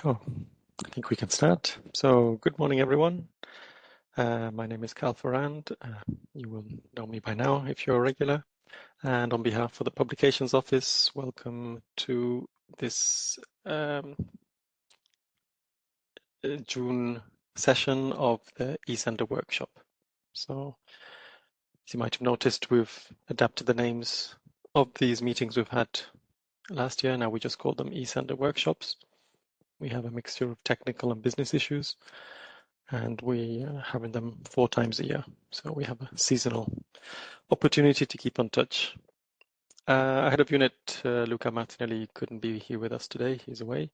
Oh, I think we can start. So, good morning, everyone. My name is Cal Ferrand. You will know me by now if you're a regular. And on behalf of the Publications Office, welcome to this June session of the eSender workshop. So, as you might have noticed, we've adapted the names of these meetings we've had last year. Now we just call them eSender workshops. We have a mixture of technical and business issues, and we are having them 4 times a year. So we have a seasonal opportunity to keep in touch. Head of unit, Luca Martinelli, couldn't be here with us today. He's away.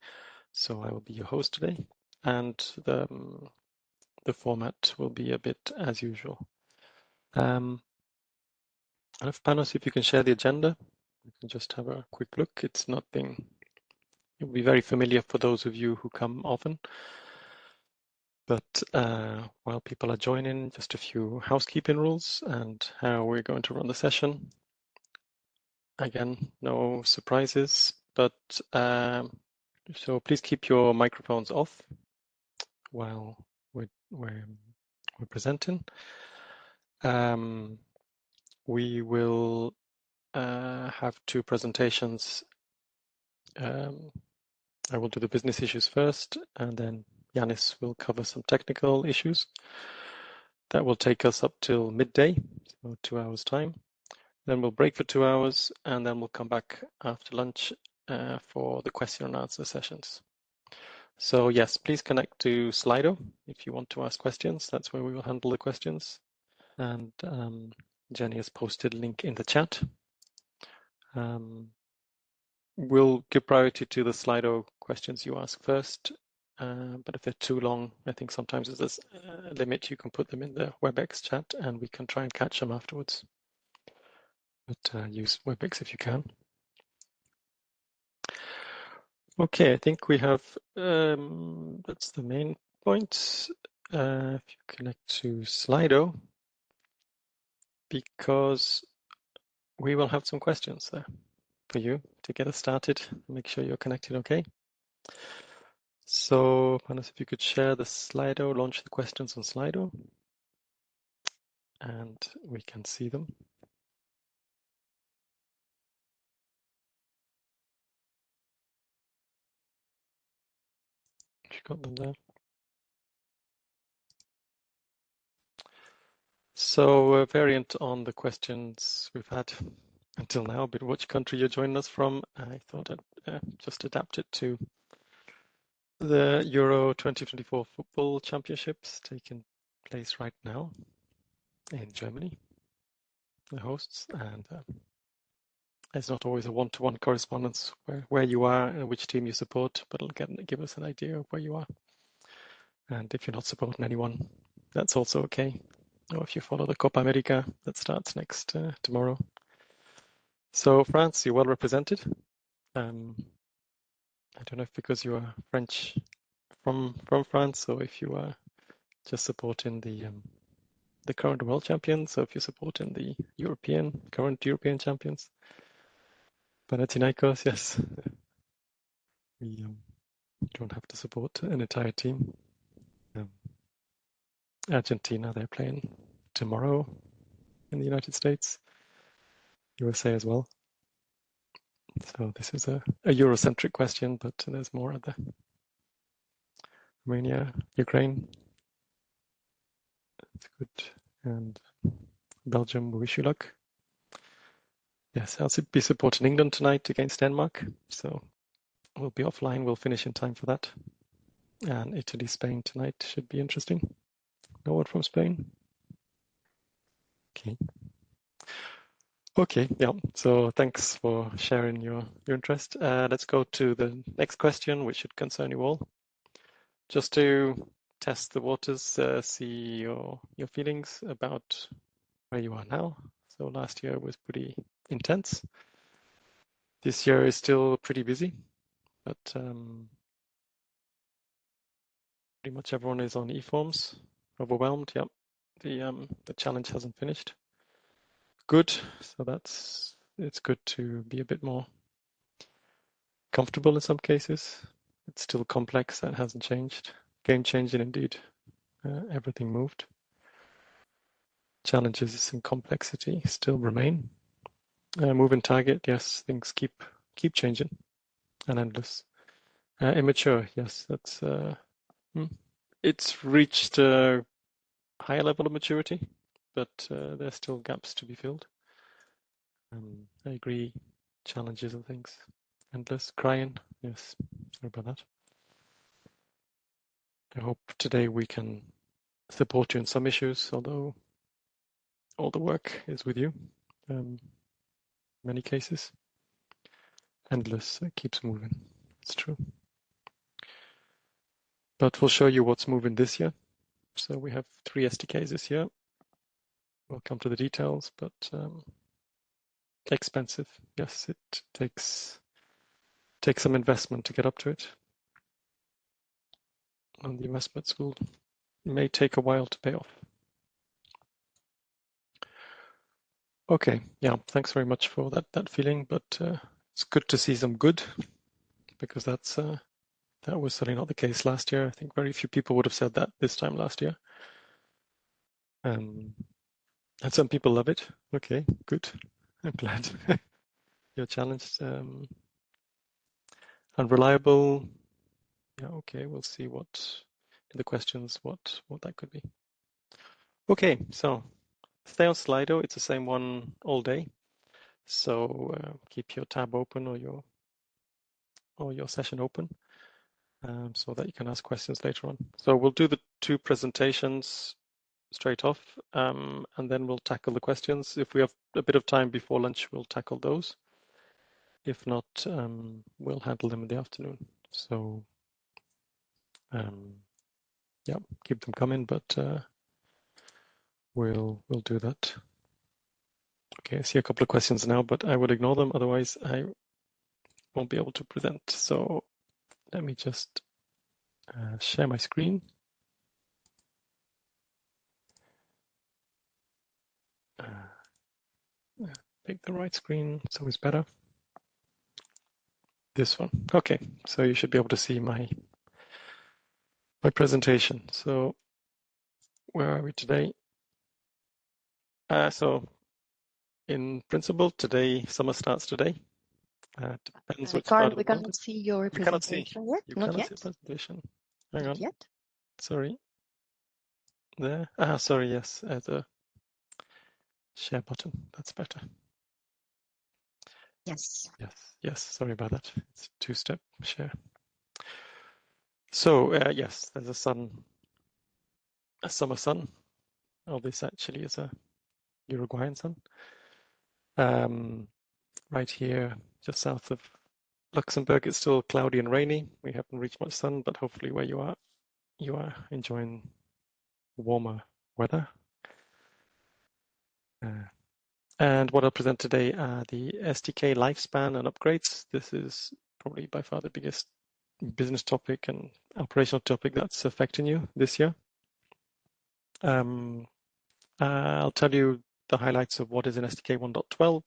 So I will be your host today. And the format will be a bit as usual. And if Panos, if you can share the agenda, we can just have a quick look. It's nothing, it will be very familiar for those of you who come often. But while people are joining, just a few housekeeping rules and how we're going to run the session. Again, no surprises, but so please keep your microphones off while we're presenting. We will have 2 presentations. I will do the business issues first, and then Yanis will cover some technical issues. That will take us up till midday, so 2 hours time. Then we'll break for 2 hours, and then we'll come back after lunch for the question and answer sessions. So yes, please connect to Slido if you want to ask questions. That's where we will handle the questions. And Jenny has posted a link in the chat. We'll give priority to the Slido questions you ask first, but if they're too long, I think sometimes there's a limit. You can put them in the WebEx chat and we can try and catch them afterwards. But use WebEx if you can. Okay, I think we have, that's the main point. If you connect to Slido, because we will have some questions there for you to get us started. Make sure you're connected okay. So, Panos, if you could share the Slido, launch the questions on Slido, and we can see them. You got them there. So, a variant on the questions we've had until now, but which country you're joining us from. I thought I'd just adapt it to the Euro 2024 football championships taking place right now in Germany, the hosts, and it's not always a one-to-one correspondence where you are and which team you support, but it'll give us an idea of where you are. And if you're not supporting anyone, that's also okay. Or if you follow the Copa America that starts next tomorrow. So France, you're well represented. I don't know if because you are French from France, or if you are just supporting the current world champions, so if you're supporting the current European champions. Panathinaikos, yes. We don't have to support an entire team. Argentina, they're playing tomorrow in the United States. USA as well. So this is a Eurocentric question, but there's more other. Romania, Ukraine. That's good. And Belgium, we wish you luck. Yes, I'll be supporting England tonight against Denmark. So we'll be offline. We'll finish in time for that. And Italy, Spain tonight should be interesting. No one from Spain? Okay. Okay, yeah. So thanks for sharing your interest. Let's go to the next question, which should concern you all. Just to test the waters, see your feelings about where you are now. So last year was pretty intense. This year is still pretty busy, but pretty much everyone is on eForms. Overwhelmed, yep. The challenge hasn't finished. Good. So it's good to be a bit more comfortable in some cases. It's still complex. That hasn't changed. Game changing indeed. Everything moved. Challenges and complexity still remain. Moving target, yes, things keep changing and endless. Immature, yes, that's it's reached a higher level of maturity, but there's still gaps to be filled. I agree. Challenges and things. Endless. Crying, yes. Sorry about that. I hope today we can support you in some issues, although all the work is with you. Many cases. Endless. It keeps moving. It's true. But we'll show you what's moving this year. So we have 3 SDKs this year. We'll come to the details, but expensive. Yes, it takes some investment to get up to it. And the investments may take a while to pay off. Okay, yeah, thanks very much for that feeling, but it's good to see some good, because that was certainly not the case last year. I think very few people would have said that this time last year. And some people love it. Okay, good. I'm glad you're challenged. Unreliable. Yeah, okay, we'll see what in the questions what that could be. Okay, so stay on Slido. It's the same one all day. So keep your tab open or your session open, so that you can ask questions later on. So we'll do the 2 presentations straight off, and then we'll tackle the questions. If we have a bit of time before lunch, we'll tackle those. If not, we'll handle them in the afternoon. So yeah, keep them coming, but we'll do that. Okay, I see a couple of questions now, but I would ignore them, otherwise I won't be able to present. So let me just share my screen. Pick the right screen, it's always better. This one. Okay, so you should be able to see my presentation. So where are we today? So in principle, today, summer starts today. Depends which part of the we cannot see your presentation yet. You Not cannot yet. see the presentation. Hang on. Yet. Sorry. There. Sorry. Yes, the share button. That's better. Yes. Yes. Sorry about that. It's a 2-step share. So yes, there's a summer sun. Oh, this actually is a Uruguayan sun. Right here, just south of Luxembourg, it's still cloudy and rainy. We haven't reached much sun, but hopefully where you are enjoying warmer weather. And what I'll present today are the SDK lifespan and upgrades. This is probably by far the biggest business topic and operational topic that's affecting you this year. I'll tell you the highlights of what is in SDK 1.12,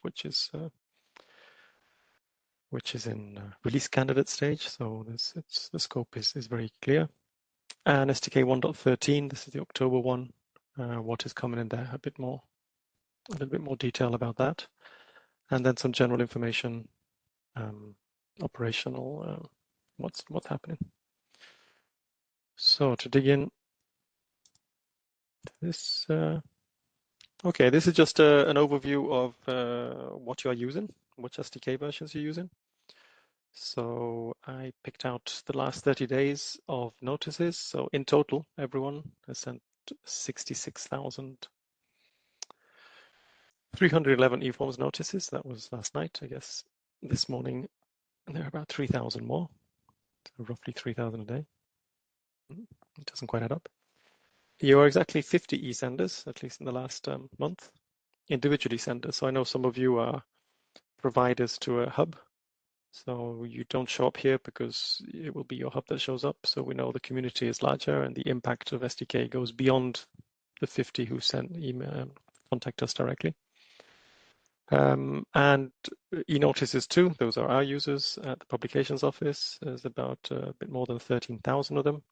which is in release candidate stage. So the scope is very clear. And SDK 1.13, this is the October one. What is coming in there? A little bit more detail about that, and then some general information, operational, what's happening. So to dig in, this okay, this is just an overview of what you are using, which SDK versions you're using. So I picked out the last 30 days of notices. So in total, everyone has sent 66,311 eForms notices. That was last night. I guess this morning there are about 3,000 more, so roughly 3,000 a day. It doesn't quite add up. You are exactly 50 eSenders, at least in the last month, individual eSenders. So I know some of you are providers to a hub. So you don't show up here because it will be your hub that shows up. So we know the community is larger and the impact of SDK goes beyond the 50 who sent email, contact us directly. And e-notices too, those are our users at the publications office. There's about a bit more than 13,000 of them.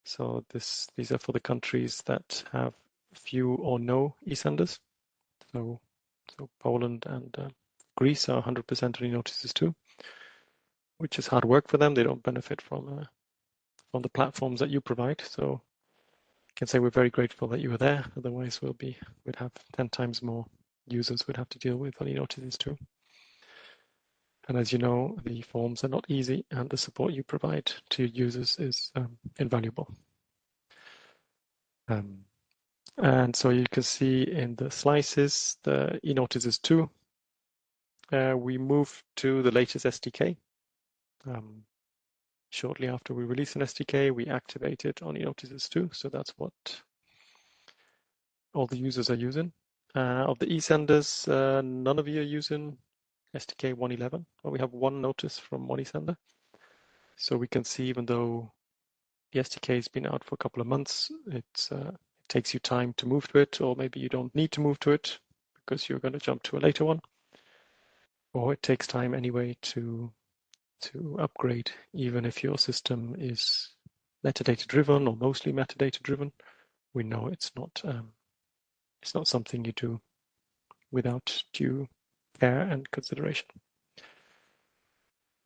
So these are for the countries that have few or no eSenders. So Poland and Greece are 100% on e-notices too, which is hard work for them. They don't benefit from the platforms that you provide. So I can say we're very grateful that you were there. Otherwise, we'd have 10 times more users we'd have to deal with on e-notices too. And as you know, the forms are not easy, and the support you provide to your users is invaluable. And so you can see in the slices, the e-notices too. We moved to the latest SDK. Shortly after we release an SDK, we activate it on e-notices too. So that's what all the users are using. Of the eSenders, none of you are using SDK 1.11. Well, we have one notice from one eSender. So we can see, even though the SDK has been out for a couple of months, it takes you time to move to it, or maybe you don't need to move to it because you're going to jump to a later one. Or it takes time anyway to upgrade, even if your system is metadata driven or mostly metadata driven. We know it's not something you do without due care and consideration.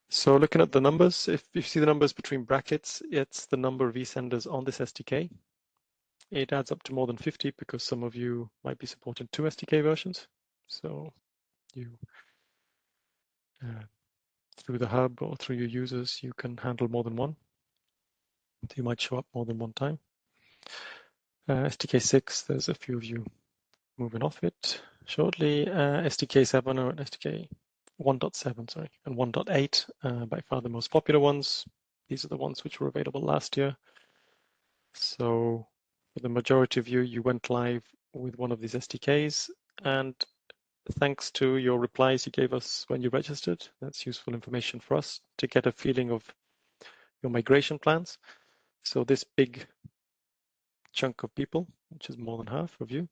So looking at the numbers, if you see the numbers between brackets, it's the number of eSenders on this SDK. It adds up to more than 50 because some of you might be supporting 2 SDK versions. So you, through the hub or through your users, you can handle more than one. You might show up more than one time. SDK 6, there's a few of you moving off it shortly. SDK 7 or SDK 1.7, sorry, and 1.8, by far the most popular ones. These are the ones which were available last year. So for the majority of you, you went live with one of these SDKs, and thanks to your replies you gave us when you registered, that's useful information for us to get a feeling of your migration plans. So this big chunk of people, which is more than half of you,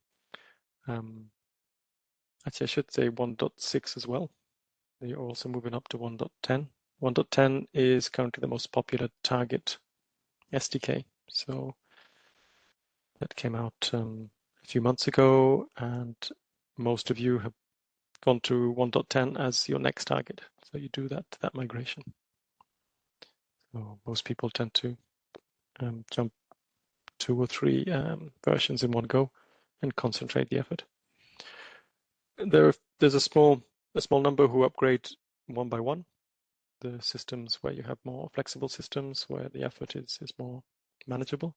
actually I should say 1.6 as well. You're also moving up to 1.10. 1.10 is currently the most popular target SDK. So that came out a few months ago, and most of you have gone to 1.10 as your next target. So you do that migration. So most people tend to jump 2 or 3 versions in one go and concentrate the effort. There's a small number who upgrade one by one. The systems where you have more flexible systems, where the effort is more manageable.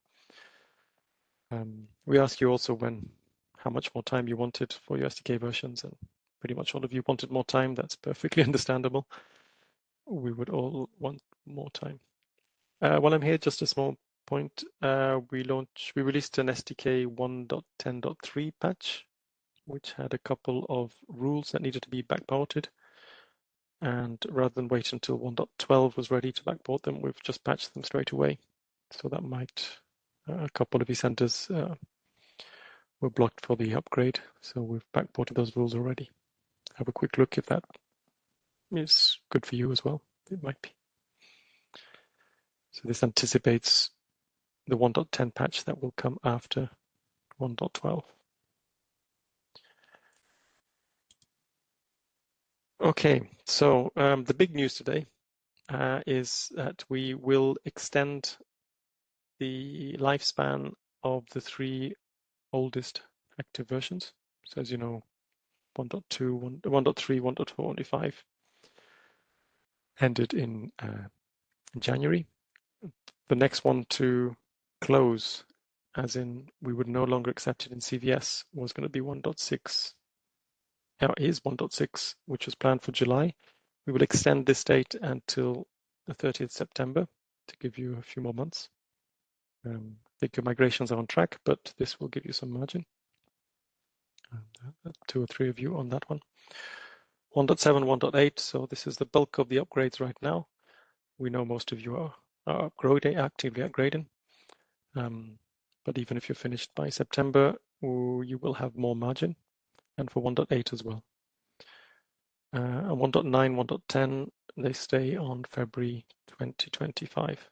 We ask you also how much more time you wanted for your SDK versions, and pretty much all of you wanted more time. That's perfectly understandable. We would all want more time. While I'm here, just a small point. We released an SDK 1.10.3 patch, which had a couple of rules that needed to be backported. And rather than wait until 1.12 was ready to backport them, we've just patched them straight away. So that might, a couple of eSenders were blocked for the upgrade. So we've backported those rules already. Have a quick look if that is good for you as well. It might be. So this anticipates the 1.10 patch that will come after 1.12. Okay, so the big news today is that we will extend the lifespan of the 3 oldest active versions. So as you know, 1.2, 1.3, 1.4, and 5 ended in January. The next one to close, as in we would no longer accept it in CVS, was going to be 1.6. Now is 1.6, which was planned for July. We will extend this date until the 30th September to give you a few more months. I think your migrations are on track, but this will give you some margin. 2 or 3 of you on that one. 1.7, 1.8, so this is the bulk of the upgrades right now. We know most of you are actively upgrading. But even if you're finished by September, you will have more margin, and for 1.8 as well. And 1.9, 1.10, they stay on February 2025.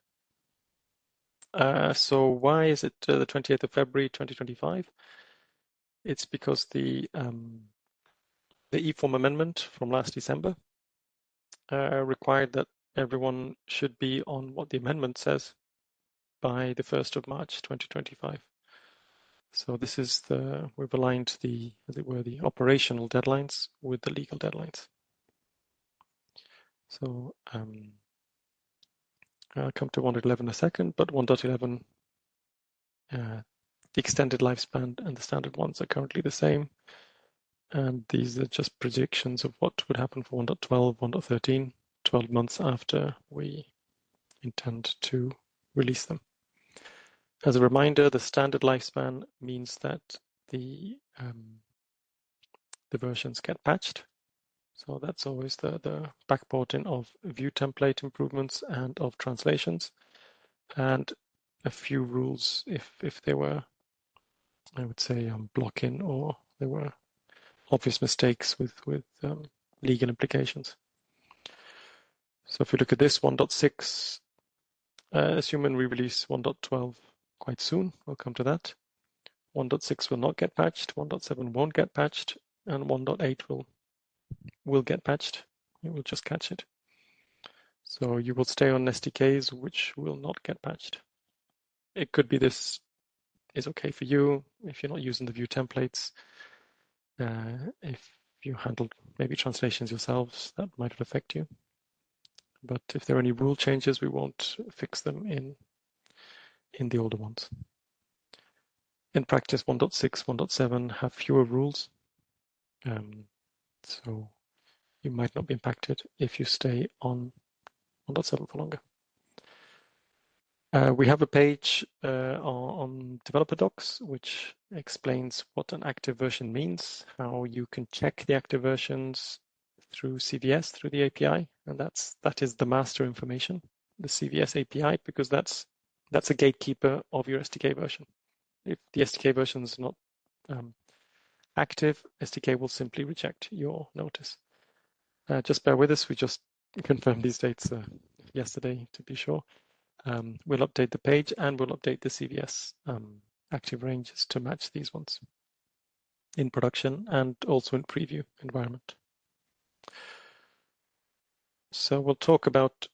So why is it the 28th of February 2025? It's because the eForm amendment from last December required that everyone should be on what the amendment says by the 1st of March 2025. So this is we've aligned the, as it were, the operational deadlines with the legal deadlines. So I'll come to 1.11 in a second, but 1.11, the extended lifespan and the standard ones are currently the same. And these are just predictions of what would happen for 1.12, 1.13, 12 months after we intend to release them. As a reminder, the standard lifespan means that the versions get patched. So that's always the backporting of view template improvements and of translations, and a few rules if they were, I would say, blocking or there were obvious mistakes with legal implications. So if we look at this 1.6, assuming we release 1.12 quite soon, we'll come to that. 1.6 will not get patched, 1.7 won't get patched, and 1.8 will get patched. It will just catch it. So you will stay on SDKs which will not get patched. It could be this is okay for you if you're not using the view templates. If you handled maybe translations yourselves, that might affect you. But if there are any rule changes, we won't fix them in the older ones. In practice, 1.6, 1.7 have fewer rules. So you might not be impacted if you stay on 1.7 for longer. We have a page on developer docs which explains what an active version means, how you can check the active versions through CVS, through the API, and that is the master information, the CVS API, because that's a gatekeeper of your SDK version. If the SDK version is not active, SDK will simply reject your notice. Just bear with us, we just confirmed these dates yesterday to be sure. We'll update the page and we'll update the CVS active ranges to match these ones in production and also in preview environment. So we'll talk about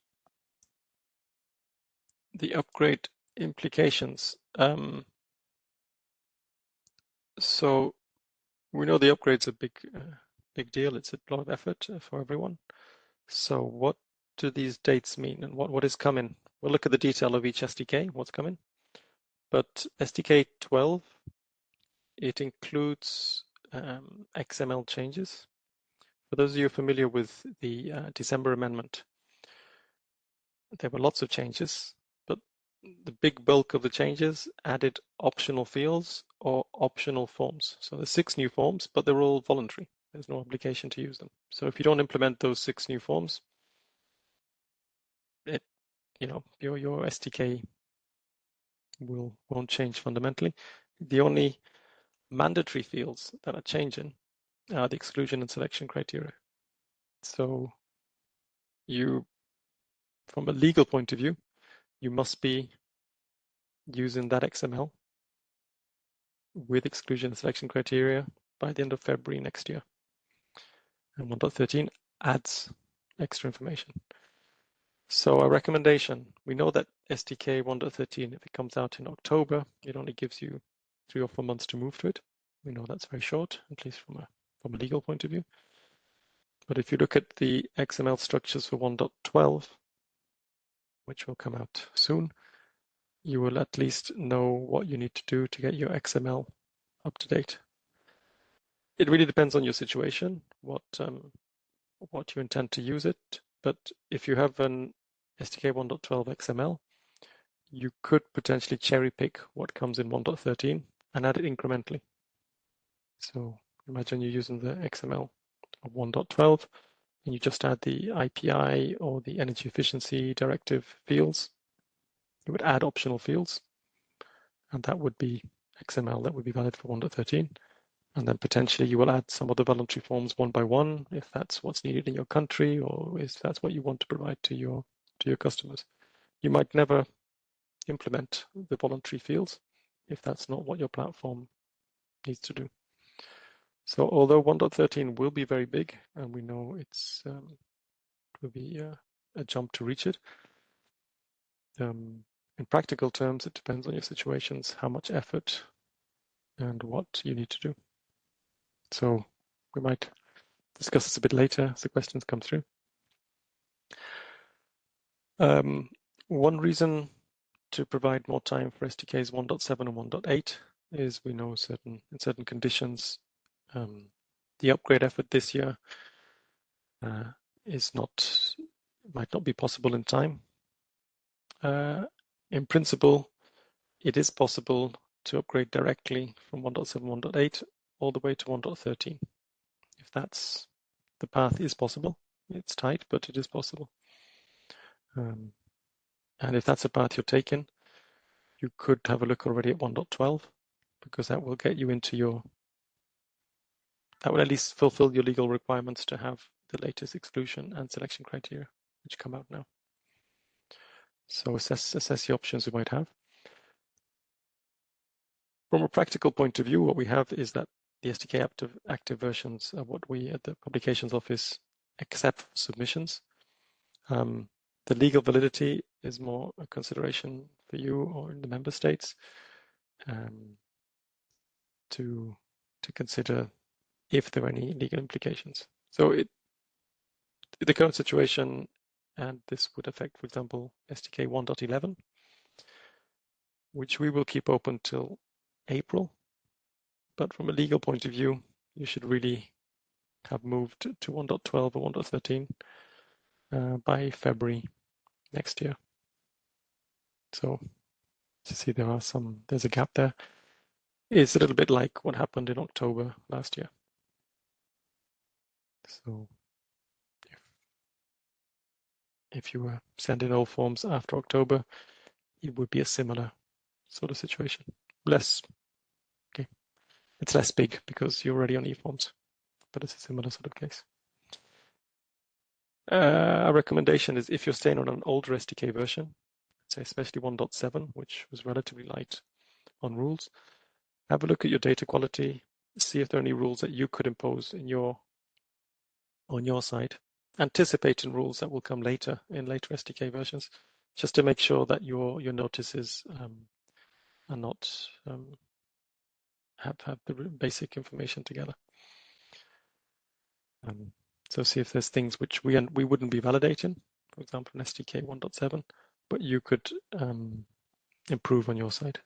the upgrade implications. So we know the upgrade's a big deal. It's a lot of effort for everyone. So what do these dates mean and what is coming? We'll look at the detail of each SDK, what's coming. But SDK 12, it includes XML changes. For those of you familiar with the December amendment, there were lots of changes, but the big bulk of the changes added optional fields or optional forms. So there's 6 new forms, but they're all voluntary. There's no obligation to use them. So if you don't implement those 6 new forms, your SDK won't change fundamentally. The only mandatory fields that are changing are the exclusion and selection criteria. So from a legal point of view, you must be using that XML with exclusion and selection criteria by the end of February next year. And 1.13 adds extra information. So a recommendation, we know that SDK 1.13, if it comes out in October, it only gives you 3 or 4 months to move to it. We know that's very short, at least from a legal point of view. But if you look at the XML structures for 1.12, which will come out soon, you will at least know what you need to do to get your XML up to date. It really depends on your situation, what you intend to use it. But if you have an SDK 1.12 XML, you could potentially cherry pick what comes in 1.13 and add it incrementally. So imagine you're using the XML of 1.12 and you just add the IPI or the energy efficiency directive fields. You would add optional fields, and that would be XML that would be valid for 1.13. And then potentially you will add some of the voluntary forms one by one, if that's what's needed in your country, or if that's what you want to provide to your customers. You might never implement the voluntary fields if that's not what your platform needs to do. So although 1.13 will be very big, and we know it will be a jump to reach it, in practical terms, it depends on your situations, how much effort and what you need to do. So we might discuss this a bit later as the questions come through. One reason to provide more time for SDKs 1.7 and 1.8 is we know in certain conditions, the upgrade effort this year might not be possible in time. In principle, it is possible to upgrade directly from 1.7, 1.8 all the way to 1.13. If that's the path is possible. It's tight, but it is possible. And if that's a path you're taking, you could have a look already at 1.12 because that will get you into that will at least fulfill your legal requirements to have the latest exclusion and selection criteria, which come out now. So assess the options we might have. From a practical point of view, what we have is that the SDK active versions are what we at the publications office accept for submissions. The legal validity is more a consideration for you or in the member states to consider if there are any legal implications. So the current situation, and this would affect, for example, SDK 1.11, which we will keep open till April. But from a legal point of view, you should really have moved to 1.12 or 1.13 by February next year. So you see there's a gap there. It's a little bit like what happened in October last year. So if you were sending all forms after October, it would be a similar sort of situation. It's less big because you're already on eForms, but it's a similar sort of case. Our recommendation is if you're staying on an older SDK version, say especially 1.7, which was relatively light on rules, have a look at your data quality, see if there are any rules that you could impose on your side, anticipating rules that will come later in later SDK versions, just to make sure that your notices are not have the basic information together. So see if there's things which we wouldn't be validating, for example, in SDK 1.7, but you could improve on your side.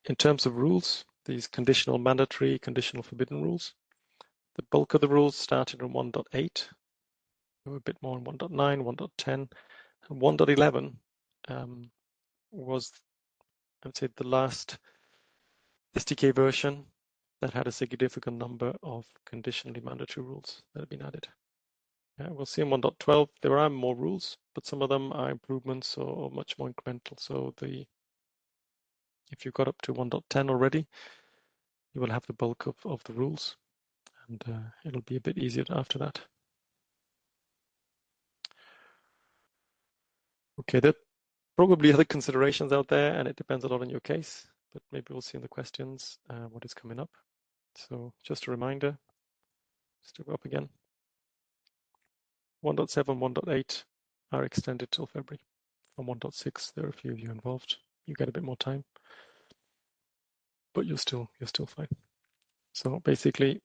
In terms of rules, these conditional mandatory, conditional forbidden rules, the bulk of the rules started on 1.8, a bit more on 1.9, 1.10, and 1.11 was, I would say, the last SDK version that had a significant number of conditionally mandatory rules that have been added. We'll see in 1.12 there are more rules, but some of them are improvements or much more incremental. So if you got up to 1.10 already, you will have the bulk of the rules, and it'll be a bit easier after that. Okay, there are probably other considerations out there, and it depends a lot on your case, but maybe we'll see in the questions what is coming up. So just a reminder, just to go up again. 1.7, 1.8 are extended till February. From 1.6, there are a few of you involved. You get a bit more time, but you're still fine. So basically,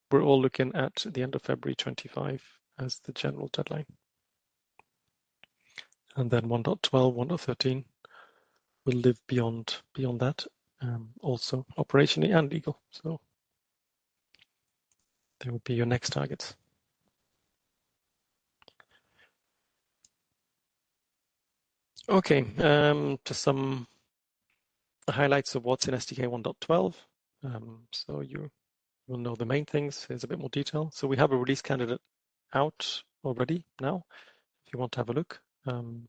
we're all looking at the end of February 25 as the general deadline. And then 1.12, 1.13 will live beyond that, also operationally and legal. So they will be your next targets. Okay, to some highlights of what's in SDK 1.12. So you will know the main things. Here's a bit more detail. So we have a release candidate out already now, if you want to have a look. The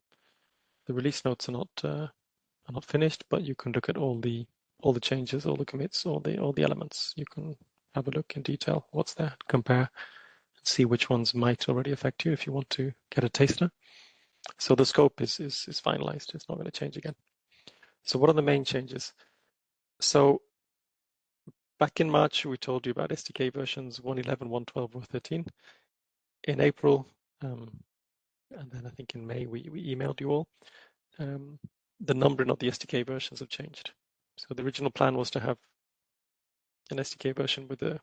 release notes are not finished, but you can look at all the all the changes, all the commits, all the elements. You can have a look in detail what's there, compare, and see which ones might already affect you if you want to get a taster. So the scope is finalized. It's not going to change again. So what are the main changes? So back in March, we told you about SDK versions 1.11, 1.12, or 13. In April, and then I think in May, we emailed you all. The numbering of the SDK versions have changed. So the original plan was to have an SDK version with the,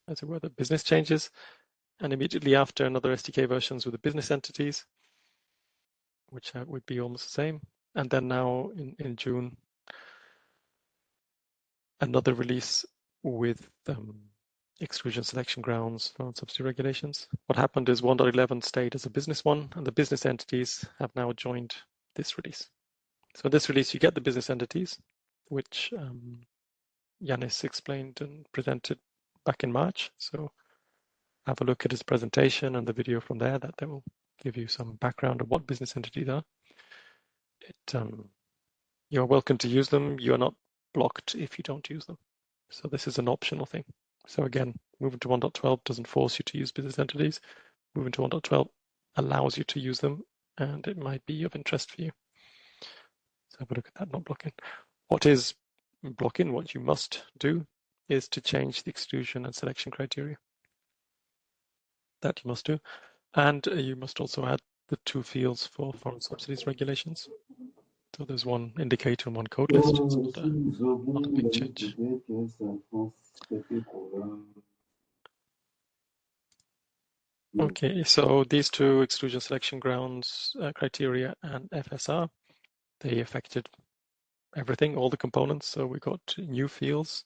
as it were, the business changes, and immediately after another SDK versions with the business entities, which would be almost the same. And then now in June, another release with exclusion selection grounds for subsidy regulations. What happened is 1.11 stayed as a business one, and the business entities have now joined this release. So this release, you get the business entities, which Yanis explained and presented back in March. So have a look at his presentation and the video from there. That will give you some background of what business entities are. You're welcome to use them. You are not blocked if you don't use them. So this is an optional thing. So again, moving to 1.12 doesn't force you to use business entities. Moving to 1.12 allows you to use them, and it might be of interest for you. So have a look at that, not blocking. What is blocking? What you must do is to change the exclusion and selection criteria. That you must do. And you must also add the 2 fields for foreign subsidies regulations. So there's one indicator and one code list. It's not a big change. Okay, so these 2 exclusion selection grounds criteria and FSR, they affected everything, all the components. So we got new fields.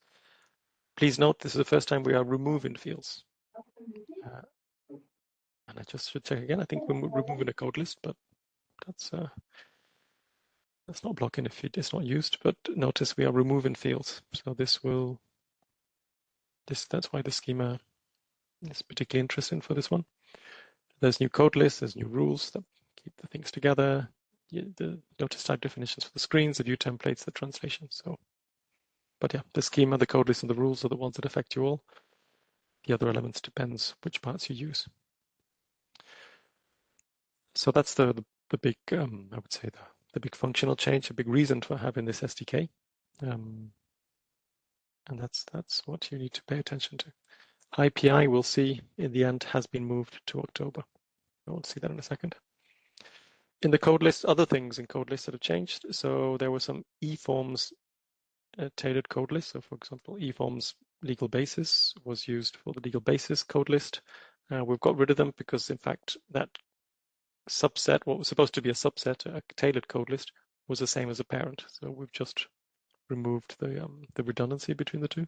Please note, this is the first time we are removing fields. And I just should check again. I think we're removing a code list, but that's not blocking if it's not used. But notice we are removing fields. So that's why the schema is particularly interesting for this one. There's new code lists, there's new rules that keep the things together. The notice type definitions for the screens, the view templates, the translation. So, but yeah, the schema, the code list, and the rules are the ones that affect you all. The other elements depends which parts you use. So that's the big, I would say the big functional change, a big reason for having this SDK. And that's what you need to pay attention to. IPI, we'll see in the end, has been moved to October. We'll see that in a second. In the code list, other things in code lists that have changed. So there were some eForms tailored code lists. So for example, eForms legal basis was used for the legal basis code list. We've got rid of them because in fact that subset, what was supposed to be a subset, a tailored code list, was the same as a parent. So we've just removed the redundancy between the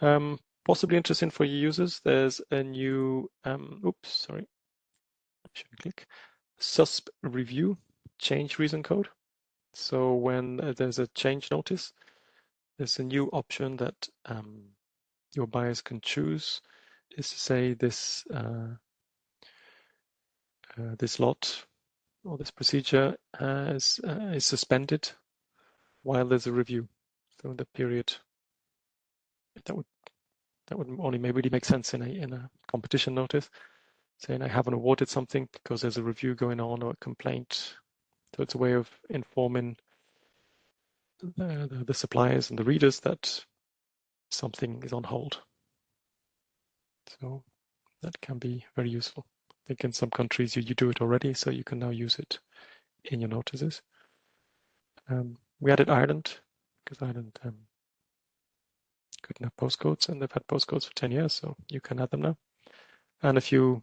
2. Possibly interesting for your users. There's a new, should click susp review change reason code. So when there's a change notice, there's a new option that your buyers can choose. Is to say this this lot or this procedure is suspended while there's a review. So in the period, that would only maybe really make sense in a competition notice, saying I haven't awarded something because there's a review going on or a complaint. So it's a way of informing the suppliers and the readers that something is on hold. So that can be very useful. I think in some countries you do it already, so you can now use it in your notices. We added Ireland because Ireland couldn't have postcodes, and they've had postcodes for 10 years, so you can add them now. And a few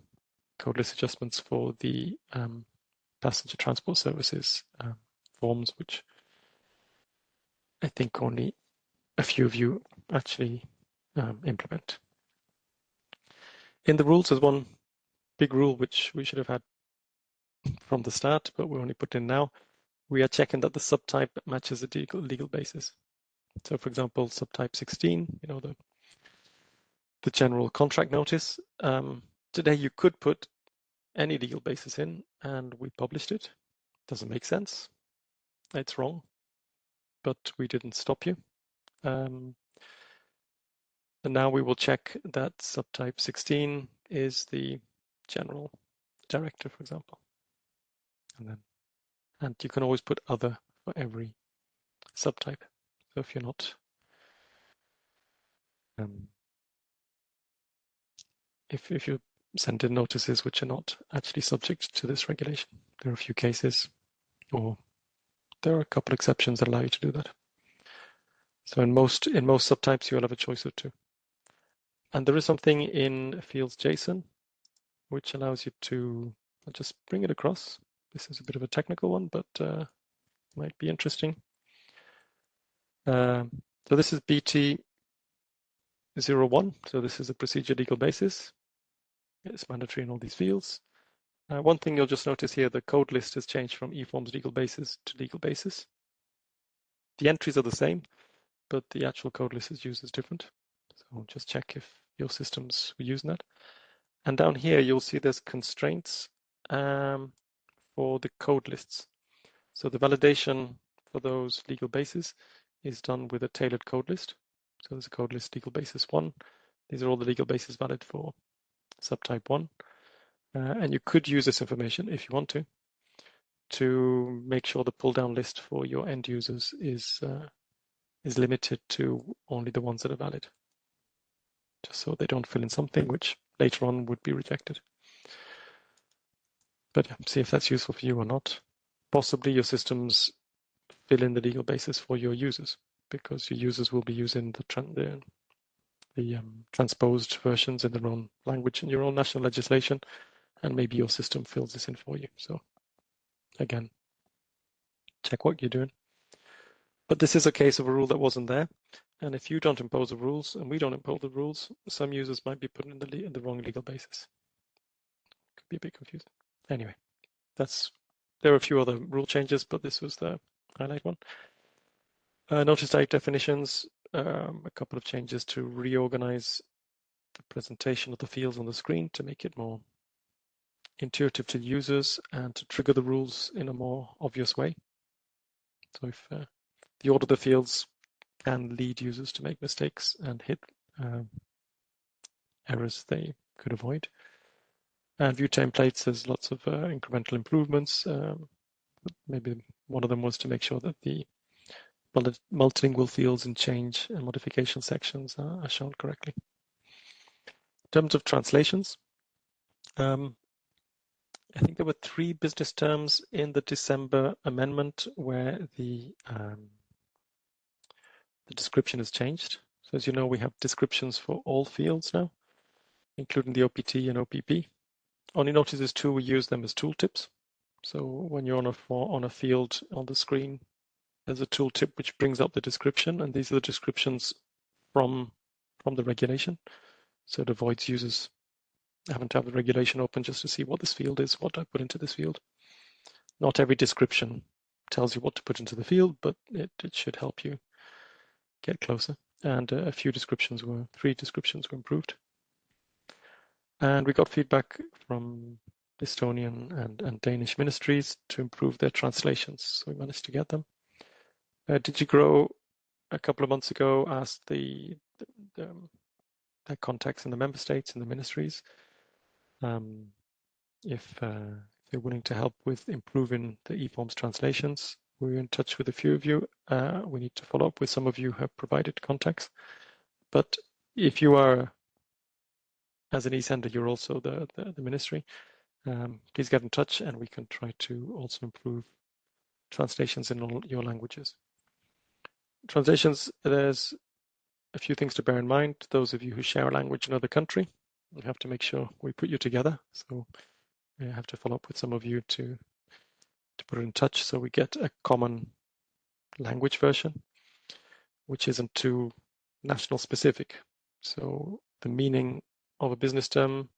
code list adjustments for the passenger transport services forms, which I think only a few of you actually implement. In the rules, there's one big rule which we should have had from the start, but we're only put in now. We are checking that the subtype matches the legal basis. So for example, subtype 16, the general contract notice. Today you could put any legal basis in and we published it. Doesn't make sense. It's wrong. but we didn't stop you. And now we will check that subtype 16 is the general director, for example. And you can always put other for every subtype. So if you're not if you send in notices which are not actually subject to this regulation, there are a few cases, or there are a couple exceptions that allow you to do that. So in most subtypes, you'll have a choice of two. And there is something in fields JSON which allows you to, I'll just bring it across. This is a bit of a technical one, but might be interesting. So this is BT 01. So this is a procedure legal basis. It's mandatory in all these fields. One thing you'll just notice here, the code list has changed from eForms legal basis to legal basis. The entries are the same, but the actual code list is used as different. So just check if your systems were using that. And down here, you'll see there's constraints for the code lists. So the validation for those legal bases is done with a tailored code list. So there's a code list legal basis 1. These are all the legal bases valid for subtype 1. And you could use this information if you want to make sure the pull down list for your end users is limited to only the ones that are valid, just so they don't fill in something which later on would be rejected. But yeah, see if that's useful for you or not. Possibly your systems fill in the legal basis for your users, because your users will be using the transposed versions in their own language in your own national legislation, and maybe your system fills this in for you. So again, check what you're doing. But this is a case of a rule that wasn't there. And if you don't impose the rules and we don't impose the rules, some users might be put in the wrong legal basis. Could be a bit confusing. Anyway, there are a few other rule changes, but this was the highlight one. Notice type definitions, a couple of changes to reorganize the presentation of the fields on the screen to make it more intuitive to users and to trigger the rules in a more obvious way. So if the order of the fields can lead users to make mistakes and hit errors they could avoid. And view templates, there's lots of incremental improvements. Maybe one of them was to make sure that the multilingual fields in change and modification sections are shown correctly. In terms of translations, I think there were 3 business terms in the December amendment where the description has changed. So as you know, we have descriptions for all fields now, including the OPT and OPP. Only notice there's 2, we use them as tooltips. So when you're on a field on the screen, there's a tooltip which brings up the description, and these are the descriptions from the regulation. So it avoids users having to have the regulation open just to see what this field is, what I put into this field. Not every description tells you what to put into the field, but it should help you get closer. And a few descriptions 3 descriptions were improved. And we got feedback from Estonian and Danish ministries to improve their translations. So we managed to get them. DigiGrow a couple of months ago asked their contacts in the member states and the ministries if they're willing to help with improving the eForms translations. We're in touch with a few of you. We need to follow up with some of you who have provided contacts. But if you are, as an eSender, you're also the ministry, please get in touch and we can try to also improve translations in all your languages. Translations, there's a few things to bear in mind. Those of you who share a language in another country, we have to make sure we put you together. So we have to follow up with some of you to put it in touch so we get a common language version, which isn't too national specific. So the meaning of a business term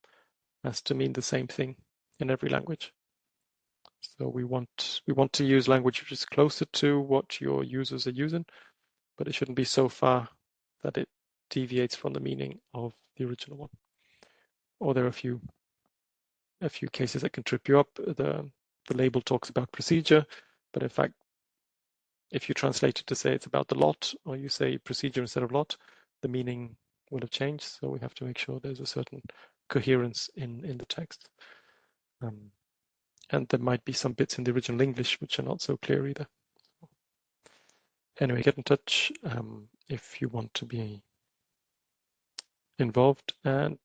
has to mean the same thing in every language. So we want to use language which is closer to what your users are using, but it shouldn't be so far that it deviates from the meaning of the original one. Or there are a few cases that can trip you up. The label talks about procedure, but in fact, if you translate it to say it's about the lot, or you say procedure instead of lot, the meaning will have changed. So we have to make sure there's a certain coherence in the text. And there might be some bits in the original English which are not so clear either. Anyway, get in touch if you want to be involved. And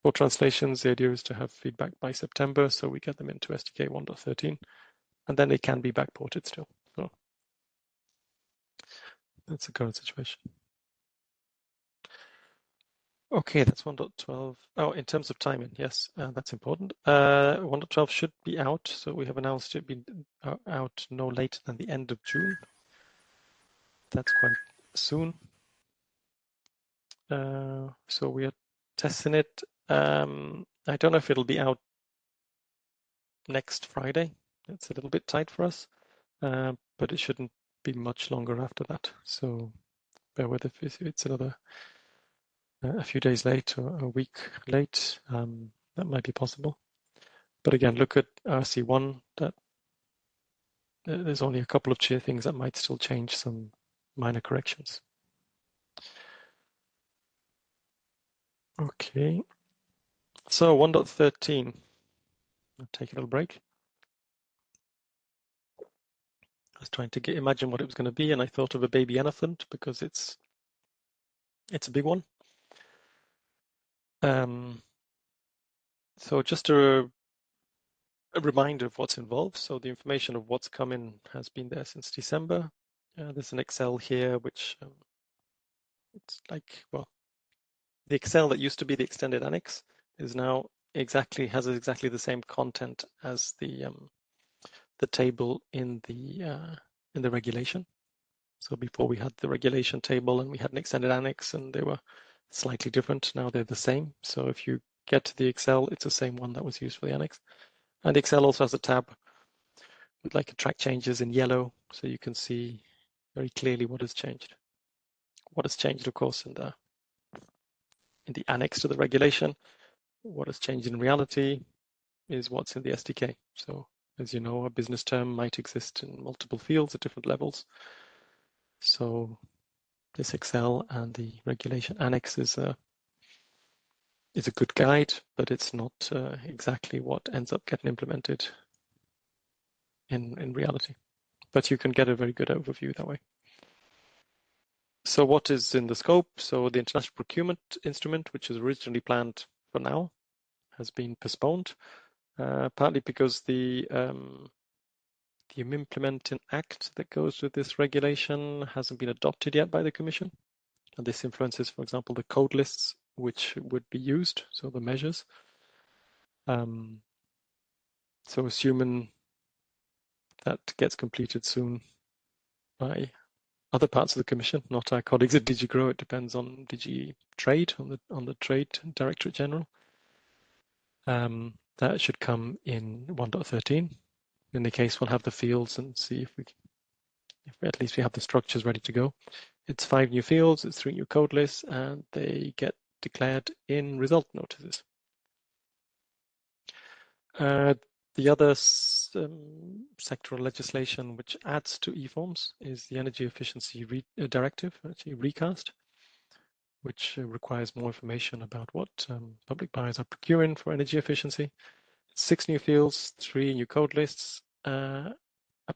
for translations, the idea is to have feedback by September, so we get them into SDK 1.13, and then they can be backported still. So that's the current situation. Okay, that's 1.12. Oh, in terms of timing, yes, that's important. 1.12 should be out, so we have announced it be out no later than the end of June. That's quite soon. So we are testing it. I don't know if it'll be out next Friday. It's a little bit tight for us, but it shouldn't be much longer after that. So bear with it if it's another a few days late or a week late. That might be possible. But again, look at RC1. That there's only a couple of things that might still change, some minor corrections. Okay. So 1.13. I'll take a little break. I was trying to imagine what it was going to be, and I thought of a baby elephant because it's a big one. So just a reminder of what's involved. So the information of what's coming has been there since December. There's an Excel here, which it's like, well, the Excel that used to be the extended annex is now has exactly the same content as the table in the regulation. So before we had the regulation table and we had an extended annex and they were slightly different. Now they're the same. So if you get to the Excel, it's the same one that was used for the annex. And Excel also has a tab with like track changes in yellow, so you can see very clearly what has changed. What has changed, of course, in the annex to the regulation. What has changed in reality is what's in the SDK. So as you know, a business term might exist in multiple fields at different levels. So this Excel and the regulation annex is a good guide, but it's not exactly what ends up getting implemented in reality. But you can get a very good overview that way. So what is in the scope? So the international procurement instrument, which was originally planned for now, has been postponed, partly because the implementing act that goes with this regulation hasn't been adopted yet by the Commission. And this influences, for example, the code lists which would be used, so the measures. So assuming that gets completed soon by other parts of the Commission, not our colleagues at DG Grow. It depends on DG Trade, on the Trade Directorate General. That should come in 1.13. In the case, we'll have the fields and see if at least we have the structures ready to go. It's 5 new fields, it's 3 new code lists, and they get declared in result notices. The other sectoral legislation which adds to eForms is the Energy Efficiency Directive, actually recast, which requires more information about what public buyers are procuring for energy efficiency. 6 new fields, 3 new code lists. A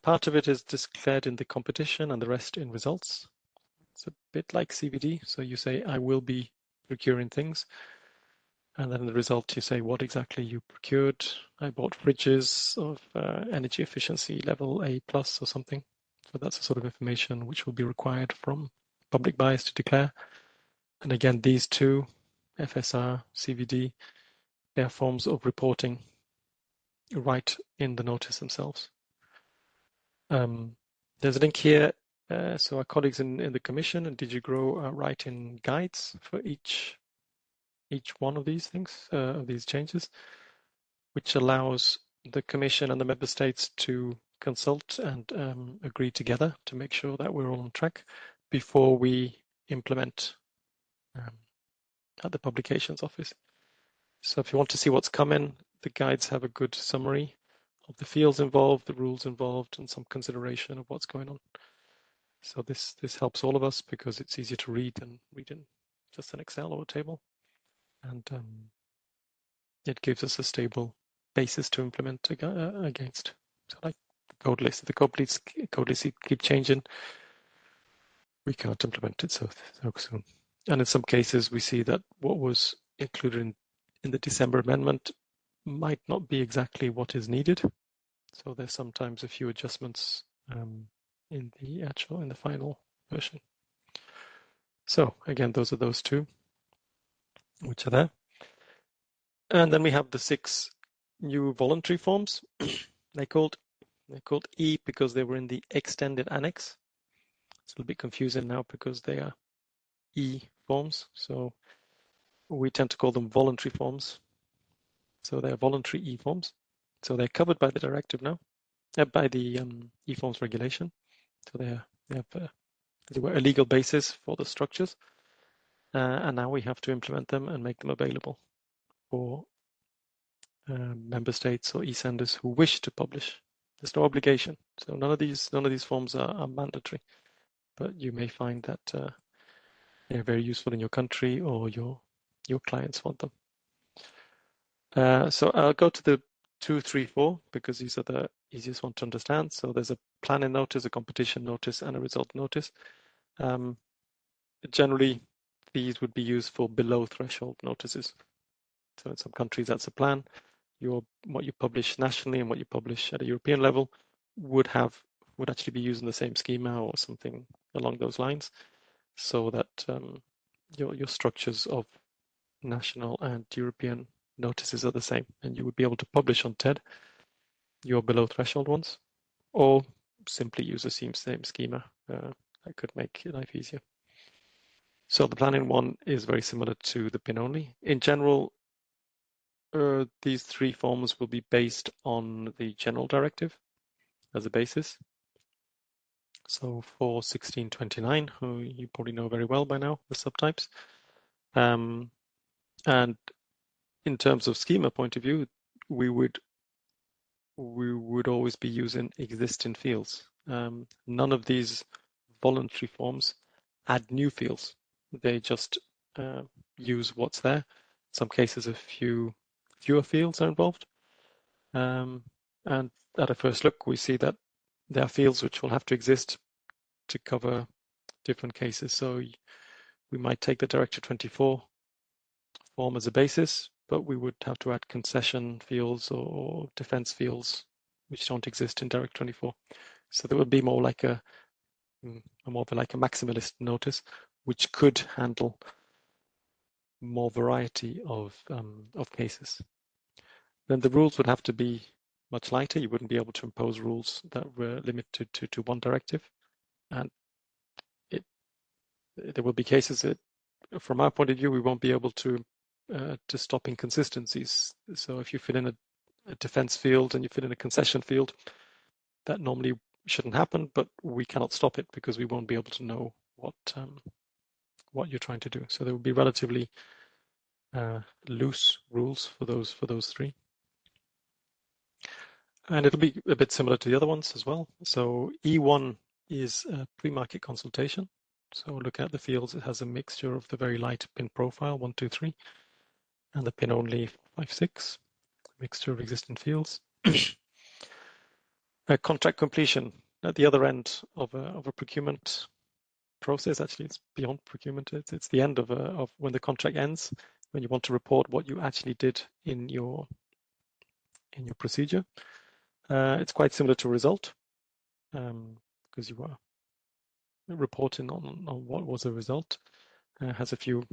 part of it is declared in the competition and the rest in results. It's a bit like CVD. So you say, I will be procuring things. And then in the result, you say what exactly you procured. I bought fridges of energy efficiency level A+ or something. So that's the sort of information which will be required from public buyers to declare. And again, these two, FSR, CVD, they are forms of reporting right in the notice themselves. There's a link here. So our colleagues in the Commission and DG Grow are writing guides for each one of these things, of these changes, which allows the Commission and the Member States to consult and agree together to make sure that we're all on track before we implement at the Publications Office. So if you want to see what's coming, the guides have a good summary of the fields involved, the rules involved, and some consideration of what's going on. So this helps all of us because it's easier to read than read in just an Excel or a table. And it gives us a stable basis to implement against. So like the code list, if the code lists keep changing, we can't implement it so soon. And in some cases, we see that what was included in the December amendment might not be exactly what is needed. So there's sometimes a few adjustments in the final version. So again, those are those two which are there. And then we have the 6 new voluntary forms. They're called E because they were in the extended annex. It's a little bit confusing now because they are E forms. So we tend to call them voluntary forms. So they're voluntary E forms. So they're covered by the directive now, by the eForms regulation. So they have a legal basis for the structures. And now we have to implement them and make them available for member states or eSenders who wish to publish. There's no obligation. So none of these forms are mandatory, but you may find that they're very useful in your country or your clients want them. So I'll go to the 2, 3, 4 because these are the easiest one to understand. So there's a planning notice, a competition notice, and a result notice. Generally, these would be used for below threshold notices. So in some countries, that's a plan. What you publish nationally and what you publish at a European level would actually be using the same schema or something along those lines, so that your structures of national and European notices are the same, and you would be able to publish on TED your below threshold ones, or simply use the same schema. That could make life easier. So the planning one is very similar to the PIN only. In general, these 3 forms will be based on the general directive as a basis. So for 1629, who you probably know very well by now, the subtypes. And in terms of schema point of view, we would always be using existing fields. None of these voluntary forms add new fields. They just use what's there. In some cases, a fewer fields are involved. And at a first look, we see that there are fields which will have to exist to cover different cases. So we might take the Directive 24 form as a basis, but we would have to add concession fields or defense fields which don't exist in Directive 24. So there would be more like a maximalist notice, which could handle more variety of cases. Then the rules would have to be much lighter. You wouldn't be able to impose rules that were limited to one directive, and there will be cases that, from our point of view, we won't be able to stop inconsistencies. So if you fill in a defense field and you fill in a concession field, that normally shouldn't happen, but we cannot stop it because we won't be able to know what you're trying to do. So there will be relatively loose rules for those 3. And it'll be a bit similar to the other ones as well. So E1 is a pre-market consultation. So looking at the fields, it has a mixture of the very light pin profile, 1, 2, 3, and the pin only 5, 6, mixture of existing fields. Contract completion at the other end of a procurement process. Actually, it's beyond procurement. It's the end of when the contract ends, when you want to report what you actually did in your procedure. It's quite similar to result because you are reporting on what was the result. Has a few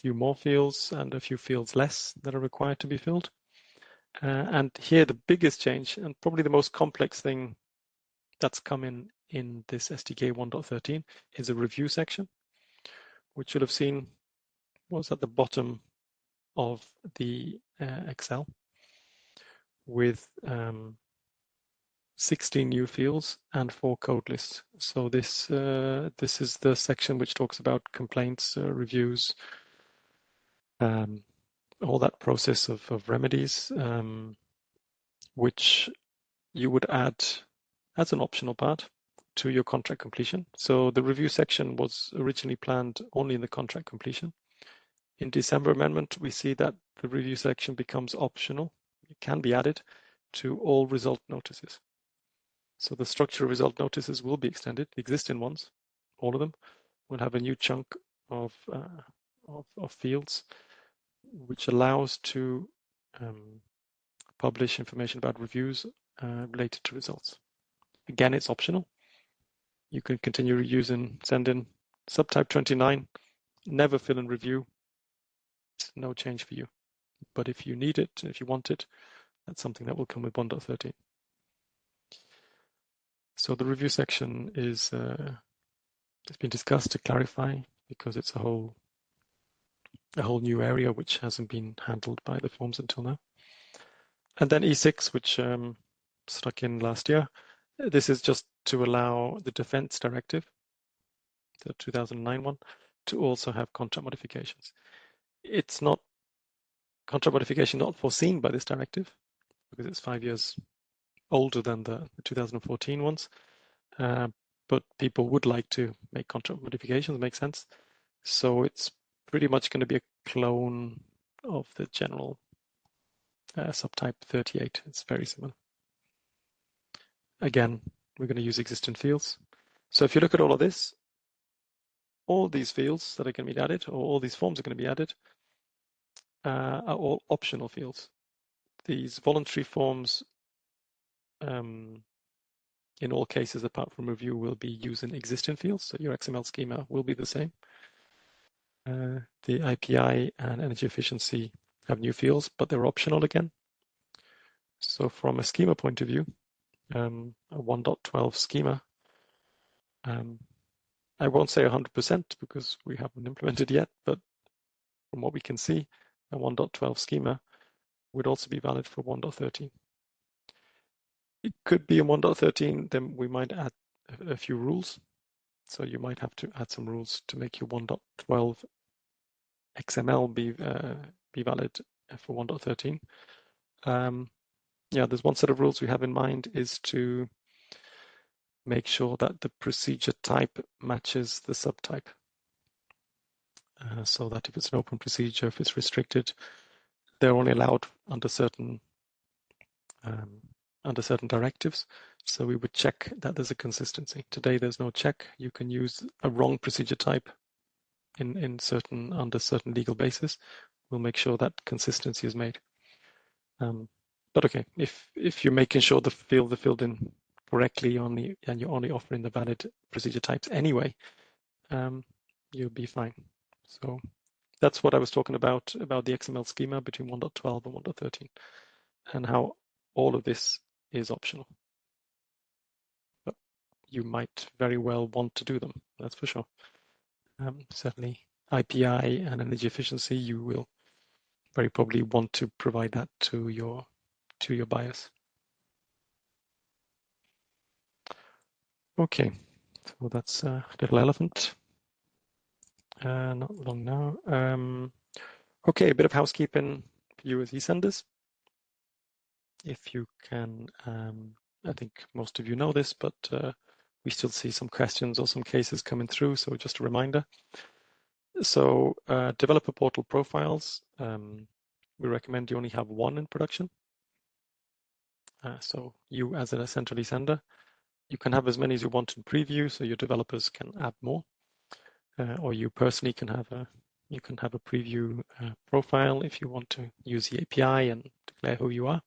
more fields and a few fields less that are required to be filled. And here the biggest change and probably the most complex thing that's come in this SDK 1.13 is a review section, which you'll have seen was at the bottom of the Excel with 16 new fields and 4 code lists. So this is the section which talks about complaints, reviews, all that process of remedies, which you would add as an optional part. to your contract completion. So the review section was originally planned only in the contract completion. In December amendment, we see that the review section becomes optional. It can be added to all result notices. So the structure of result notices will be extended. The existing ones, all of them, will have a new chunk of fields, which allows to publish information about reviews related to results. Again, it's optional. You can continue using send-in subtype 29, never fill in review. It's no change for you. But if you need it, if you want it, that's something that will come with 1.13. So the review section is it's been discussed to clarify because it's a whole new area which hasn't been handled by the forms until now. And then E6, which stuck in last year. This is just to allow the Defense Directive, the 2009 one, to also have contract modifications. It's not contract modification not foreseen by this directive because it's 5 years older than the 2014 ones. But people would like to make contract modifications, make sense. So it's pretty much going to be a clone of the general subtype 38. It's very similar. Again, we're going to use existing fields. So if you look at all of this, all these fields that are going to be added, or all these forms are going to be added, are all optional fields. These voluntary forms, in all cases apart from review, will be using existing fields. So your XML schema will be the same. The IPI and energy efficiency have new fields, but they're optional again. So from a schema point of view, a 1.12 schema, I won't say 100% because we haven't implemented yet, but from what we can see, a 1.12 schema would also be valid for 1.13. It could be in 1.13, then we might add a few rules. So you might have to add some rules to make your 1.12 XML be valid for 1.13. Yeah, there's one set of rules we have in mind is to make sure that the procedure type matches the subtype. So that if it's an open procedure, if it's restricted, they're only allowed under certain directives. So we would check that there's a consistency. Today there's no check. You can use a wrong procedure type under certain legal basis. We'll make sure that consistency is made. But okay, if you're making sure the field are filled in correctly and you're only offering the valid procedure types anyway, you'll be fine. So that's what I was talking about the XML schema between 1.12 and 1.13 and how all of this is optional. But you might very well want to do them, that's for sure. Certainly IPI and energy efficiency, you will very probably want to provide that to your buyers. Okay, so that's a little elephant. Not long now. Okay, a bit of housekeeping for you as eSenders. If you can, I think most of you know this, but we still see some questions or some cases coming through, so just a reminder. So developer portal profiles, we recommend you only have one in production. So you as a central eSender, you can have as many as you want in preview, so your developers can add more, or you personally can have a preview profile if you want to use the API and declare who you are.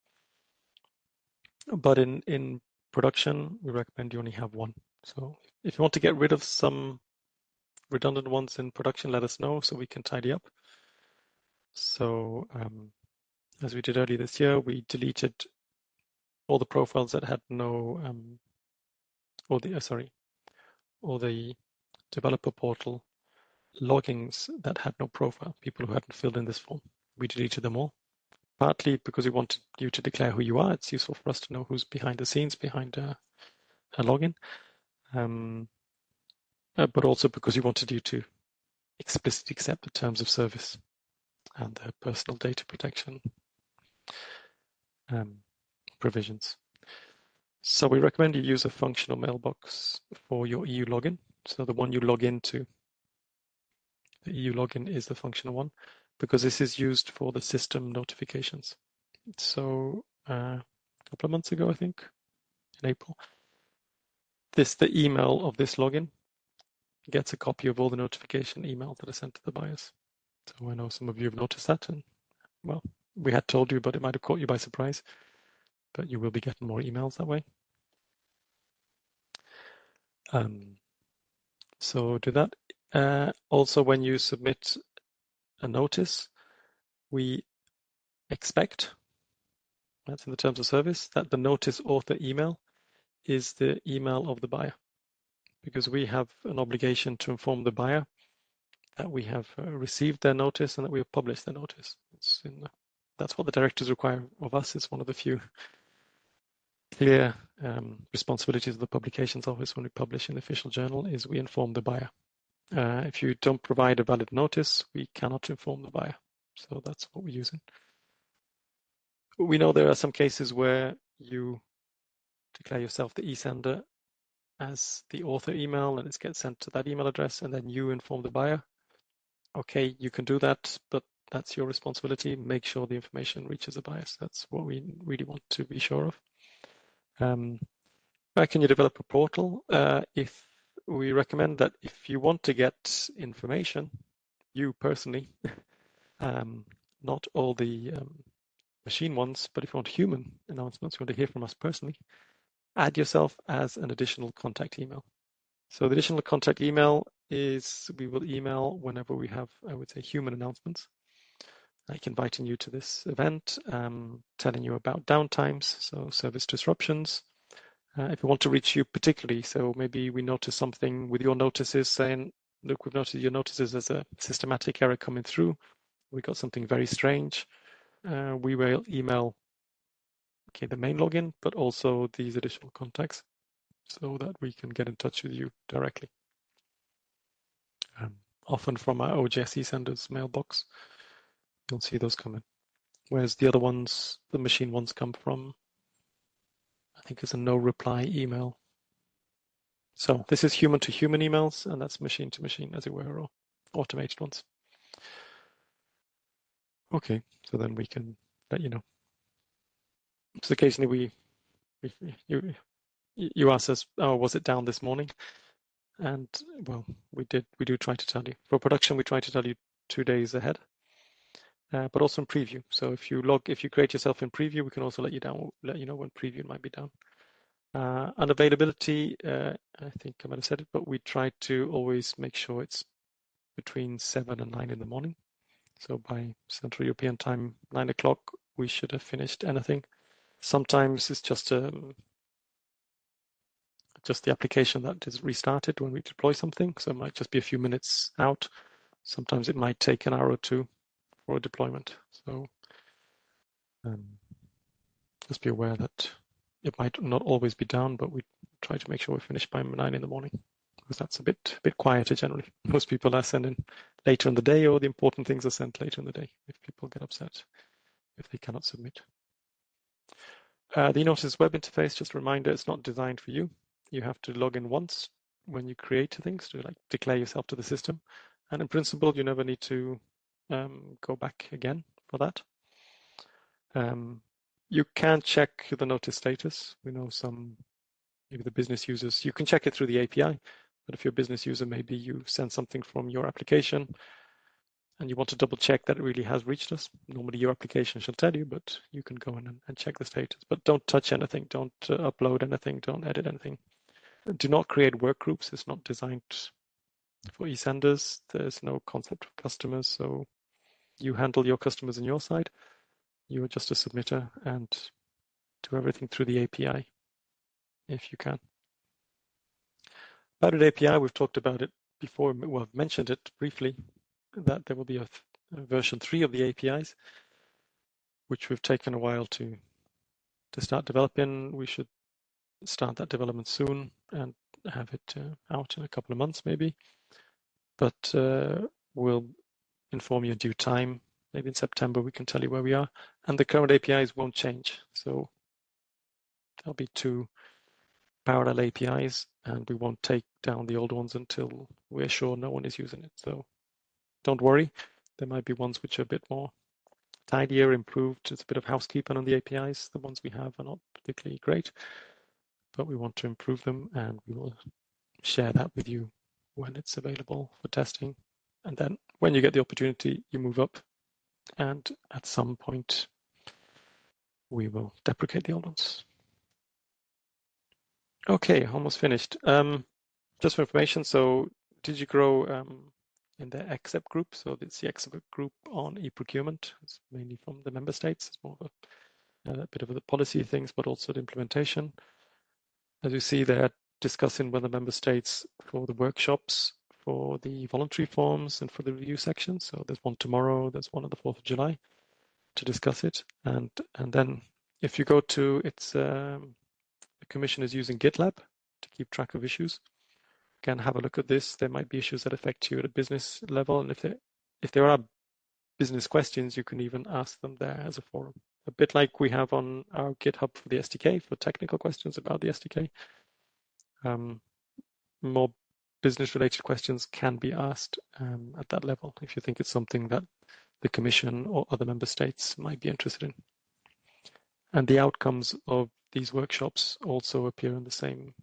But in production, we recommend you only have one. So if you want to get rid of some redundant ones in production, let us know so we can tidy up. So as we did earlier this year, we deleted all the profiles that had no, or the developer portal loggings that had no profile, people who hadn't filled in this form. We deleted them all, partly because we wanted you to declare who you are. It's useful for us to know who's behind the scenes, behind a login. But also because we wanted you to explicitly accept the terms of service and the personal data protection provisions. So we recommend you use a functional mailbox for your EU login. So the one you log into, the EU login is the functional one, because this is used for the system notifications. So a couple of months ago, I think, in April, the email of this login gets a copy of all the notification emails that are sent to the buyers. So I know some of you have noticed that, and well, we had told you, but it might have caught you by surprise. But you will be getting more emails that way. So do that. Also, when you submit a notice, we expect, that's in the terms of service, that the notice author email is the email of the buyer, because we have an obligation to inform the buyer that we have received their notice and that we have published their notice. That's what the directors require of us. It's one of the few clear responsibilities of the publications office when we publish in the official journal is we inform the buyer. If you don't provide a valid notice, we cannot inform the buyer. So that's what we're using. We know there are some cases where you declare yourself the eSender as the author email and it gets sent to that email address, and then you inform the buyer. Okay, you can do that, but that's your responsibility. Make sure the information reaches the buyers. That's what we really want to be sure of. Where can you develop a portal? If we recommend that if you want to get information, you personally, not all the machine ones, but if you want human announcements, you want to hear from us personally, add yourself as an additional contact email. So the additional contact email is we will email whenever we have, I would say, human announcements, like inviting you to this event, telling you about downtimes, so service disruptions. If we want to reach you particularly, so maybe we notice something with your notices saying, look, we've noticed your notices as a systematic error coming through. We got something very strange. We will email the main login, but also these additional contacts so that we can get in touch with you directly. Often from our OJS eSenders mailbox, you'll see those come in. Whereas the other ones, the machine ones, come from, I think it's a no reply email. So this is human to human emails, and that's machine to machine, as it were, or automated ones. Okay, so then we can let you know. So occasionally you ask us, oh, was it down this morning? And well, we do try to tell you. For production, we try to tell you 2 days ahead, but also in preview. So if you create yourself in preview, we can also let you know when preview might be down. Unavailability, I think I might have said it, but we try to always make sure it's between 7 and 9 in the morning. So by Central European time, 9 o'clock, we should have finished anything. Sometimes it's just the application that is restarted when we deploy something. So it might just be a few minutes out. Sometimes it might take an hour or two for a deployment. So just be aware that it might not always be down, but we try to make sure we finish by 9 in the morning, because that's a bit quieter generally. Most people are sending later in the day, or the important things are sent later in the day if people get upset if they cannot submit. The eNotice web interface, just a reminder, it's not designed for you. You have to log in once when you create things to declare yourself to the system. And in principle, you never need to go back again for that. You can check the notice status. We know maybe the business users, you can check it through the API, but if you're a business user, maybe you send something from your application and you want to double check that it really has reached us. Normally your application shall tell you, but you can go in and check the status. But don't touch anything, don't upload anything, don't edit anything. Do not create work groups. It's not designed for eSenders. There's no concept of customers, so you handle your customers on your side. You are just a submitter and do everything through the API if you can. About API, we've talked about it before. Well, I've mentioned it briefly, that there will be a version 3 of the APIs, which we've taken a while to start developing. We should start that development soon and have it out in a couple of months maybe. But we'll inform you in due time. Maybe in September we can tell you where we are. And the current APIs won't change. So there'll be two parallel APIs, and we won't take down the old ones until we're sure no one is using it. So don't worry, there might be ones which are a bit more tidier, improved. It's a bit of housekeeping on the APIs. The ones we have are not particularly great, but we want to improve them, and we will share that with you when it's available for testing. And then when you get the opportunity, you move up, and at some point, we will deprecate the old ones. Okay, almost finished. Just for information, so did you grow in the XEP group? So it's the XEP group on e-procurement. It's mainly from the member states. It's more of a bit of the policy things, but also the implementation. As you see, they're discussing with the member states for the workshops, for the voluntary forms, and for the review section. So there's one tomorrow, there's one on the 4th of July to discuss it. And then if you go to its, the Commission is using GitLab to keep track of issues. Again, have a look at this. There might be issues that affect you at a business level. And if there are business questions, you can even ask them there as a forum. A bit like we have on our GitHub for the SDK, for technical questions about the SDK. More business-related questions can be asked at that level if you think it's something that the Commission or other member states might be interested in. And the outcomes of these workshops also appear in the same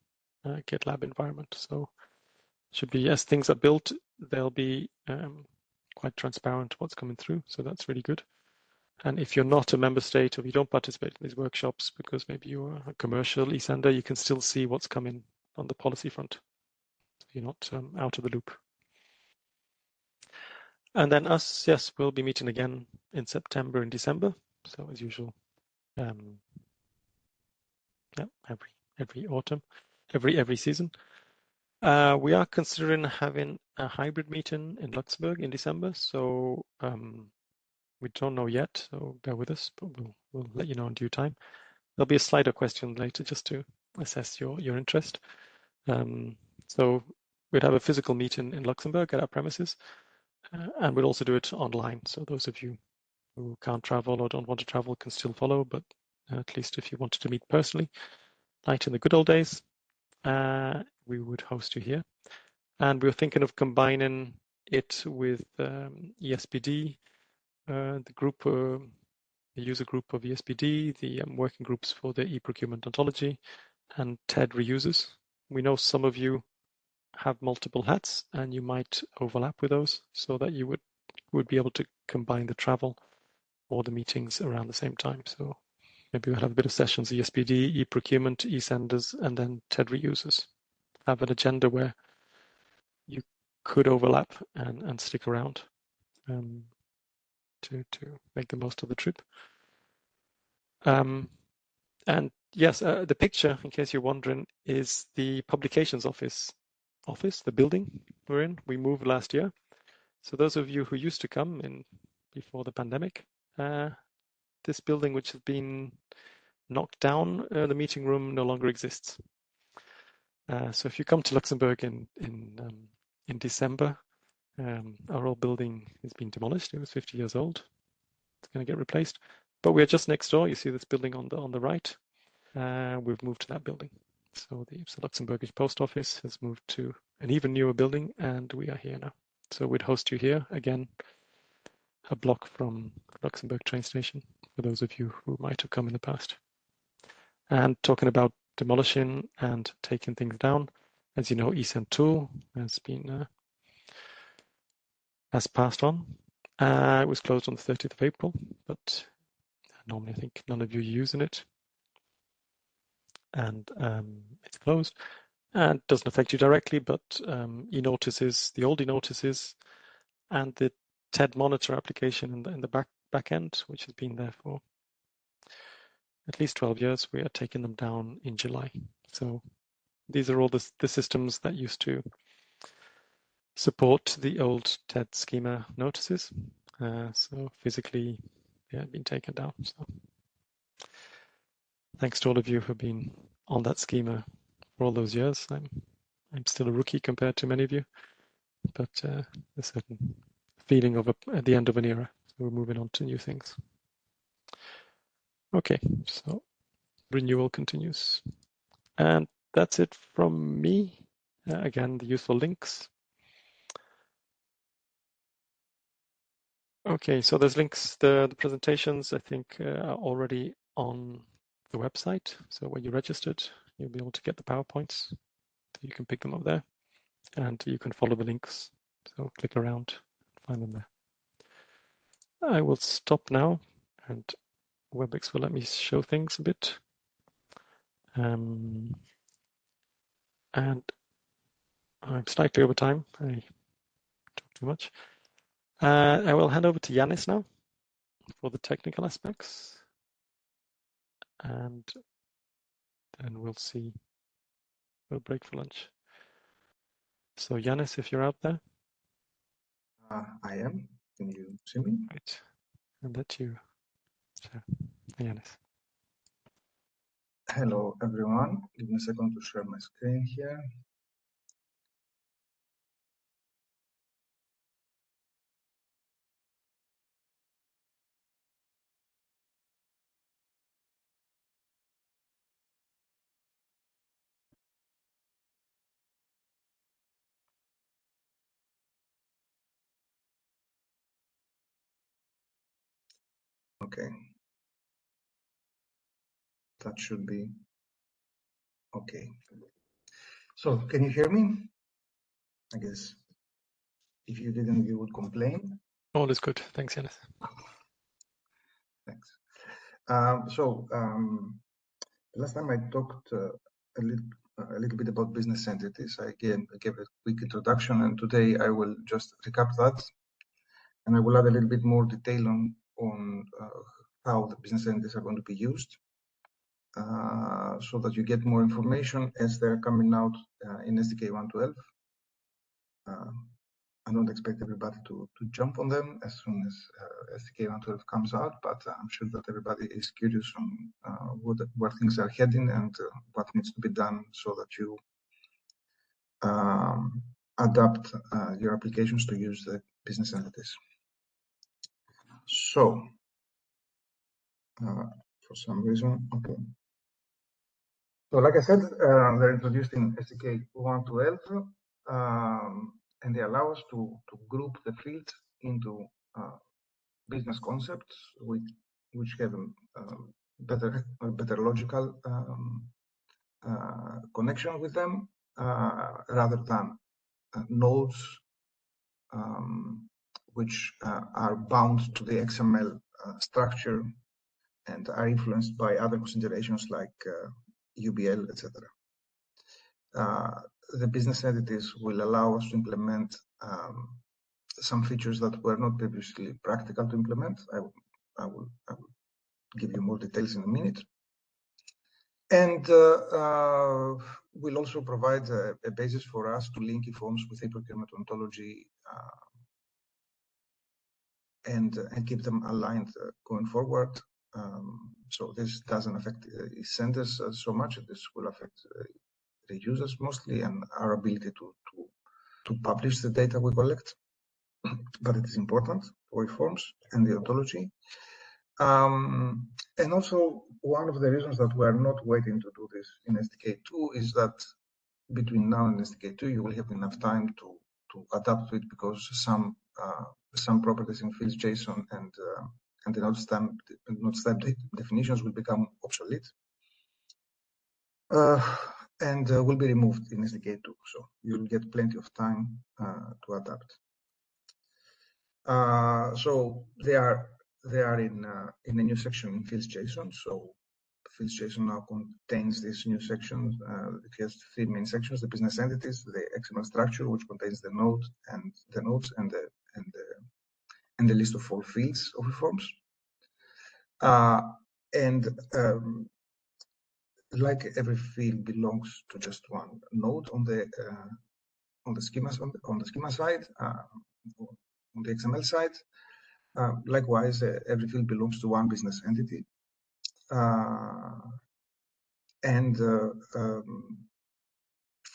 GitLab environment. So should be, as things are built, they'll be quite transparent what's coming through. So that's really good. And if you're not a member state or you don't participate in these workshops because maybe you're a commercial eSender, you can still see what's coming on the policy front. So you're not out of the loop. And then us, yes, we'll be meeting again in September and December. So as usual, yeah, every autumn, every season. We are considering having a hybrid meeting in Luxembourg in December. So we don't know yet, so bear with us, but we'll let you know in due time. There'll be a Slido question later just to assess your interest. So we'd have a physical meeting in Luxembourg at our premises, and we'll also do it online. So those of you who can't travel or don't want to travel can still follow, but at least if you wanted to meet personally, like in the good old days, we would host you here. And we were thinking of combining it with ESPD, the group, the user group of ESPD, the working groups for the e-procurement ontology, and TED reusers. We know some of you have multiple hats, and you might overlap with those, so that you would be able to combine the travel or the meetings around the same time. So maybe we'll have a bit of sessions, ESPD, e-procurement, eSenders, and then TED reusers. Have an agenda where you could overlap and stick around to make the most of the trip. And yes, the picture, in case you're wondering, is the publications office, the building we're in. We moved last year. So those of you who used to come in before the pandemic, this building, which has been knocked down, the meeting room no longer exists. So if you come to Luxembourg in December, our old building has been demolished. It was 50 years old. It's going to get replaced. But we're just next door. You see this building on the right. We've moved to that building. So the Luxembourgish post office has moved to an even newer building, and we are here now. So we'd host you here again, a block from Luxembourg train station, for those of you who might have come in the past. And talking about demolishing and taking things down, as you know, eSend tool has been has passed on. It was closed on the 30th of April, but normally I think none of you are using it, and it's closed. And it doesn't affect you directly, but e-notices, the old e-notices, and the TED monitor application in the back end, which has been there for at least 12 years, we are taking them down in July. So these are all the systems that used to support the old TED schema notices. So physically, yeah, been taken down. So thanks to all of you who have been on that schema for all those years. I'm still a rookie compared to many of you, but a certain feeling of at the end of an era. So we're moving on to new things. Okay, so renewal continues. And that's it from me. Again, the useful links. Okay, so there's links. The presentations, I think, are already on the website. So when you registered, you'll be able to get the PowerPoints. You can pick them up there, and you can follow the links. So click around, find them there. I will stop now, and WebEx will let me show things a bit. And I'm slightly over time. I talk too much. I will hand over to Yanis now for the technical aspects, and then we'll see. We'll break for lunch. So Yanis, if you're out there. I am. Can you see me? Right. I'll let you share. Yanis. Hello, everyone. Give me a second to share my screen here. Okay. That should be okay. So can you hear me? I guess if you didn't, you would complain. All is good. Thanks, Yanis. Thanks. Last time I talked a little bit about business entities. I gave a quick introduction, and today I will just recap that, and I will add a little bit more detail on how the business entities are going to be used. So that you get more information as they're coming out in SDK 1.12. I don't expect everybody to jump on them as soon as SDK 1.12 comes out, but I'm sure that everybody is curious on where things are heading and what needs to be done so that you adapt your applications to use the business entities. So, for some reason, okay. So, like I said, they're introduced in SDK 1.12, and they allow us to group the fields into business concepts which have better logical connection with them rather than nodes which are bound to the XML structure and are influenced by other considerations like UBL, etc. The business entities will allow us to implement some features that were not previously practical to implement. I will give you more details in a minute. And we'll also provide a basis for us to link eForms with a procurement ontology and keep them aligned going forward. So this doesn't affect eSenders so much. This will affect the users mostly and our ability to publish the data we collect. But it is important for eForms and the ontology. And also, one of the reasons that we are not waiting to do this in SDK 2 is that between now and SDK 2, you will have enough time to adapt to it because some properties in fields JSON and the not stamped definitions will become obsolete and will be removed in SDK 2. So you'll get plenty of time to adapt. So they are in a new section in fields JSON. So fields JSON now contains this new section. It has three main sections: the business entities, the XML structure, which contains the node and the nodes and the list of all fields of eForms. Like every field belongs to just one node on the schema side, on the XML side. Likewise, every field belongs to one business entity.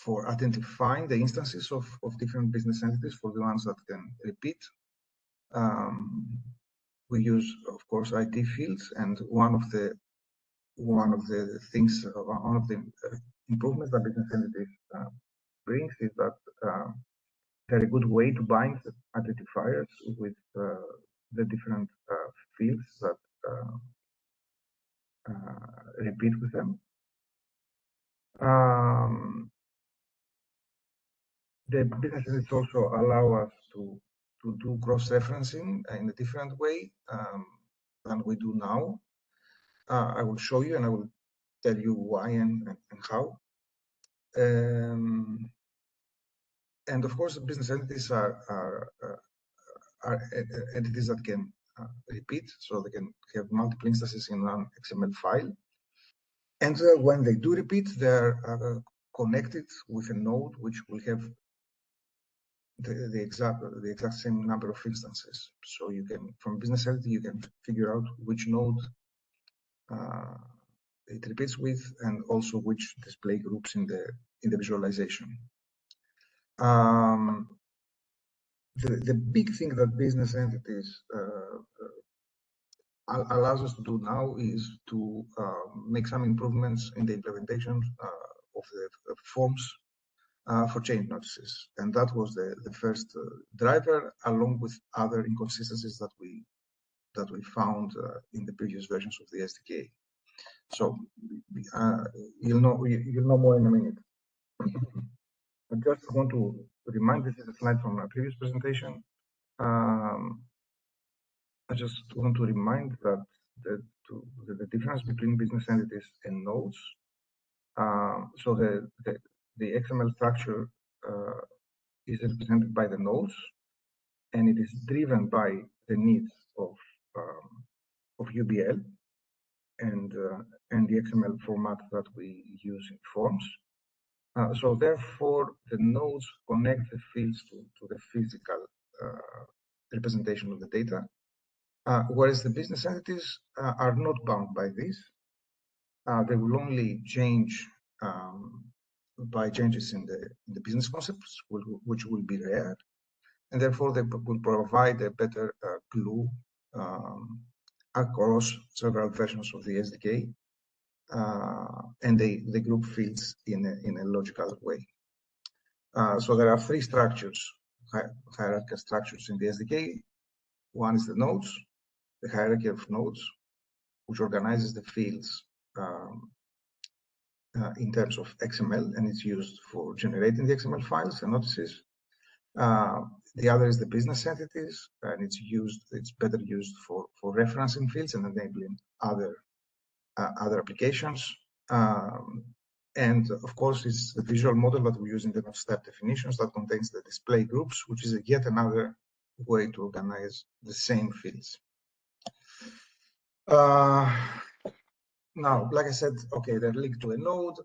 For identifying the instances of different business entities, for the ones that can repeat, we use, of course, ID fields, and one of the improvements that business entities brings is that they're a good way to bind identifiers with the different fields that repeat with them. The business entities also allow us to do cross-referencing in a different way than we do now. I will show you and I will tell you why and how. And of course, business entities are entities that can repeat, so they can have multiple instances in one XML file. And when they do repeat, they're connected with a node which will have the exact same number of instances. So you can, from business entity, you can figure out which node it repeats with, and also which display groups in the visualization. The big thing that business entities allows us to do now is to make some improvements in the implementation of the forms for change notices, and that was the first driver, along with other inconsistencies that we found in the previous versions of the SDK. So you'll know more in a minute. I just want to remind, this is a slide from my previous presentation. I just want to remind that the difference between business entities and nodes. So the XML structure is represented by the nodes, and it is driven by the needs of UBL and the XML format that we use in forms. So therefore, the nodes connect the fields to the physical representation of the data, whereas the business entities are not bound by this. They will only change by changes in the business concepts, which will be rare, and therefore they will provide a better glue across several versions of the SDK, and they group fields in a logical way. So there are three structures, hierarchical structures in the SDK. One is the nodes, the hierarchy of nodes, which organizes the fields in terms of XML, and it's used for generating the XML files and notices. The other is the business entities, and it's better used for referencing fields and enabling other applications. And of course, it's the visual model that we use in the step definitions that contains the display groups, which is yet another way to organize the same fields. Now, like I said, okay, they're linked to a node,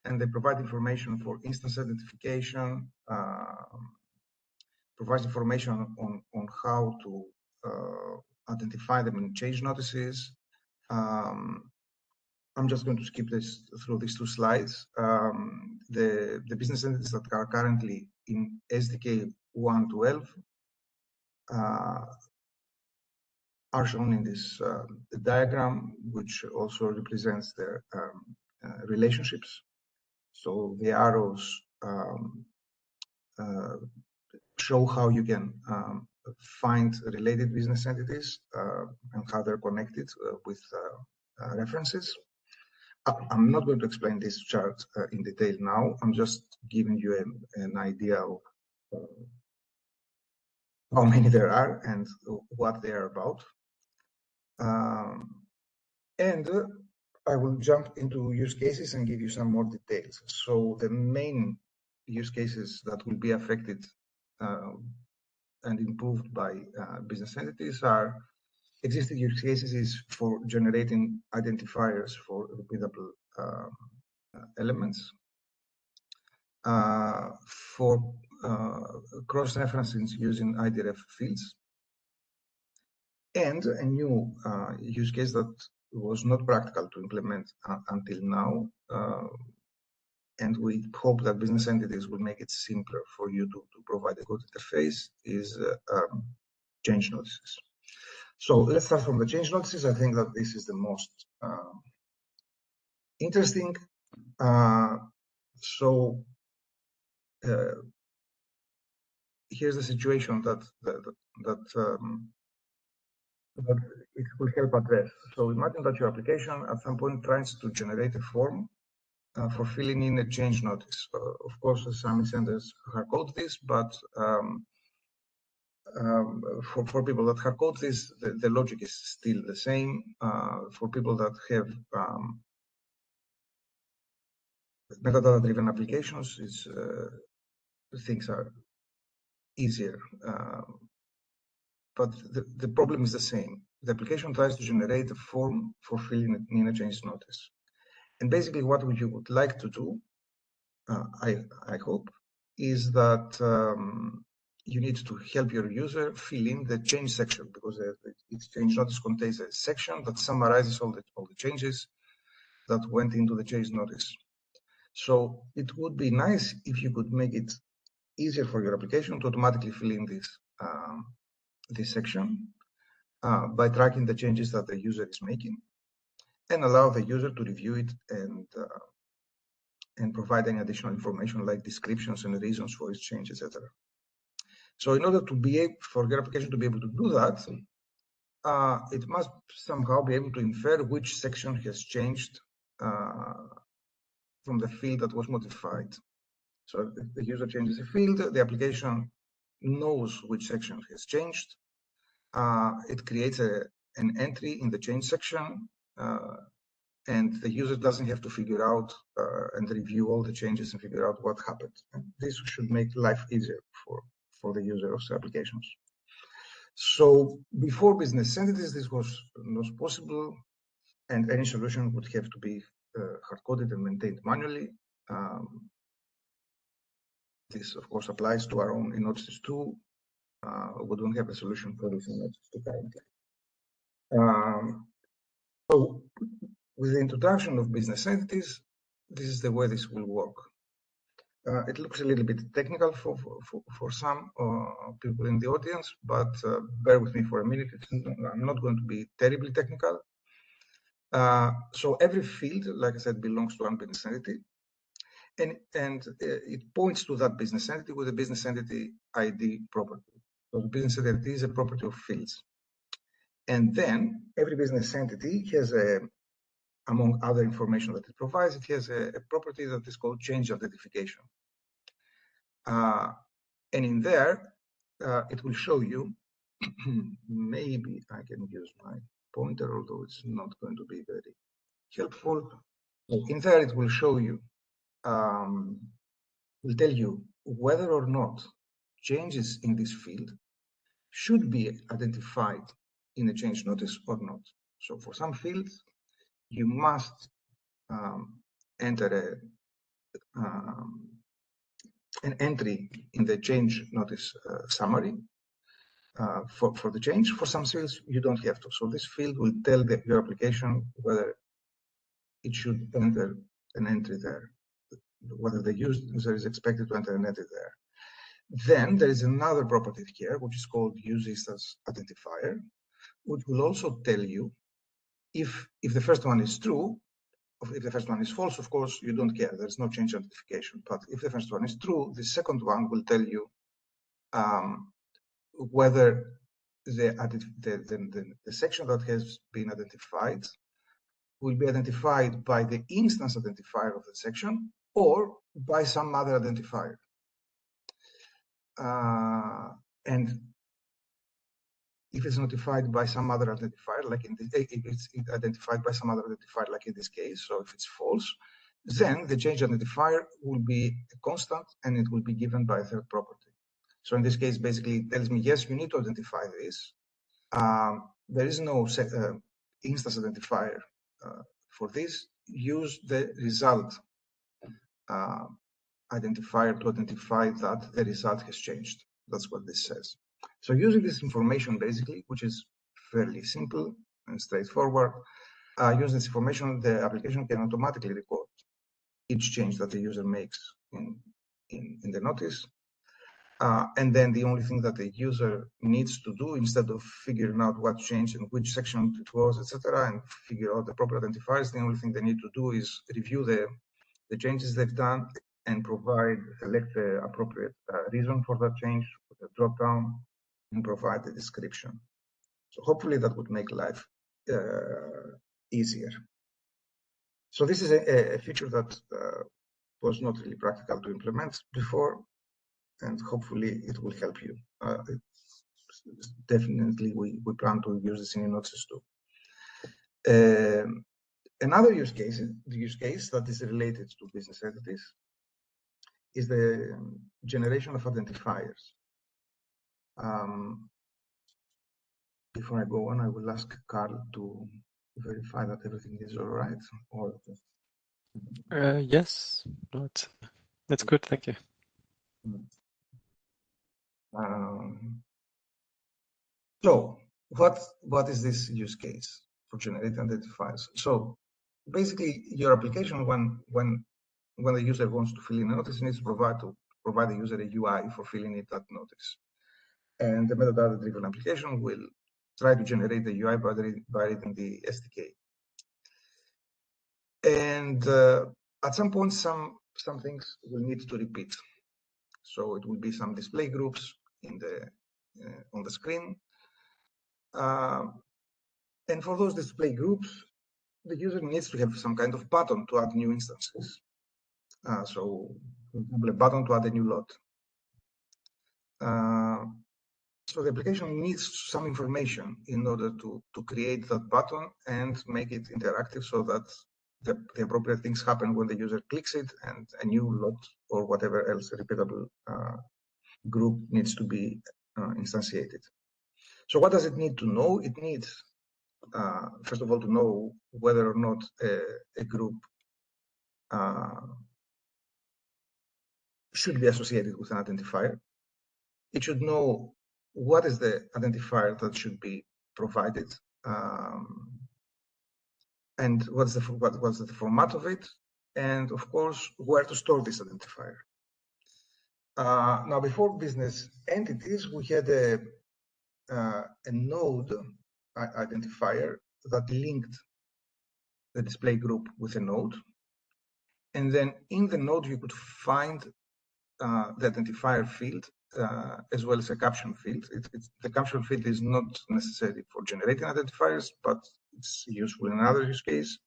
and they provide information for instance identification, provides information on how to identify them in change notices. I'm just going to skip through these two slides. The business entities that are currently in SDK 1.12 are shown in this diagram, which also represents their relationships. So the arrows show how you can find related business entities and how they're connected with references. I'm not going to explain this chart in detail now. I'm just giving you an idea of how many there are and what they are about. And I will jump into use cases and give you some more details. So the main use cases that will be affected and improved by business entities are existing use cases is for generating identifiers for repeatable elements, for cross-referencing using IDRF fields, and a new use case that was not practical to implement until now, and we hope that business entities will make it simpler for you to provide a good interface, is change notices. So let's start from the change notices. I think that this is the most interesting. So here's the situation that it will help address. So imagine that your application at some point tries to generate a form for filling in a change notice. Of course, some eSenders hard code this, but for people that hard code this, the logic is still the same. For people that have metadata-driven applications, things are easier. But the problem is the same. The application tries to generate a form for filling in a change notice. And basically what you would like to do, I hope, is that you need to help your user fill in the change section, because its change notice contains a section that summarizes all the changes that went into the change notice. So it would be nice if you could make it easier for your application to automatically fill in this section by tracking the changes that the user is making, and allow the user to review it and providing additional information like descriptions and reasons for its change, etc. So in order to be able, for your application to be able to do that, it must somehow be able to infer which section has changed from the field that was modified. So if the user changes a field, the application knows which section has changed. It creates an entry in the change section, and the user doesn't have to figure out and review all the changes and figure out what happened. And this should make life easier for the user of the applications. So before business entities, this was not possible, and any solution would have to be hard-coded and maintained manually. This, of course, applies to our own eNotices too. We don't have a solution for this eNotices too currently. So with the introduction of business entities, this is the way this will work. It looks a little bit technical for some people in the audience, but bear with me for a minute. I'm not going to be terribly technical. So every field, like I said, belongs to one business entity, and it points to that business entity with a business entity ID property. So the business entity is a property of fields. And then every business entity has among other information that it provides, it has a property that is called change identification. And in there, it will show you, maybe I can use my pointer, although it's not going to be very helpful. In there, it will show you, will tell you whether or not changes in this field should be identified in a change notice or not. So for some fields, you must enter an entry in the change notice summary for the change. For some fields, you don't have to. So this field will tell your application whether it should enter an entry there, whether the user is expected to enter an entry there. Then there is another property here, which is called useInstance identifier, which will also tell you if the first one is true. If the first one is false, of course, you don't care. There's no change identification. But if the first one is true, the second one will tell you whether the section that has been identified will be identified by the instance identifier of the section or by some other identifier. And if it's notified by some other identifier, like if it's identified by some other identifier, like in this case, so if it's false, then the change identifier will be a constant and it will be given by a third property. So in this case, basically it tells me, yes, you need to identify this. There is no instance identifier for this. Use the result identifier to identify that the result has changed. That's what this says. So using this information, basically, which is fairly simple and straightforward, using this information, the application can automatically record each change that the user makes in the notice. And then the only thing that the user needs to do, instead of figuring out what changed and which section it was, etc., and figure out the proper identifiers, the only thing they need to do is review the changes they've done and select the appropriate reason for that change with a drop down and provide the description. So hopefully that would make life easier. So this is a feature that was not really practical to implement before, and hopefully it will help you. Definitely, we plan to use this in Notes too. Another use case that is related to business entities is the generation of identifiers. Before I go on, I will ask Carl to verify that everything is all right. Yes, that's good. Thank you. So what is this use case for generating identifiers? So basically, your application, when the user wants to fill in a notice, needs to provide the user a UI for filling in that notice. And the metadata-driven application will try to generate the UI by reading the SDK. And at some point, some things will need to repeat. So it will be some display groups on the screen. And for those display groups, the user needs to have some kind of button to add new instances. So, for example, a button to add a new lot. So the application needs some information in order to create that button and make it interactive so that the appropriate things happen when the user clicks it and a new lot or whatever else repeatable group needs to be instantiated. So what does it need to know? It needs, first of all, to know whether or not a group should be associated with an identifier. It should know what is the identifier that should be provided, and what's the format of it, and of course where to store this identifier. Now, before business entities, we had a node identifier that linked the display group with a node, and then in the node you could find the identifier field as well as a caption field. The caption field is not necessary for generating identifiers, but it's useful in another use case.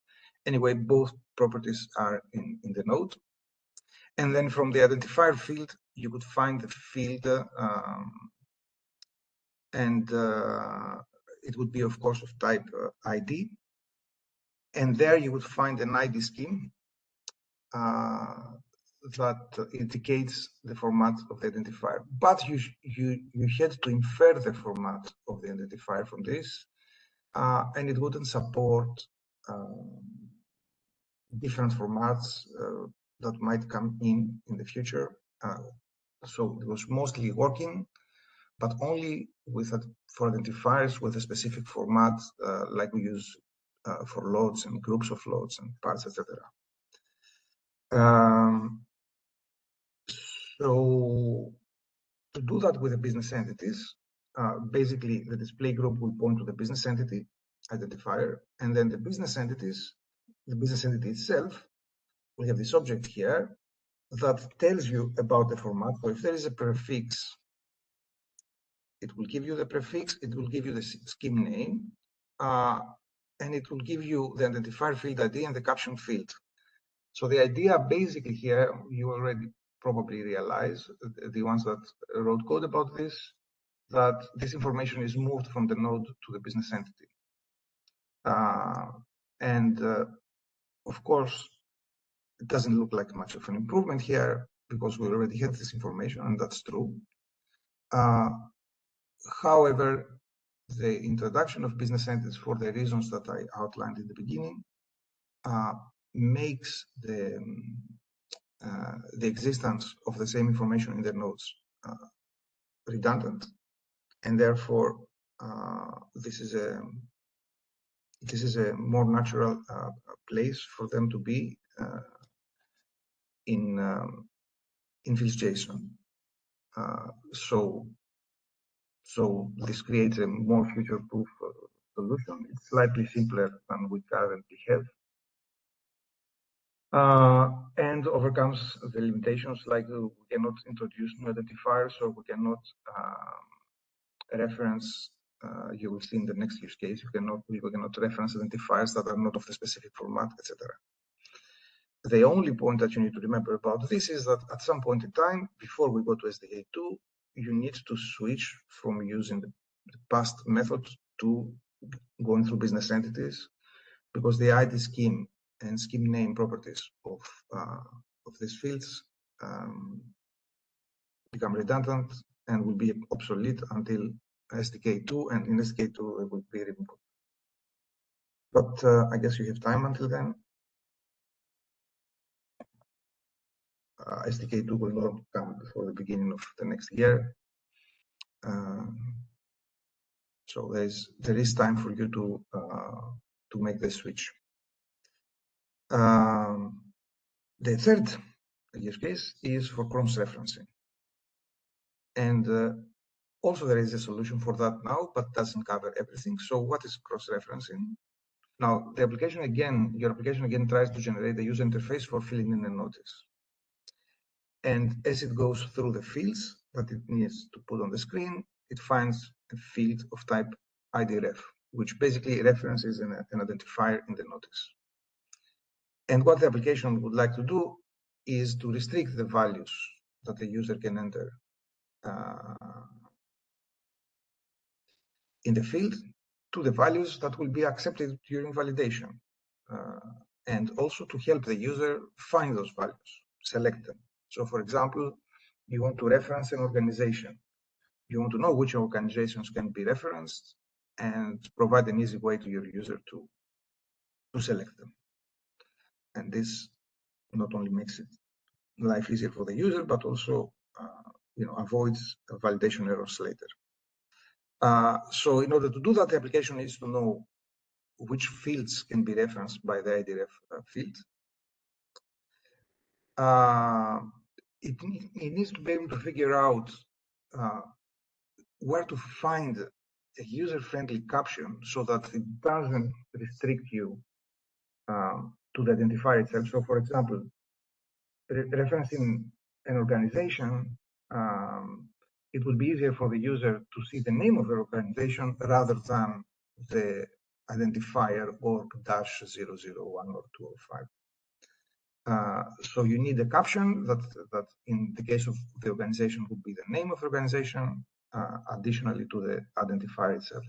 Anyway, both properties are in the node. And then from the identifier field, you could find the field, and it would be, of course, of type ID. And there you would find an ID scheme that indicates the format of the identifier. But you had to infer the format of the identifier from this, and it wouldn't support different formats that might come in the future. So it was mostly working, but only for identifiers with a specific format, like we use for loads and groups of loads and parts, etc. So to do that with the business entities, basically the display group will point to the business entity identifier, and then the business entity itself will have this object here that tells you about the format. So if there is a prefix, it will give you the prefix, it will give you the scheme name, and it will give you the identifier field ID and the caption field. So the idea basically here, you already probably realize, the ones that wrote code about this, that this information is moved from the node to the business entity. Of course, it doesn't look like much of an improvement here because we already had this information, and that's true. However, the introduction of business entities for the reasons that I outlined in the beginning makes the existence of the same information in the nodes redundant, and therefore this is a more natural place for them to be in Vue.json. So this creates a more future-proof solution. It's slightly simpler than we currently have. and overcomes the limitations like we cannot introduce new identifiers, or we cannot reference. You will see in the next use case, we cannot reference identifiers that are not of the specific format, etc. The only point that you need to remember about this is that at some point in time, before we go to SDK2, you need to switch from using the past methods to going through business entities, because the ID scheme and scheme name properties of these fields become redundant and will be obsolete until SDK2, and in SDK2 it will be removed. But I guess you have time until then. SDK2 will not come before the beginning of the next year. So there is time for you to make the switch. The third use case is for cross-referencing. And also there is a solution for that now, but doesn't cover everything. So what is cross-referencing? Now, your application again tries to generate a user interface for filling in a notice. And as it goes through the fields that it needs to put on the screen, it finds a field of type IDRef, which basically references an identifier in the notice. And what the application would like to do is to restrict the values that the user can enter in the field to the values that will be accepted during validation, and also to help the user find those values, select them. So, for example, you want to reference an organization. You want to know which organizations can be referenced and provide an easy way to your user to select them. And this not only makes it life easier for the user, but also avoids validation errors later. So in order to do that, the application needs to know which fields can be referenced by the IDRef field. It needs to be able to figure out where to find a user-friendly caption so that it doesn't restrict you to the identifier itself. So, for example, referencing an organization, it will be easier for the user to see the name of the organization rather than the identifier org-001 or 205. So you need a caption that in the case of the organization would be the name of the organization, additionally to the identifier itself.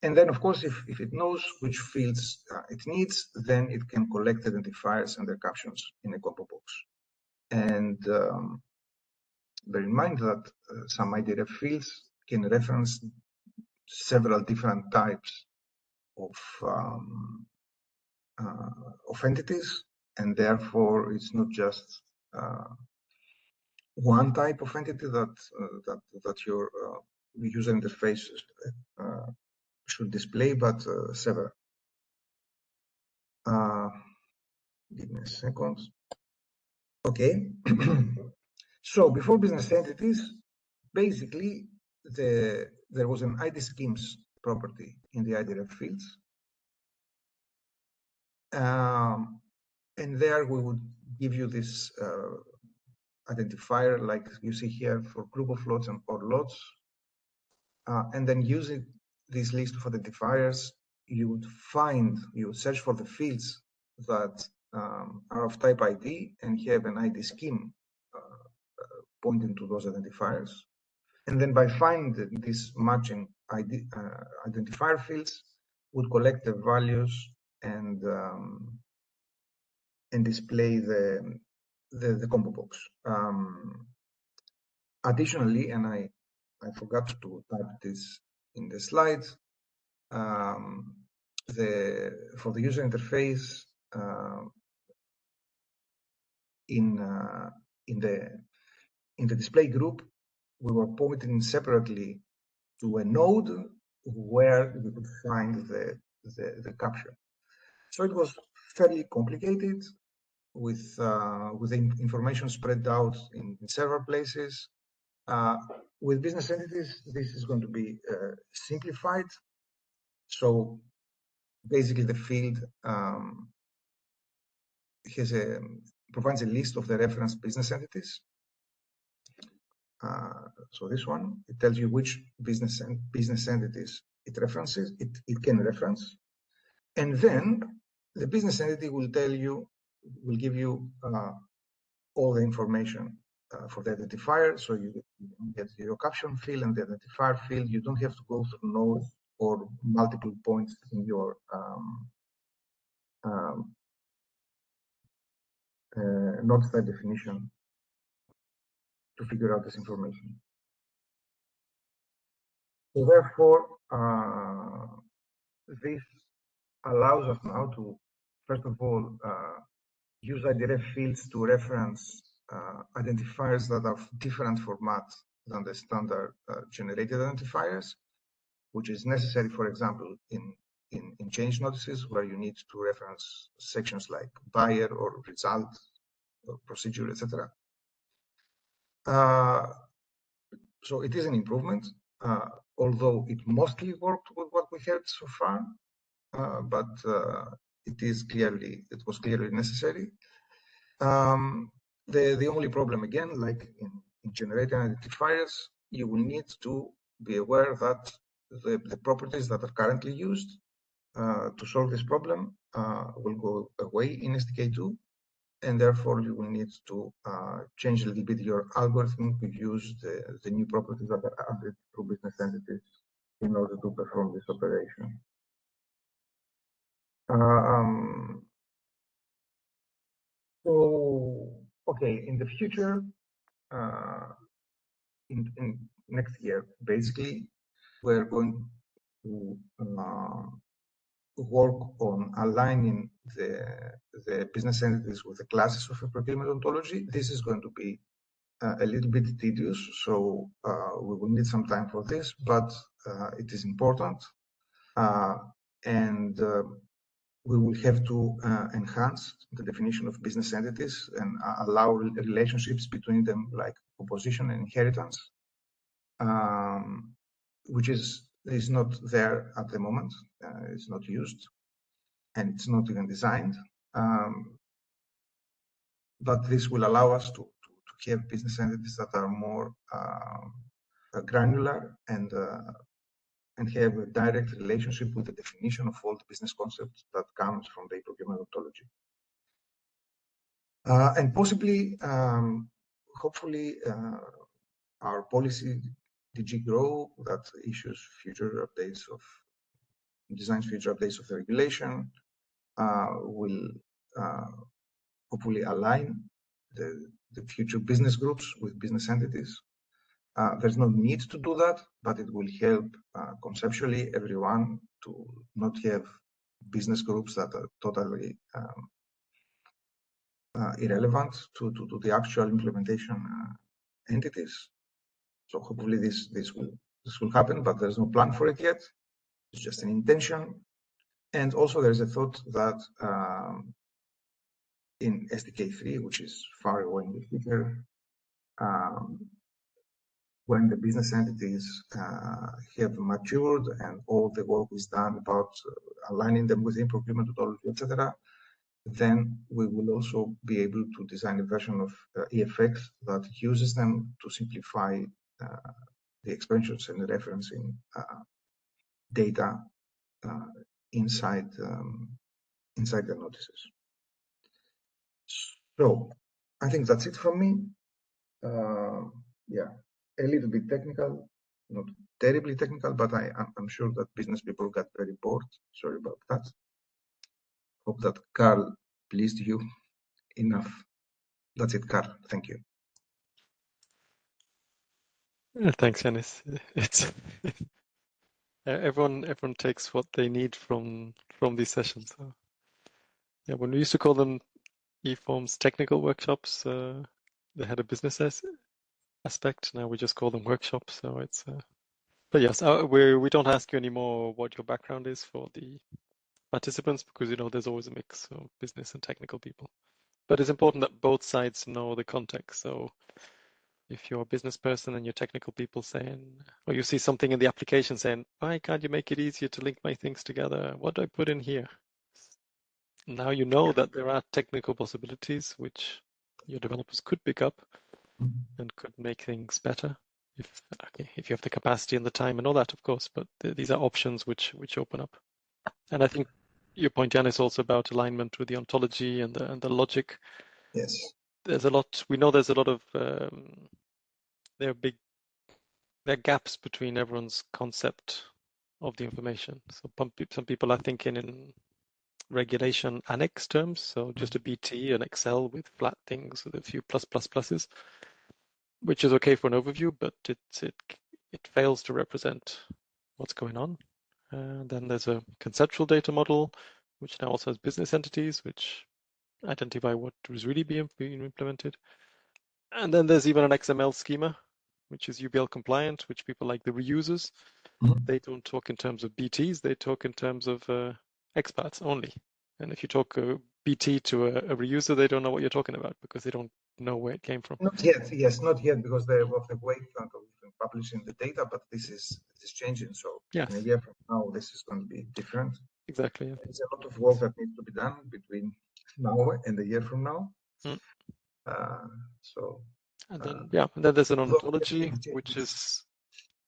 And then, of course, if it knows which fields it needs, then it can collect identifiers and their captions in a combo box. And bear in mind that some IDRef fields can reference several different types of entities, and therefore it's not just one type of entity that your user interface should display, but several. Give me a second. Okay. So before business entities, basically there was an ID schemes property in the IDRef fields. And there we would give you this identifier like you see here for group of lots or lots. And then using this list of identifiers, you would search for the fields that are of type ID and have an ID scheme pointing to those identifiers. And then by finding these matching identifier fields, would collect the values and display the combo box. Additionally, and I forgot to type this in the slide, for the user interface in the display group, we were pointing separately to a node where we could find the caption. So it was fairly complicated with the information spread out in several places. With business entities, this is going to be simplified. So basically the field provides a list of the reference business entities. So this one, it tells you which business entities it references, it can reference. And then the business entity will give you all the information for the identifier. So you get your caption field and the identifier field. You don't have to go through nodes or multiple points in your node style definition to figure out this information. So therefore, this allows us now to, first of all, use IDRF fields to reference identifiers that are different formats than the standard generated identifiers, which is necessary, for example, in change notices where you need to reference sections like buyer or result or procedure, etc. So it is an improvement, although it mostly worked with what we had so far, but it was clearly necessary. The only problem, again, like in generating identifiers, you will need to be aware that the properties that are currently used to solve this problem will go away in SDK2, and therefore you will need to change a little bit your algorithm to use the new properties that are added through business entities in order to perform this operation. So, okay, in the future, in next year, basically, we're going to work on aligning the business entities with the classes of a procurement ontology. This is going to be a little bit tedious, so we will need some time for this, but it is important. And we will have to enhance the definition of business entities and allow relationships between them, like composition and inheritance, which is not there at the moment. It's not used, and it's not even designed. But this will allow us to have business entities that are more granular and have a direct relationship with the definition of all the business concepts that comes from the procurement ontology. And possibly, hopefully, our policy DG Grow that issues future updates of designs future updates of the regulation will hopefully align the future business groups with business entities. There's no need to do that, but it will help conceptually everyone to not have business groups that are totally irrelevant to the actual implementation entities. So hopefully this will happen, but there's no plan for it yet. It's just an intention. And also there's a thought that in SDK3, which is far away in the future, when the business entities have matured and all the work is done about aligning them within procurement methodology, etc., then we will also be able to design a version of EFX that uses them to simplify the expansions and the referencing data inside the notices. So I think that's it from me. Yeah, a little bit technical, not terribly technical, but I'm sure that business people got very bored. Sorry about that. Hope that Carl pleased you enough. That's it, Carl. Thank you. Thanks, Yanis. It's everyone takes what they need from these sessions. So, yeah, when we used to call them eForms technical workshops, they had a business aspect. Now we just call them workshops. So it's. But yes, we don't ask you anymore what your background is for the participants because there's always a mix of business and technical people. But it's important that both sides know the context. So if you're a business person and you're technical people saying, or you see something in the application saying, why can't you make it easier to link my things together? What do I put in here? now you know that there are technical possibilities which your developers could pick up and could make things better if you have the capacity and the time and all that, of course. But these are options which open up. And I think your point, Jan, is also about alignment with the ontology and the logic. Yes. There's a lot. We know there's a lot of there are gaps between everyone's concept of the information. So some people are thinking in regulation annex terms, so just a BT and Excel with flat things with a few pluses, which is okay for an overview, but it fails to represent what's going on. And then there's a conceptual data model, which now also has business entities, which identify what was really being implemented. And then there's even an XML schema, which is UBL compliant, which people like the reusers, they don't talk in terms of BTs, they talk in terms of expats only. And if you talk BT to a reuser, they don't know what you're talking about because they don't know where it came from. Not yet, yes, not yet, because they have the way of publishing the data, but this is changing. So yes. In a year from now, this is going to be different. Exactly. Yeah. There's a lot of work that needs to be done between now and a year from now. And then there's an ontology which is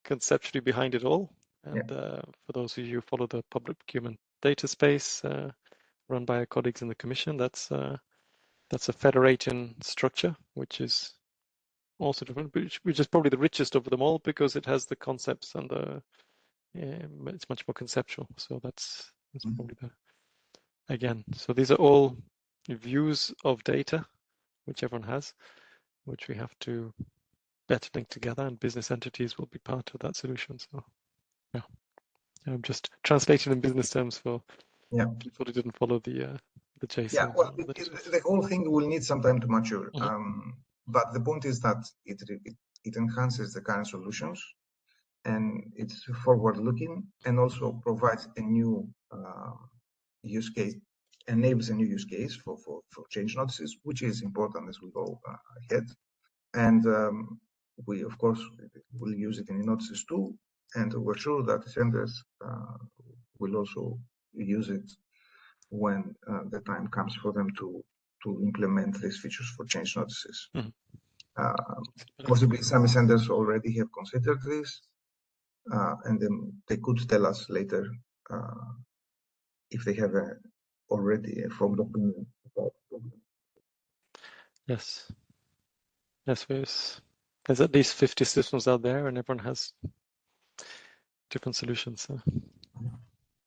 conceptually behind it all. And for those of you who follow the public procurement data space run by our colleagues in the Commission, that's a federating structure, which is also different, which is probably the richest of them all because it has the concepts and it's much more conceptual. So that's probably again. So these are all views of data, which everyone has, which we have to better link together, and business entities will be part of that solution. So yeah, I'm just translating in business terms for people who didn't follow the JSON. Yeah, well, the whole thing will need some time to mature. But the point is that it enhances the current solutions, and it's forward-looking, and also provides a new use case, enables a new use case for change notices, which is important as we go ahead. And we, of course, will use it in notices too, and we're sure that eSenders will also use it when the time comes for them to implement these features for change notices. Possibly some eSenders already have considered this, and then they could tell us later if they have already a formed opinion about the problem. Yes. Yes, there's at least 50 systems out there, and everyone has different solutions. So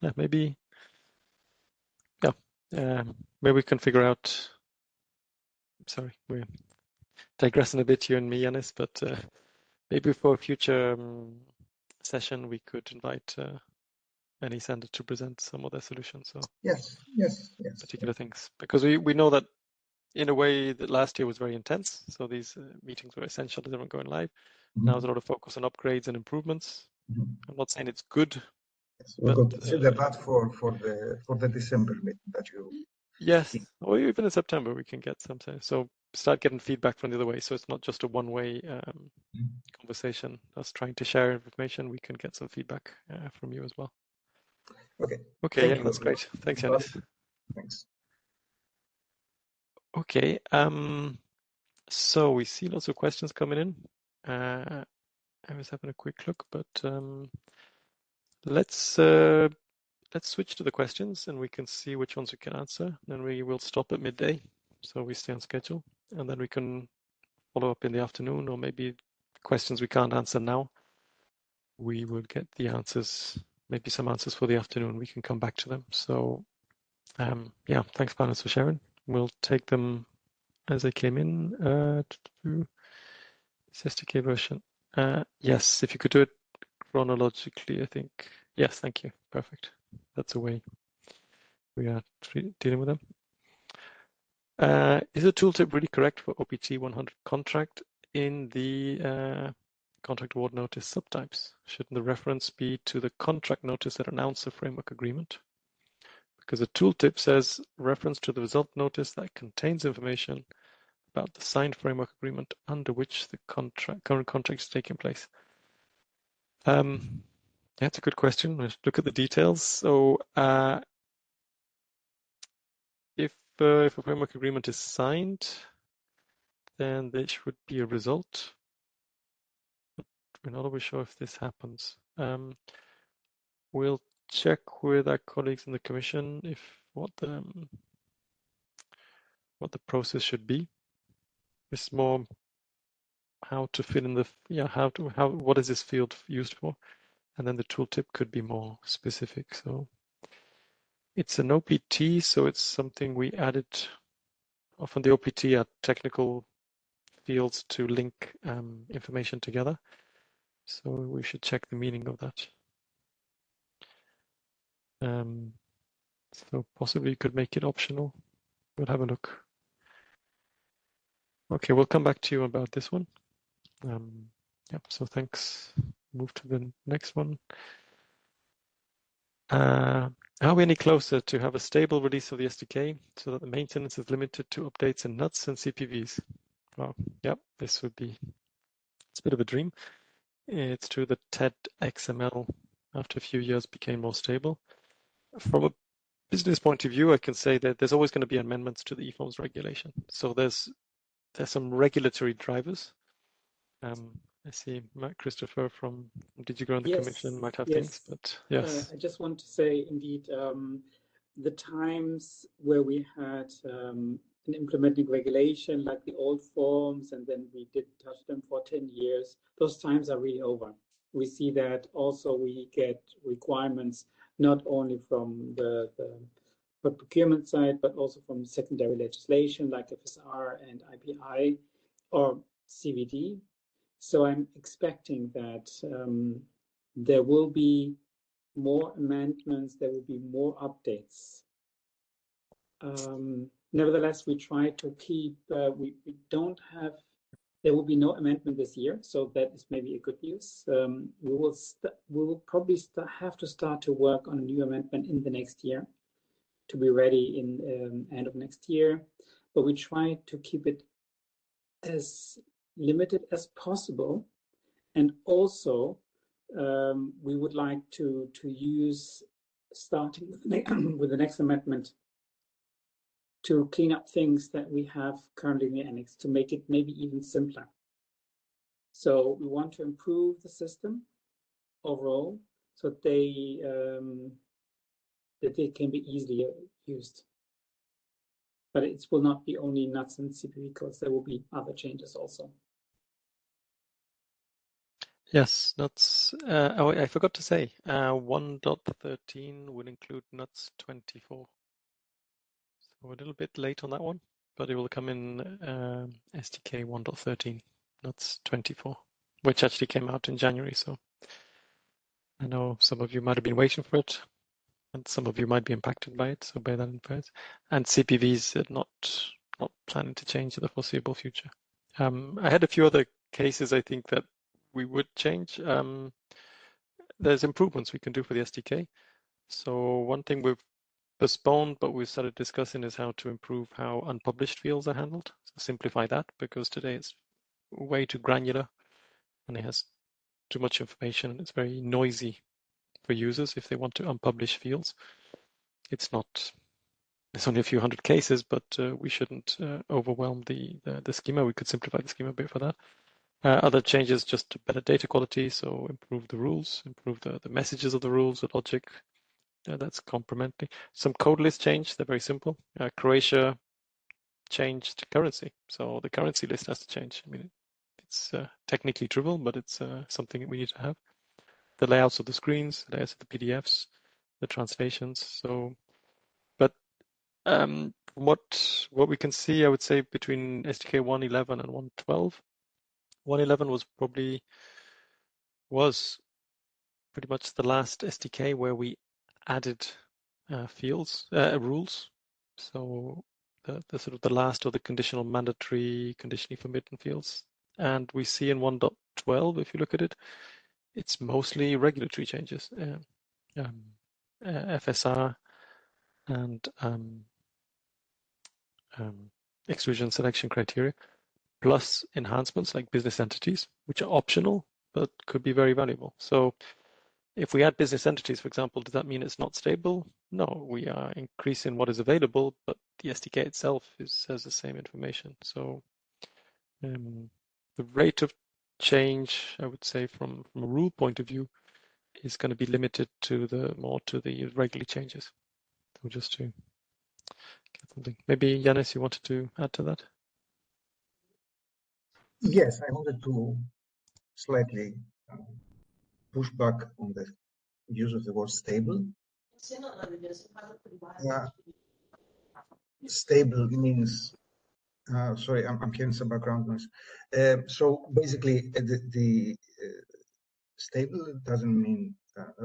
yeah, maybe we can figure out. Sorry, we're digressing a bit, you and me, Yanis, but maybe for a future session we could invite an eSender to present some of their solutions. So yes, particular things, because we know that in a way that last year was very intense. So these meetings were essential as everyone going live. Now there's a lot of focus on upgrades and improvements. I'm not saying it's good. Yes, we could consider that for the December meeting that you. Yes, or even in September we can get something. So start getting feedback from the other way. So it's not just a one-way conversation. Us trying to share information, we can get some feedback from you as well. Okay. Okay, yeah, that's great. Thanks, Yanis. Thanks. Okay. So we see lots of questions coming in. I was having a quick look, but let's switch to the questions and we can see which ones we can answer. Then we will stop at midday, so we stay on schedule, and then we can follow up in the afternoon, or maybe questions we can't answer now. We will get the answers, maybe some answers for the afternoon. We can come back to them. So yeah, thanks, Panos, for sharing. We'll take them as they came in. SDK version. Yes, if you could do it chronologically, I think. Yes, thank you. Perfect. That's the way we are dealing with them. Is the tooltip really correct for OPT 100 contract in the contract award notice subtypes? Shouldn't the reference be to the contract notice that announced the framework agreement? Because the tooltip says reference to the result notice that contains information about the signed framework agreement under which the current contract is taking place. That's a good question. Let's look at the details. So a framework agreement is signed, then there should be a result. But we're not always sure if this happens. We'll check with our colleagues in the Commission if what the process should be. It's more how to fill in the what is this field used for, and then the tooltip could be more specific. So it's an OPT, so it's something we added. Often the OPT are technical fields to link information together. So we should check the meaning of that. So possibly you could make it optional. We'll have a look. Okay, we'll come back to you about this one. Yep, so thanks. Move to the next one. Are we any closer to have a stable release of the SDK so that the maintenance is limited to updates in nuts and CPVs? Well, yep, this would be, it's a bit of a dream. It's true that TED XML after a few years became more stable. From a business point of view, I can say that there's always going to be amendments to the eForms regulation. So there's some regulatory drivers. I see Matt Christopher from DigiGrow and the Commission might have things, but yes. I just want to say, indeed, the times where we had an implementing regulation like the old forms, and then we did touch them for 10 years, those times are really over. We see that also we get requirements not only from the procurement side, but also from secondary legislation like FSR and IPI or CVD. So I'm expecting that there will be more amendments, there will be more updates. Nevertheless, we try to keep, we don't have, there will be no amendment this year, so that is maybe a good news. We will probably have to start to work on a new amendment in the next year to be ready in end of next year, but we try to keep it as limited as possible. And also, we would like to use, starting with the next amendment, to clean up things that we have currently in the annex to make it maybe even simpler. So we want to improve the system overall so that they can be easily used. But it will not be only nuts and CPV codes, there will be other changes also. Yes, nuts. Oh, I forgot to say, 1.13 will include nuts 24. So a little bit late on that one, but it will come in SDK 1.13, nuts 24, which actually came out in January. So I know some of you might have been waiting for it, and some of you might be impacted by it. So bear that in mind. And CPVs are not planning to change in the foreseeable future. I had a few other cases I think that we would change. There's improvements we can do for the SDK. So one thing we've postponed, but we started discussing is how to improve how unpublished fields are handled. So simplify that, because today it's way too granular and it has too much information and it's very noisy for users if they want to unpublish fields. It's only a few hundred cases, but we shouldn't overwhelm the schema. We could simplify the schema a bit for that. Other changes, just to better data quality, so improve the rules, improve the messages of the rules, the logic. That's complementary. Some code list change, they're very simple. Croatia changed currency, so the currency list has to change. I mean, it's technically trivial, but it's something that we need to have. The layouts of the screens, the layouts of the PDFs, the translations. So, but what we can see, I would say between SDK 1.11 and 1.12, 1.11 was pretty much the last SDK where we added rules. So the sort of the last of the conditional mandatory, conditionally forbidden fields. And we see in 1.12, if you look at it, it's mostly regulatory changes, FSR and exclusion selection criteria, plus enhancements like business entities, which are optional, but could be very valuable. So If we add business entities, for example, does that mean it's not stable? No, we are increasing what is available, but the SDK itself has the same information. So the rate of change, I would say, from a rule point of view, is going to be limited to the regular changes. So just to get something. Maybe Yanis, you wanted to add to that? Yes, I wanted to slightly push back on the use of the word stable. Stable means, sorry, I'm hearing some background noise. So basically, the stable doesn't mean,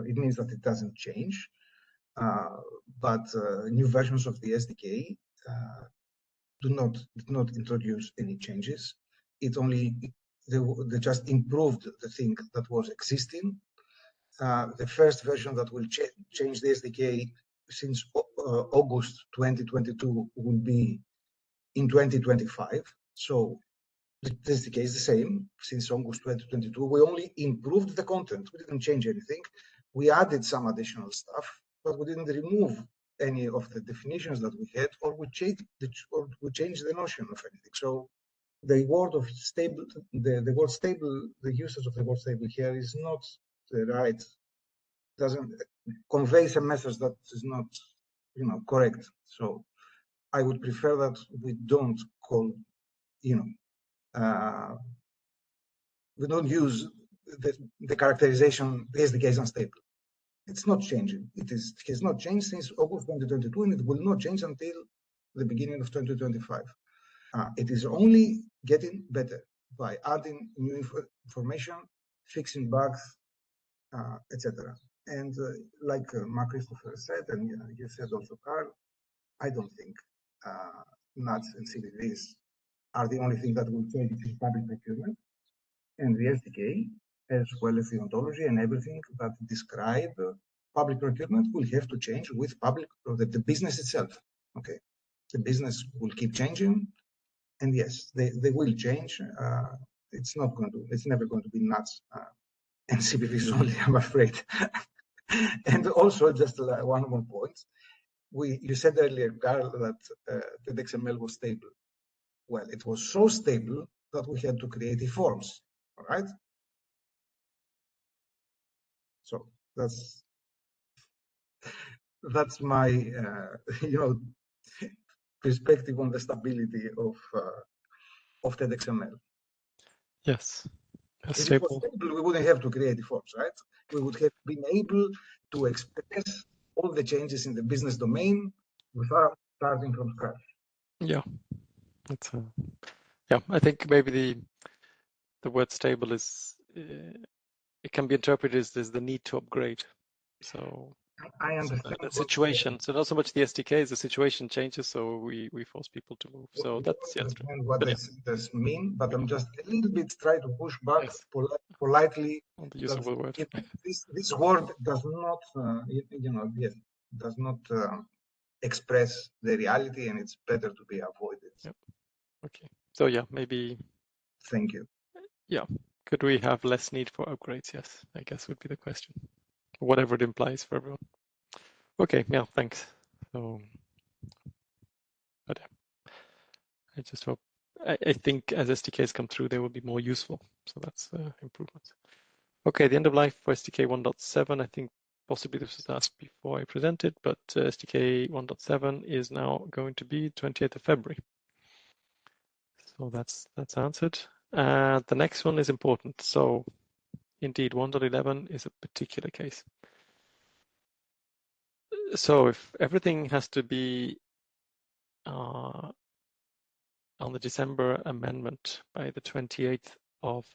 it means that it doesn't change, but new versions of the SDK did not introduce any changes. They just improved the thing that was existing. The first version that will change the SDK since August 2022 will be in 2025. So the SDK is the same since August 2022. We only improved the content. We didn't change anything. We added some additional stuff, but we didn't remove any of the definitions that we had, or we changed the notion of anything. So the word of stable, the word stable, the usage of the word stable here is not the right. Doesn't conveys a message that is not, correct. So I would prefer that we don't call, we don't use the characterization the SDK is unstable. It's not changing. It has not changed since August 2022, and it will not change until the beginning of 2025. It is only getting better by adding new information, fixing bugs, etc. And like Mark Christopher said, and you said also, Carl, I don't think nuts and CVVs are the only thing that will change in public procurement. And the SDK, as well as the ontology and everything that describe public procurement, will have to change with public, or the business itself. Okay, the business will keep changing, and yes, they will change. It's never going to be nuts and CPVs only, I'm afraid. And also, just one more point. You said earlier, Carl, that the XML was stable. Well, it was so stable that we had to create eForms, all right? So that's my, perspective on the stability of that XML. Yes. If it was stable, we wouldn't have to create eForms, right? We would have been able to express all the changes in the business domain without starting from scratch. Yeah, that's yeah. I think maybe the word stable is it can be interpreted as the need to upgrade. So I understand the situation. So not so much the SDK, as the situation changes, so we force people to move. So that's what this mean, but I'm just a little bit trying to push back politely on the use of the word. This word does not, does not express the reality, and it's better to be avoided. Yep. Okay. So yeah, maybe. Thank you. Yeah. Could we have less need for upgrades? Yes, I guess would be the question. Whatever it implies for everyone. Okay. Yeah. Thanks. So, but I just hope. I think as SDKs come through, they will be more useful. So that's improvements. Okay, the end of life for SDK 1.7, I think possibly this was asked before I presented, but SDK 1.7 is now going to be 28th of February. So that's answered. The next one is important. So indeed, 1.11 is a particular case. So if everything has to be on the December amendment by the 28th of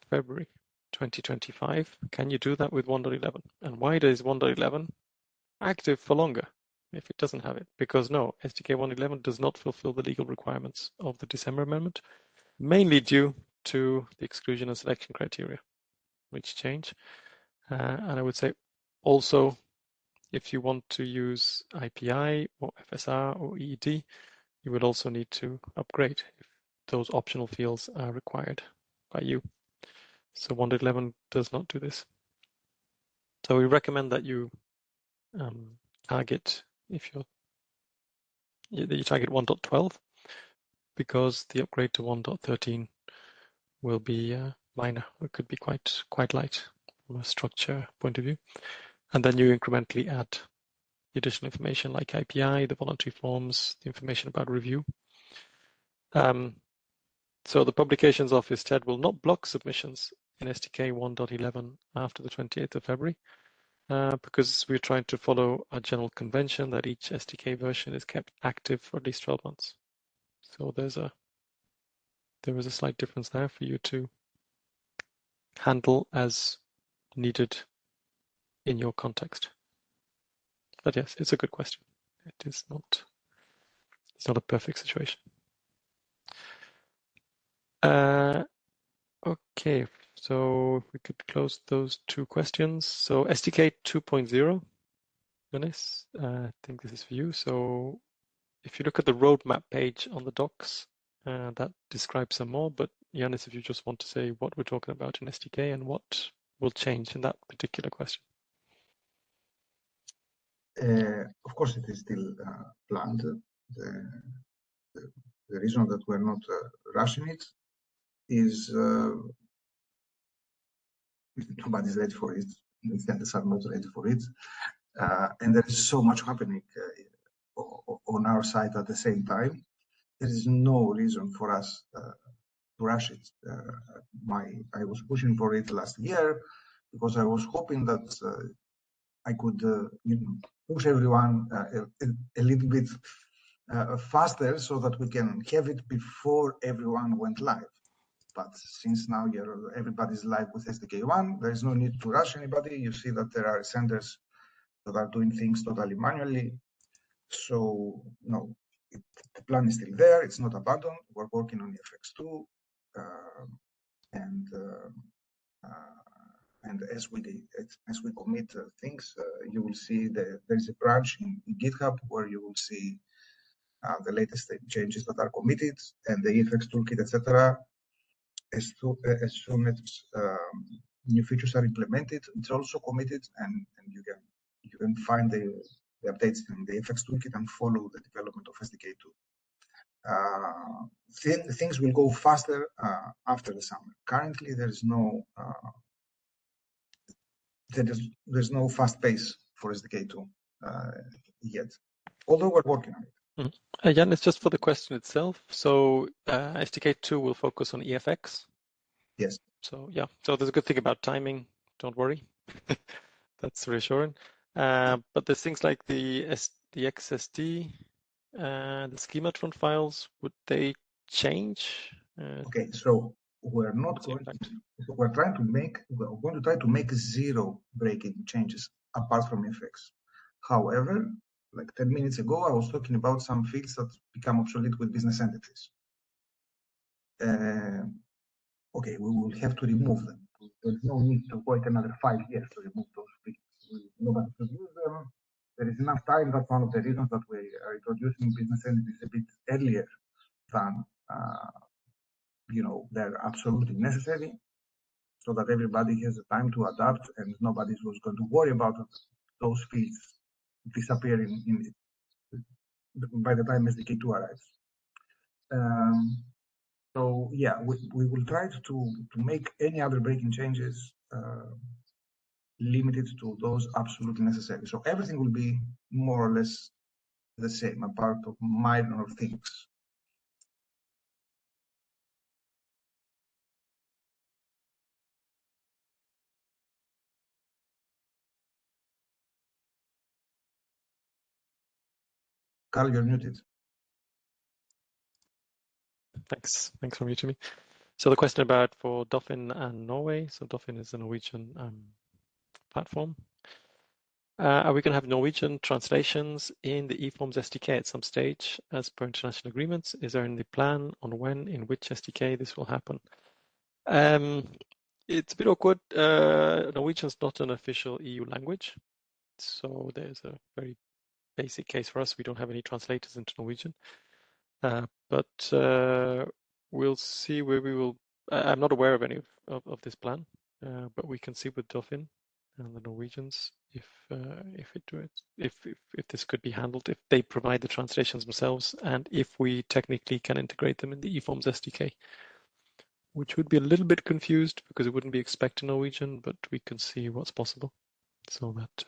February 2025, can you do that with 1.11? And why is 1.11 active for longer if it doesn't have it? Because no, SDK 1.11 does not fulfill the legal requirements of the December amendment, mainly due to the exclusion and selection criteria, which change. And I would say also, if you want to use IPI or FSR or EED, you would also need to upgrade if those optional fields are required by you. So 1.11 does not do this. So we recommend that you target you target 1.12 because the upgrade to 1.13 will be minor. It could be quite light from a structure point of view. And then you incrementally add the additional information like IPI, the voluntary forms, the information about review. So the Publications Office, TED, will not block submissions in SDK 1.11 after the 28th of February because we're trying to follow a general convention that each SDK version is kept active for at least 12 months. So there is a slight difference there for you to handle as needed in your context. But yes, it's a good question. It's not a perfect situation. Okay, so if we could close those two questions. So SDK 2.0, Yanis, I think this is for you. So if you look at the roadmap page on the docs, that describes some more. But Yanis, if you just want to say what we're talking about in SDK and what will change in that particular question. Of course, it is still planned. The reason that we're not rushing it is nobody's ready for it. The standards are not ready for it. And there is so much happening on our side at the same time. There is no reason for us to rush it. I was pushing for it last year because I was hoping that I could push everyone a little bit faster so that we can have it before everyone went live. But since now everybody's live with SDK1, there is no need to rush anybody. You see that there are senders that are doing things totally manually. So no, the plan is still there. It's not abandoned. We're working on FX2, and as we commit things, you will see there is a branch in GitHub where you will see the latest changes that are committed and the EFX toolkit, etc. As soon as new features are implemented, it's also committed, and you can find the updates in the EFX toolkit and follow the development of SDK2. Things will go faster after the summer. Currently, there's no fast pace for SDK2 yet, although we're working on it. Jan, it's just for the question itself. So SDK2 will focus on EFX. Yes. So yeah, so there's a good thing about timing. Don't worry, that's reassuring. But there's things like the XSD, the schematron files. Would they change? Okay, so we're not going to. We're going to try to make zero breaking changes apart from FX. However, like 10 minutes ago, I was talking about some fields that become obsolete with business entities. Okay, we will have to remove them. There's no need to wait another 5 years to remove those fields. Nobody should use them. There is enough time. That's one of the reasons that we are introducing business entities a bit earlier than they're absolutely necessary, so that everybody has the time to adapt and nobody was going to worry about those fields disappearing by the time SDK2 arrives. So yeah, we will try to make any other breaking changes limited to those absolutely necessary. So everything will be more or less the same, apart of minor things. Carl, you're muted. Thanks for muting me. So the question about for Dolphin and Norway. So Dolphin is a Norwegian platform. Are we going to have Norwegian translations in the eForms SDK at some stage as per international agreements? Is there any plan on when, in which SDK this will happen? It's a bit awkward. Norwegian is not an official EU language. So there's a very basic case for us. We don't have any translators into Norwegian. But we'll see where we will. I'm not aware of any of this plan, but we can see with Dolphin and the Norwegians if this could be handled, if they provide the translations themselves, and if we technically can integrate them in the eForms SDK, which would be a little bit confused because it wouldn't be expected Norwegian, but we can see what's possible. So that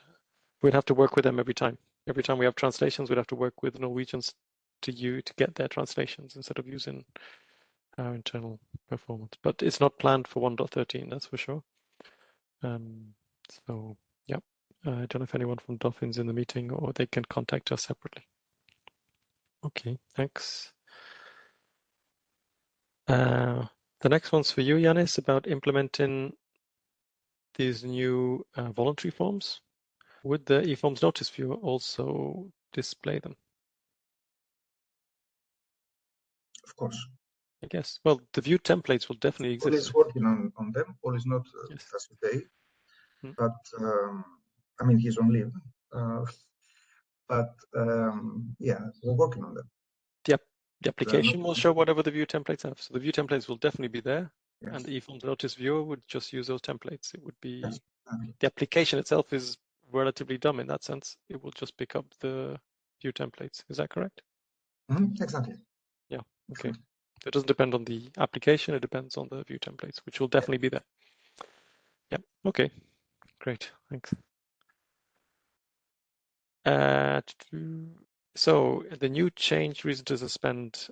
we'd have to work with them every time. Every time we have translations, we'd have to work with Norwegians to get their translations instead of using our internal performance. But it's not planned for 1.13, that's for sure. So yeah, I don't know if anyone from Dolphin's in the meeting, or they can contact us separately. Okay, thanks. The next one's for you, Yanis, about implementing these new voluntary forms. Would the eForms notice viewer also display them? Of course. I guess. Well, the view templates will definitely exist. Paul is working on them. Paul is not Yes. with us today, Hmm. but I mean, he's on leave. Yeah, we're working on them. The application will show whatever the view templates have. So the view templates will definitely be there, yes. And the eForms notice viewer would just use those templates. It would be, yes. The application itself is relatively dumb in that sense. It will just pick up the view templates. Is that correct? Mm-hmm. Exactly. Yeah. Okay. Mm-hmm. It doesn't depend on the application. It depends on the view templates, which will definitely be there. Yeah. Okay. Great. Thanks. So the new change reason to suspend.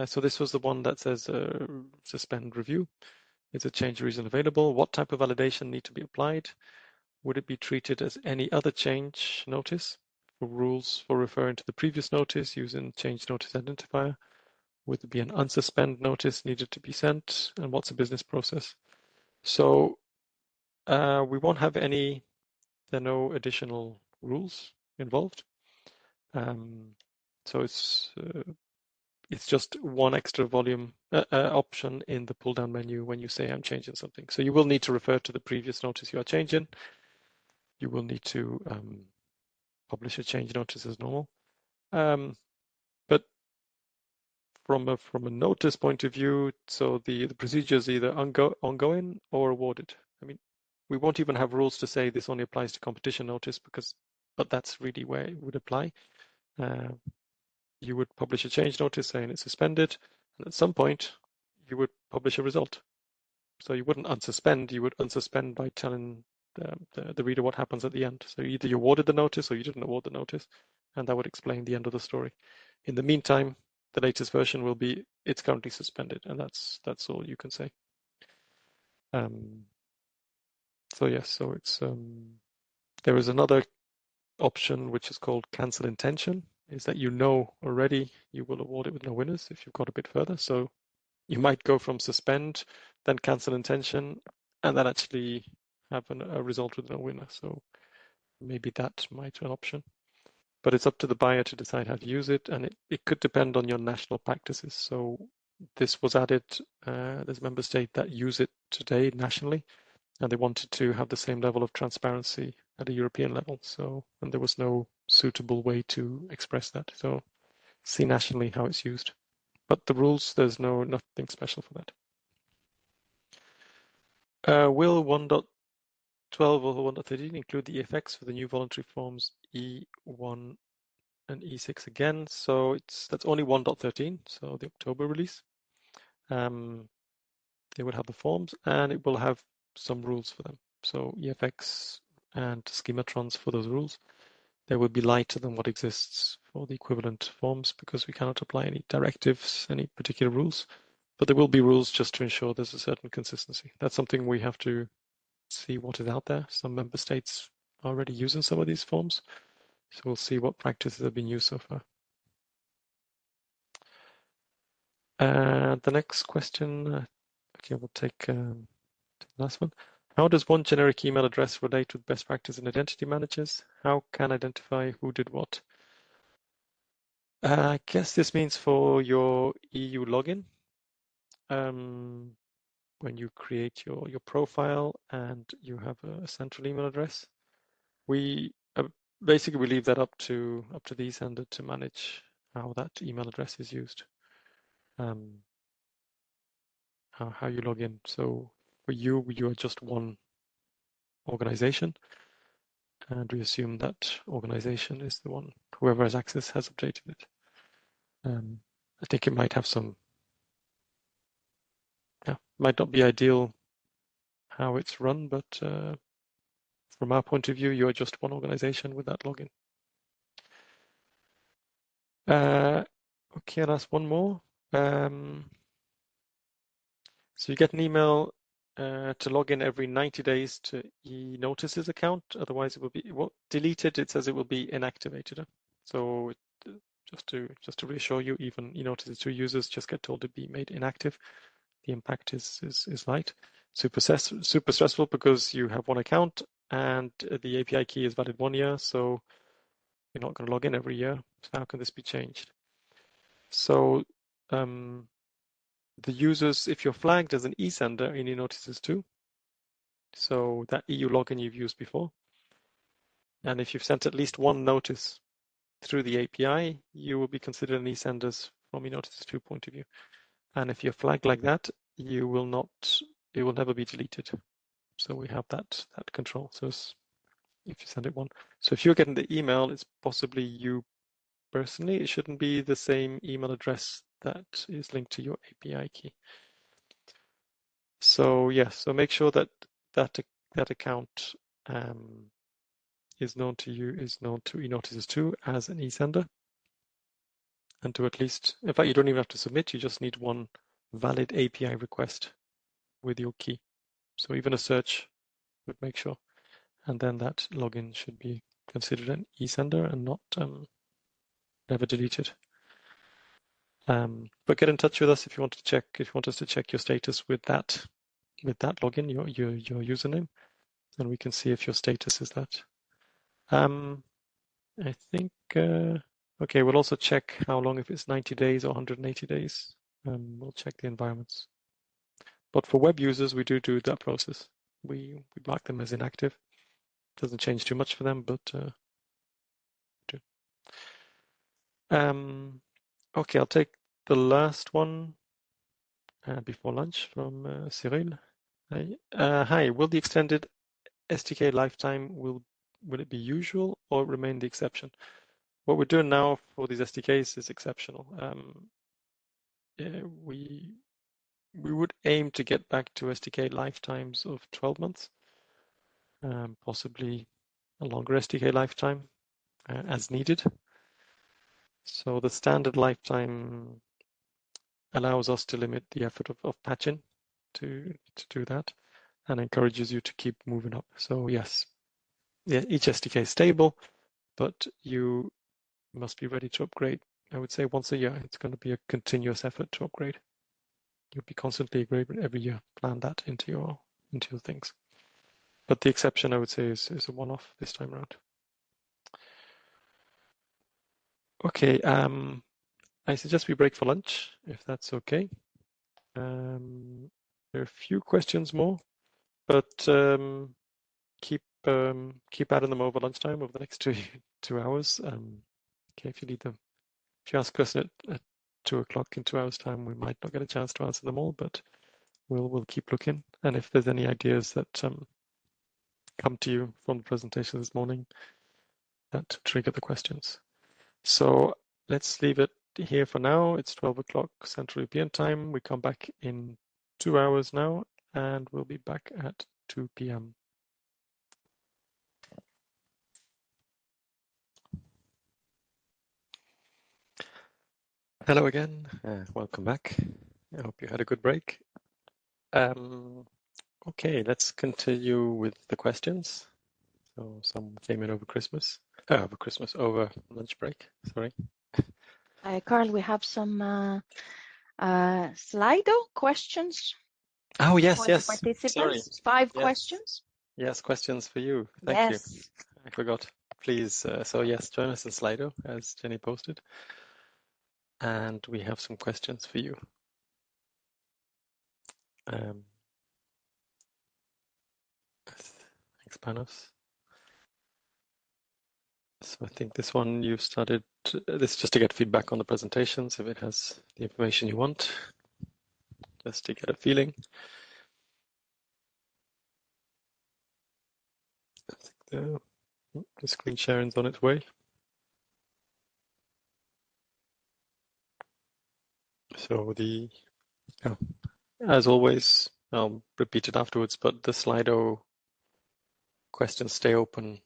So this was the one that says suspend review. Is a change reason available? What type of validation need to be applied? Would it be treated as any other change notice? For rules for referring to the previous notice using change notice identifier? Would there be an unsuspend notice needed to be sent? And what's the business process? So we won't have there are no additional rules involved. So it's just one extra volume option in the pull down menu when you say I'm changing something. So you will need to refer to the previous notice you are changing. You will need to publish a change notice as normal. But from a notice point of view, so the procedure is either ongoing or awarded. I mean, we won't even have rules to say this only applies to competition notice but that's really where it would apply. You would publish a change notice saying it's suspended, and at some point you would publish a result. So you wouldn't unsuspend, you would unsuspend by telling the reader what happens at the end. So either you awarded the notice or you didn't award the notice, and that would explain the end of the story. In the meantime, the latest version will be it's currently suspended, and that's all you can say. So yes, so it's there is another option which is called cancel intention, is that you know already you will award it with no winners if you've got a bit further. So you might go from suspend, then cancel intention, and then actually have a result with no winner. So maybe that might be an option. But it's up to the buyer to decide how to use it, and it could depend on your national practices. So this was added, there's a member state that use it today nationally, and they wanted to have the same level of transparency at a European level. So, and there was no suitable way to express that. So see nationally how it's used. But the rules, there's nothing special for that. Will 1.12 or 1.13 include the effects for the new voluntary forms E1 and E6 again? So that's only 1.13, so the October release. They will have the forms, and it will have some rules for them. So EFX and schematrons for those rules. They will be lighter than what exists for the equivalent forms because we cannot apply any directives, any particular rules. But there will be rules just to ensure there's a certain consistency. That's something we have to see what is out there. Some member states are already using some of these forms. So we'll see what practices have been used so far. The next question, okay, we'll take the last one. How does one generic email address relate with best practice in identity managers? How can identify who did what? I guess this means for your EU login. When you create your profile and you have a central email address, we basically we leave that up to the eSender to manage how that email address is used. How you log in. So for you are just one organization, and we assume that organization is the one, whoever has access has updated it. I think it might have some, might not be ideal how it's run, but from our point of view, you're just one organization with that login. Okay, I'll ask one more. So you get an email to log in every 90 days to eNotices account. Otherwise, it will be deleted. It says it will be inactivated. So just to reassure you, even eNotices 2 users just get told to be made inactive. The impact is light. Super stressful because you have one account and the API key is valid 1 year. So you're not going to log in every year. So how can this be changed? So the users, if you're flagged as an eSender in eNotices 2, so that EU login you've used before, and if you've sent at least one notice through the API, you will be considered an eSenders from eNotices 2 point of view. And if you're flagged like that, it will never be deleted. So we have that control. So if you send it one, so if you're getting the email, it's possibly you personally. It shouldn't be the same email address that is linked to your API key. So yes, so make sure that account is known to eNotices 2 as an eSender, and to at least, in fact, you don't even have to submit. You just need one valid API request with your key. So even a search would make sure, and then that login should be considered an eSender and not never deleted. But get in touch with us if you want us to check your status with that login, your username, and we can see if your status is that. I think okay, we'll also check how long, if it's 90 days or 180 days. We'll check the environments. But for web users, we do that process. We mark them as inactive. Doesn't change too much for them, but do. Okay, I'll take the last one before lunch from Cyril. Hi, will the extended SDK lifetime, will it be usual or remain the exception? What we're doing now for these SDKs is exceptional. We would aim to get back to SDK lifetimes of 12 months, possibly a longer SDK lifetime as needed. So the standard lifetime allows us to limit the effort of patching to do that, and encourages you to keep moving up. So yes, each SDK is stable, but you must be ready to upgrade. I would say once a year. It's going to be a continuous effort to upgrade. You'll be constantly upgrading every year. Plan that into your things. But the exception, I would say, is a one-off this time around. Okay, I suggest we break for lunch, if that's okay. There are a few questions more, but keep adding them over lunchtime over the next 2 hours. Okay, if you ask us at 2 o'clock in 2 hours' time, we might not get a chance to answer them all, but we'll keep looking. And if there's any ideas that come to you from the presentation this morning that trigger the questions. So let's leave it here for now. It's 12 o'clock Central European time. We come back in 2 hours now, and we'll be back at 2 p.m. Hello again. Welcome back. I hope you had a good break. Okay, let's continue with the questions. So some came in over lunch break, sorry. Carl, we have some Slido questions. Oh, yes. Participants. Sorry. 5 questions. Yes, questions for you. Thank you. I forgot. Please, so yes, join us in Slido, as Jenny posted. And we have some questions for you. Thanks, Panos. So I think this one you've started, this is just to get feedback on the presentations, if it has the information you want, just to get a feeling. The screen sharing's on its way. So as always, I'll repeat it afterwards, but the Slido questions stay open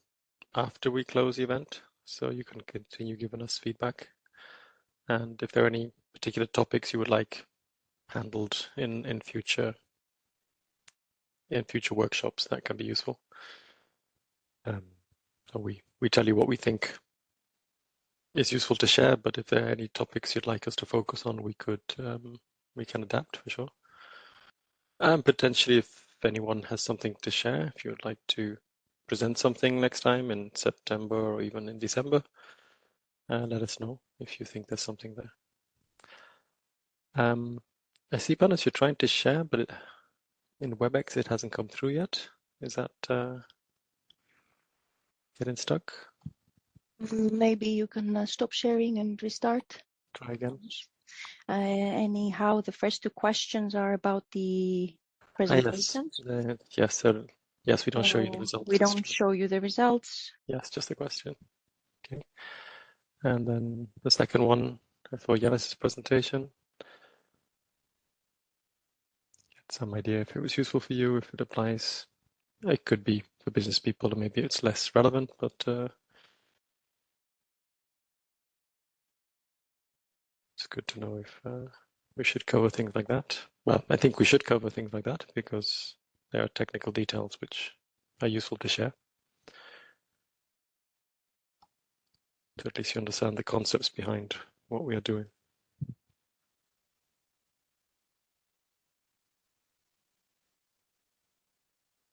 after we close the event, so you can continue giving us feedback. And if there are any particular topics you would like handled in future workshops, that can be useful. So we tell you what we think is useful to share, but if there are any topics you'd like us to focus on, we can adapt for sure. And potentially, if anyone has something to share, if you would like to present something next time in September or even in December, let us know if you think there's something there. I see, Panos, you're trying to share, but in WebEx it hasn't come through yet. Is that getting stuck? Maybe you can stop sharing and restart. Try again. Anyhow, the first two questions are about the presentations. Yes, we don't show you the results. We don't show you the results. Yes, just the question. Okay. And then the second one for Yanis's presentation. Get some idea if it was useful for you, if it applies. It could be for business people, or maybe it's less relevant, but it's good to know if we should cover things like that. Well, I think we should cover things like that because there are technical details which are useful to share. So at least you understand the concepts behind what we are doing.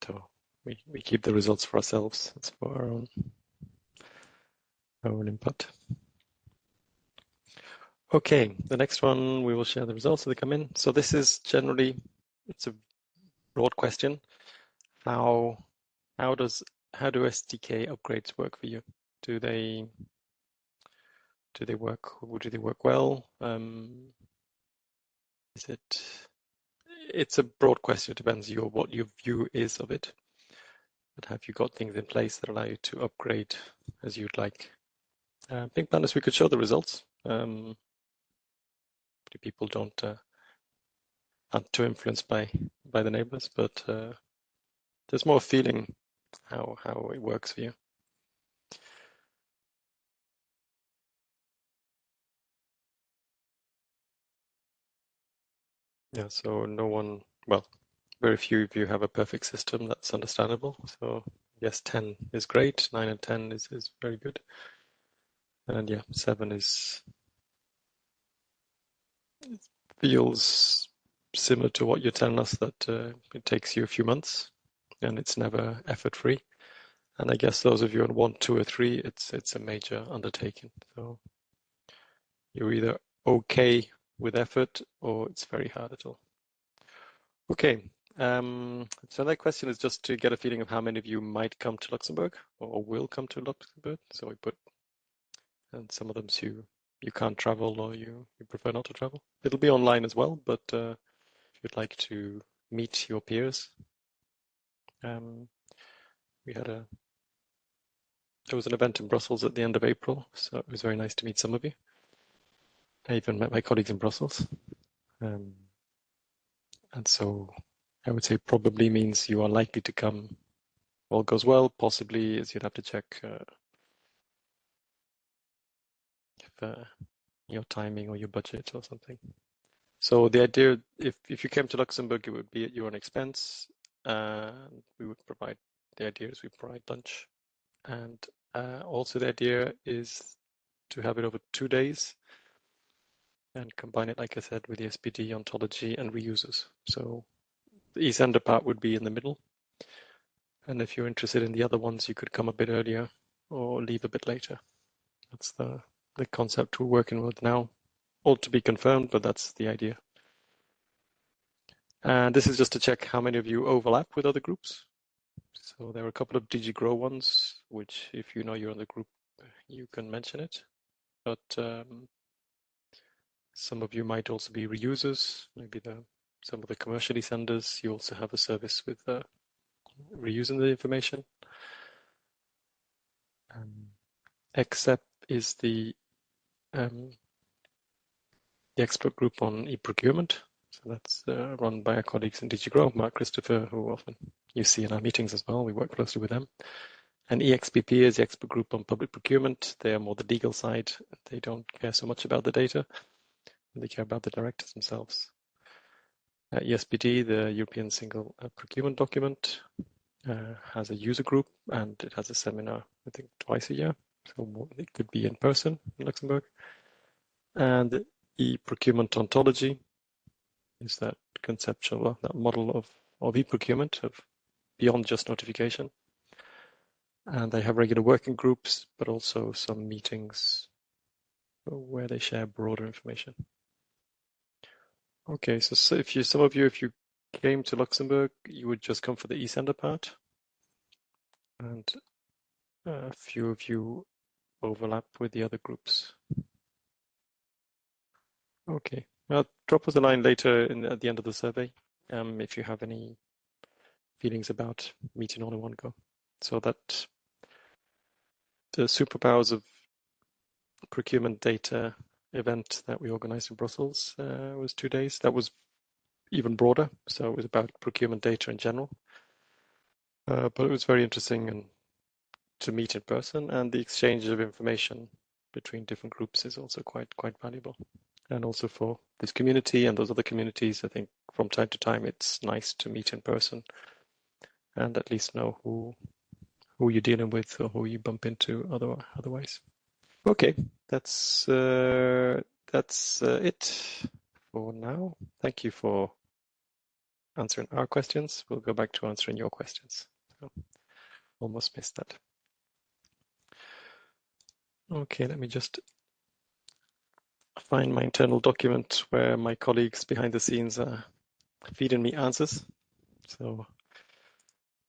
So we keep the results for ourselves. It's for our own input. Okay, the next one, we will share the results as they come in. So this is generally, it's a broad question. How do SDK upgrades work for you? Do they work? Do they work well? It's a broad question. It depends what your view is of it. But have you got things in place that allow you to upgrade as you'd like? I think, Panos, we could show the results. People aren't too influenced by the neighbors, but there's more feeling how it works for you. Yeah, so very few of you have a perfect system. That's understandable. So yes, 10 is great. 9 and 10 is very good. And yeah, 7 feels similar to what you're telling us, that it takes you a few months and it's never effort free. And I guess those of you on 1, 2, or 3, it's a major undertaking. So you're either okay with effort or it's very hard at all. Okay, so that question is just to get a feeling of how many of you might come to Luxembourg or will come to Luxembourg. So we put, and some of them you can't travel or you prefer not to travel. It'll be online as well, but if you'd like to meet your peers, there was an event in Brussels at the end of April, so it was very nice to meet some of you. I even met my colleagues in Brussels. And so I would say probably means you are likely to come. All goes well, possibly is you'd have to check if your timing or your budget or something. So the idea, if you came to Luxembourg, it would be at your own expense. We would provide, the idea is we provide lunch. And also the idea is to have it over 2 days and combine it, like I said, with the SPD, ontology, and reusers. So the eSender part would be in the middle. And if you're interested in the other ones, you could come a bit earlier or leave a bit later. That's the concept we're working with now. All to be confirmed, but that's the idea. And this is just to check how many of you overlap with other groups. So there are a couple of DigiGrow ones, which if you know you're in the group, you can mention it. But some of you might also be reusers, maybe some of the commercial eSenders. You also have a service with reusing the information. EXEP is the expert group on e-procurement. So that's run by our colleagues in DG Grow, Mark Christopher, who often you see in our meetings as well. We work closely with them. And EXPP is the expert group on public procurement. They are more the legal side. They don't care so much about the data. They care about the directors themselves. ESPD, the European Single Procurement Document, has a user group and it has a seminar, I think, twice a year. So it could be in person in Luxembourg. And e-procurement ontology is that conceptual, that model of e-procurement, of beyond just notification. And they have regular working groups, but also some meetings where they share broader information. Okay, so if some of you came to Luxembourg, you would just come for the eSender part, and a few of you overlap with the other groups. Okay, drop us a line later at the end of the survey if you have any feelings about meeting all in one go. So that the superpowers of procurement data event that we organized in Brussels was 2 days. That was even broader, so it was about procurement data in general. But it was very interesting and to meet in person, and the exchange of information between different groups is also quite valuable. And also for this community and those other communities, I think from time to time it's nice to meet in person and at least know who you're dealing with or who you bump into otherwise. Okay, that's it for now. Thank you for answering our questions. We'll go back to answering your questions. So, almost missed that. Okay, let me just find my internal document where my colleagues behind the scenes are feeding me answers. So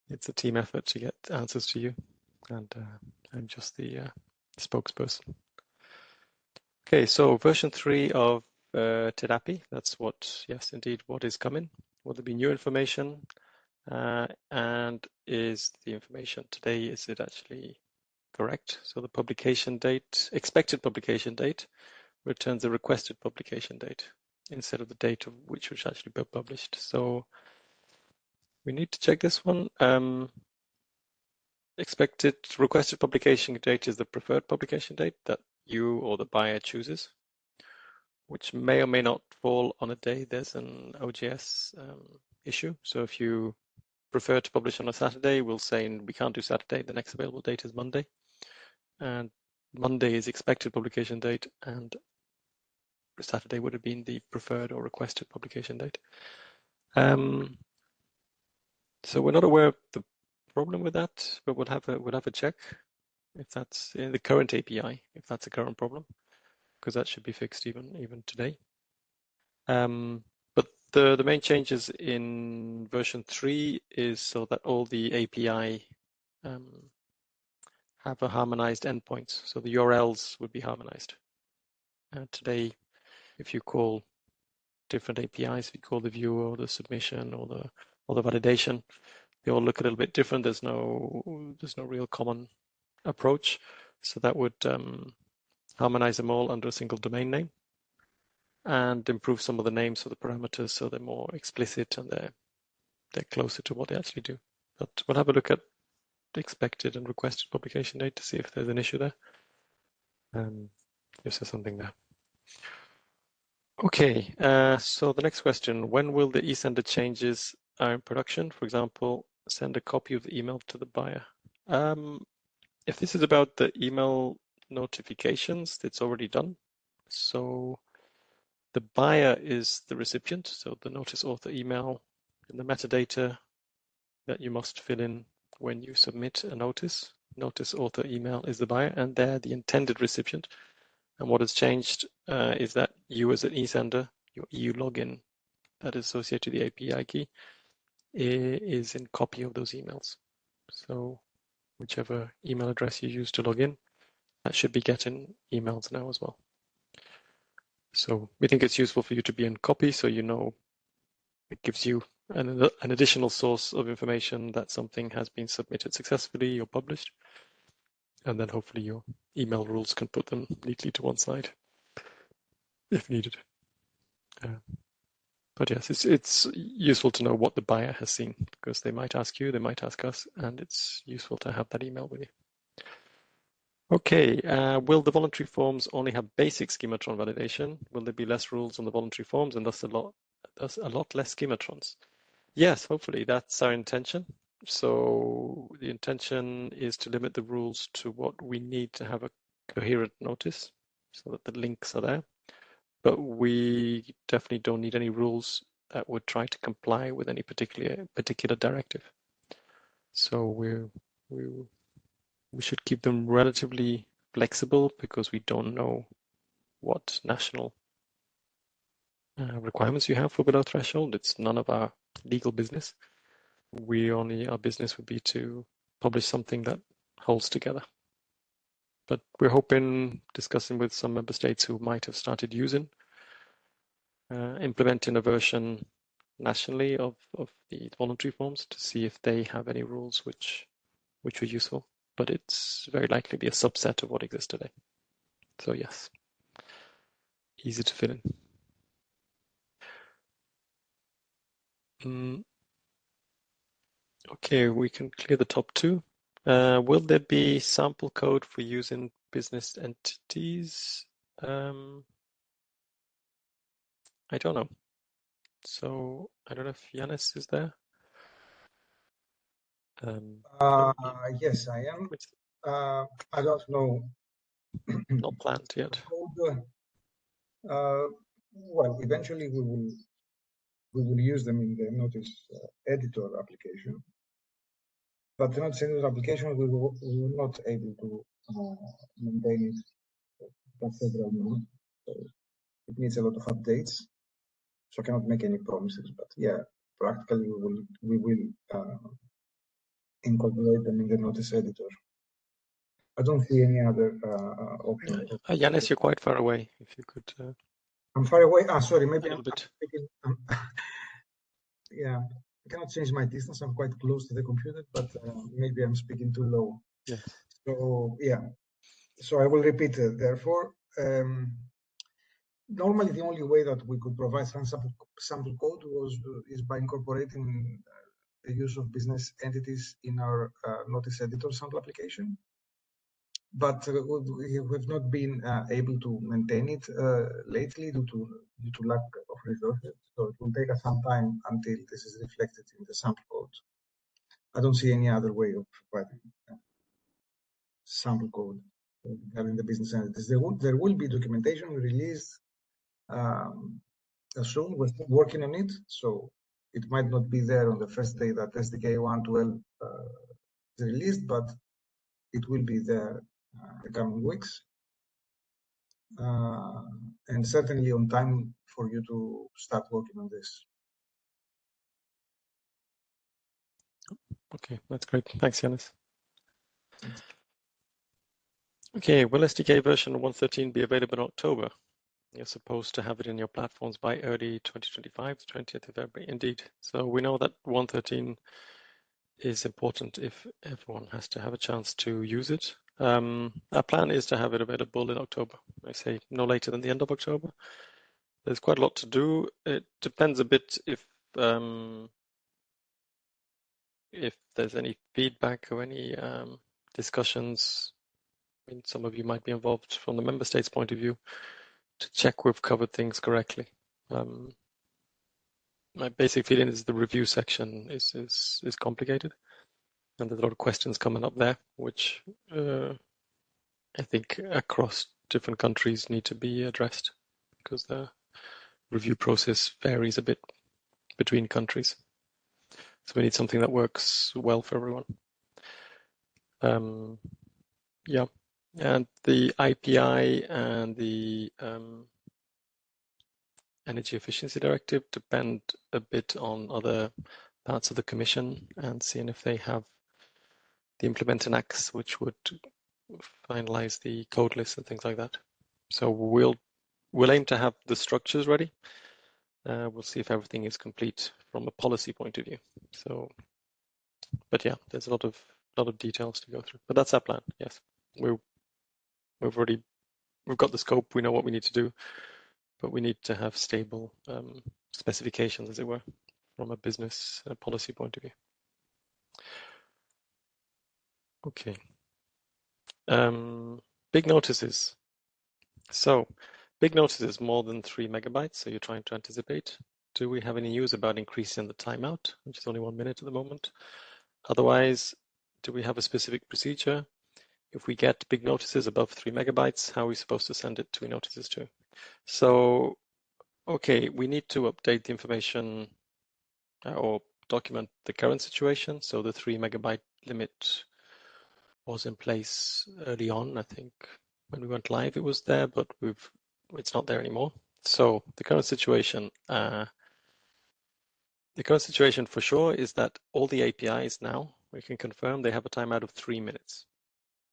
it's a team effort to get answers to you, and I'm just the spokesperson. Okay, so version 3 of TEDAPI, that's what, yes, indeed, what is coming. Will there be new information? And is the information today, is it actually correct? So the publication date, expected publication date, returns the requested publication date instead of the date of which was actually published. So we need to check this one. Expected requested publication date is the preferred publication date that you or the buyer chooses, which may or may not fall on a day there's an OGS issue. So if you prefer to publish on a Saturday, we'll say we can't do Saturday, the next available date is Monday. And Monday is expected publication date, and Saturday would have been the preferred or requested publication date. So we're not aware of the problem with that, but we'll have a check if that's in the current API, if that's a current problem, because that should be fixed even today. But the main changes in version 3 is so that all the API have a harmonized endpoints, so the URLs would be harmonized. Today, if you call different APIs, if you call the viewer or the submission or the validation, they all look a little bit different. There's no real common approach, so that would harmonize them all under a single domain name and improve some of the names of the parameters so they're more explicit and they're closer to what they actually do. But we'll have a look at the expected and requested publication date to see if there's an issue there. If there's something there. Okay, so the next question, when will the eSender changes are in production? For example, send a copy of the email to the buyer. If this is about the email notifications, it's already done. So the buyer is the recipient, so the notice author email and the metadata that you must fill in when you submit a notice. Notice author email is the buyer, and they're the intended recipient. And what has changed is that you as an eSender, your EU login that is associated to the API key is in copy of those emails. So whichever email address you use to log in, that should be getting emails now as well. So we think it's useful for you to be in copy, so you know it gives you an additional source of information that something has been submitted successfully or published. And then hopefully your email rules can put them neatly to one side if needed. But yes, it's useful to know what the buyer has seen, because they might ask you, they might ask us, and it's useful to have that email with you. Okay, will the voluntary forms only have basic schematron validation? Will there be less rules on the voluntary forms and thus a lot less schematrons? Yes, hopefully that's our intention. So the intention is to limit the rules to what we need to have a coherent notice so that the links are there. But we definitely don't need any rules that would try to comply with any particular directive. So we should keep them relatively flexible because we don't know what national requirements you have for below threshold. It's none of our legal business. Our business would be to publish something that holds together. But we're hoping, discussing with some member states who might have started implementing a version nationally of the voluntary forms to see if they have any rules which are useful. But it's very likely to be a subset of what exists today. So yes, easy to fill in. Okay, we can clear the top two. Will there be sample code for use in business entities? I don't know. So I don't know if Yanis is there. Yes, I am. I don't know. Not planned yet. Code, well, eventually we will use them in the notice editor application. But the notice editor application we were not able to maintain it for several months. So it needs a lot of updates. So I cannot make any promises. But yeah, practically we will incorporate them in the notice editor. I don't see any other option. Yanis, you're quite far away. If you could. I'm far away. Sorry, maybe a little bit. Yeah, I cannot change my distance. I'm quite close to the computer, but maybe I'm speaking too low. Yes. So yeah, so I will repeat. Therefore, normally the only way that we could provide some sample code is by incorporating the use of business entities in our notice editor sample application. But we have not been able to maintain it lately due to lack of resources. So it will take us some time until this is reflected in the sample code. I don't see any other way of providing sample code regarding the business entities. There will be documentation released soon. We're still working on it, so it might not be there on the first day that SDK 1.12 is released, but it will be there the coming weeks. And certainly on time for you to start working on this. Okay, that's great. Thanks, Yanis. Okay, will SDK version 1.13 be available in October? You're supposed to have it in your platforms by early 2025, the 20th of February. Indeed. So we know that 1.13 is important if everyone has to have a chance to use it. Our plan is to have it available in October. I say no later than the end of October. There's quite a lot to do. It depends a bit if there's any feedback or any discussions. I mean, some of you might be involved from the member states' point of view to check we've covered things correctly. My basic feeling is the review section is complicated, and there's a lot of questions coming up there, which I think across different countries need to be addressed because the review process varies a bit between countries. So we need something that works well for everyone. Yeah, and the IPI and the Energy Efficiency Directive depend a bit on other parts of the Commission and seeing if they have the implementing acts which would finalize the code list and things like that. So we'll aim to have the structures ready. We'll see if everything is complete from a policy point of view. So, but yeah, there's a lot of details to go through. But that's our plan. Yes. we've got the scope, we know what we need to do, but we need to have stable specifications, as it were, from a business policy point of view. Okay. Big notices. So big notices more than 3 megabytes. So you're trying to anticipate. Do we have any news about increasing the timeout, which is only 1 minute at the moment? Otherwise, do we have a specific procedure? If we get big notices above 3 megabytes, how are we supposed to send it to notices to? So, okay, we need to update the information or document the current situation. So the 3 megabyte limit was in place early on. I think when we went live, it was there, but it's not there anymore. So the current situation for sure is that all the APIs now, we can confirm they have a timeout of 3 minutes.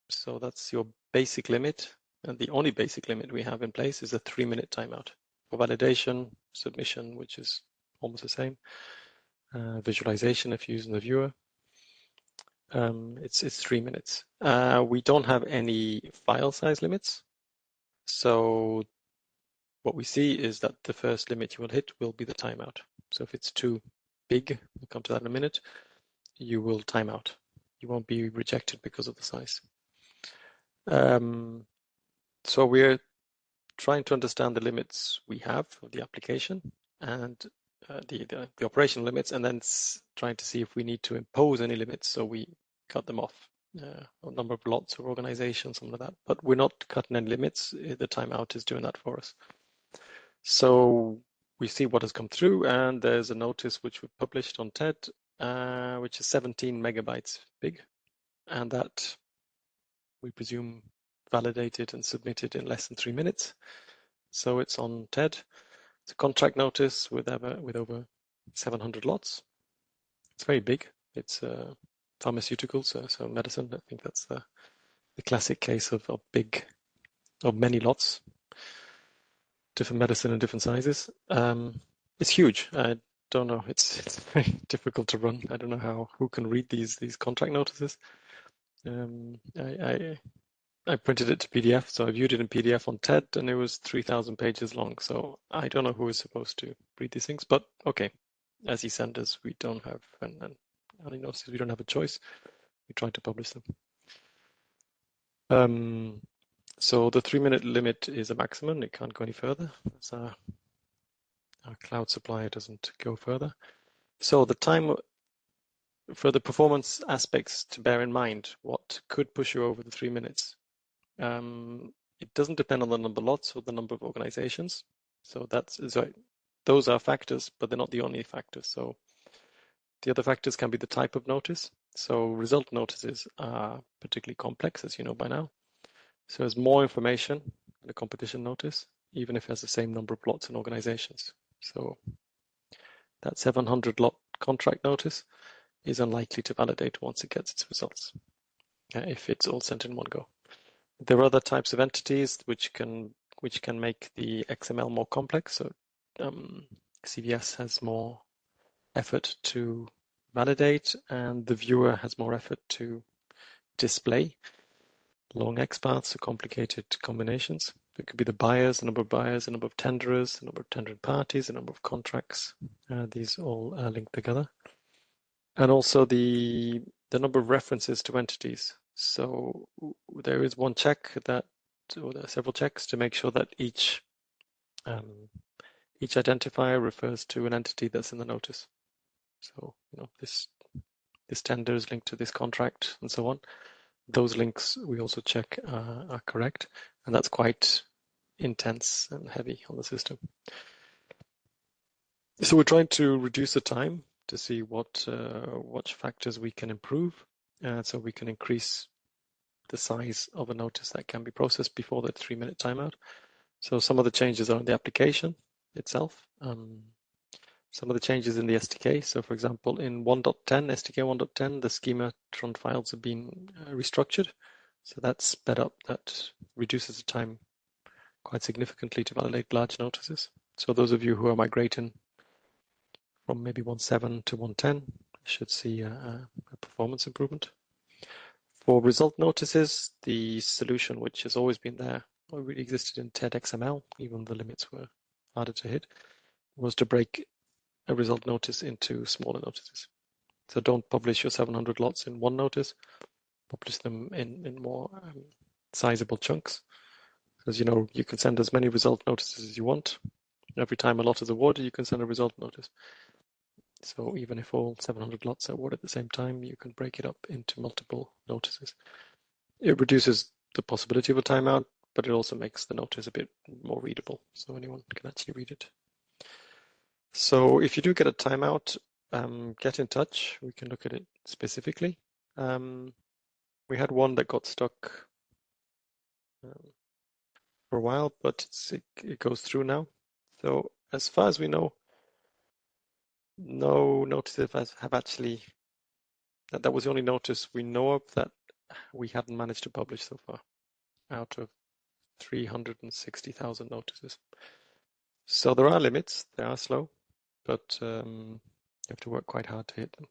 So that's your basic limit. And the only basic limit we have in place is a 3-minute timeout for validation, submission, which is almost the same. Visualization, if you're using the viewer, it's 3 minutes. We don't have any file size limits. So what we see is that the first limit you will hit will be the timeout. So if it's too big, we'll come to that in a minute, you will time out. You won't be rejected because of the size. So we're trying to understand the limits we have of the application and the operational limits, and then trying to see if we need to impose any limits, so we cut them off. A number of lots or organizations, something like that. But we're not cutting any limits. The timeout is doing that for us. So we see what has come through, and there's a notice which we published on TED, which is 17 megabytes big, and that we presume validated and submitted in less than 3 minutes. So it's on TED. It's a contract notice with over 700 lots. It's very big. It's pharmaceuticals, so medicine. I think that's the classic case of many lots, different medicine and different sizes. It's huge. I don't know. It's very difficult to run. I don't know who can read these contract notices. I printed it to PDF, so I viewed it in PDF on TED, and it was 3,000 pages long. So I don't know who is supposed to read these things, but okay. As eSenders, we don't have, and only notices, we don't have a choice. We try to publish them. So the 3-minute limit is a maximum. It can't go any further. So our cloud supplier doesn't go further. So the time for the performance aspects to bear in mind, what could push you over the 3 minutes? It doesn't depend on the number of lots or the number of organizations. So those are factors, but they're not the only factors. So the other factors can be the type of notice. So result notices are particularly complex, as you know by now. So there's more information in a competition notice, even if it has the same number of lots and organizations. So that 700 lot contract notice is unlikely to validate once it gets its results, if it's all sent in one go. There are other types of entities which can make the XML more complex. So CVS has more effort to validate, and the viewer has more effort to display long XPaths or complicated combinations. It could be the buyers, the number of buyers, the number of tenderers, the number of tendering parties, the number of contracts. These all are linked together. And also the number of references to entities. So there is one check or there are several checks to make sure that each identifier refers to an entity that's in the notice. So this tender is linked to this contract and so on. Those links we also check are correct, and that's quite intense and heavy on the system. So we're trying to reduce the time to see what factors we can improve, so we can increase the size of a notice that can be processed before the 3-minute timeout. So some of the changes are in the application itself. Some of the changes in the SDK. So for example, in 1.10, SDK 1.10, the schematron files have been restructured. So that's sped up, that reduces the time quite significantly to validate large notices. So those of you who are migrating from maybe 1.7 to 1.10 should see a performance improvement. For result notices, the solution, which has always been there, already existed in TED XML, even the limits were harder to hit, was to break a result notice into smaller notices. So don't publish your 700 lots in one notice, publish them in more sizable chunks. Because you can send as many result notices as you want. Every time a lot is awarded, you can send a result notice. So even if all 700 lots are awarded at the same time, you can break it up into multiple notices. It reduces the possibility of a timeout, but it also makes the notice a bit more readable, so anyone can actually read it. So if you do get a timeout, get in touch. We can look at it specifically. We had one that got stuck for a while, but it goes through now. So as far as we know, no notices have actually, that was the only notice we know of that we hadn't managed to publish so far out of 360,000 notices. So there are limits, they are slow, but you have to work quite hard to hit them.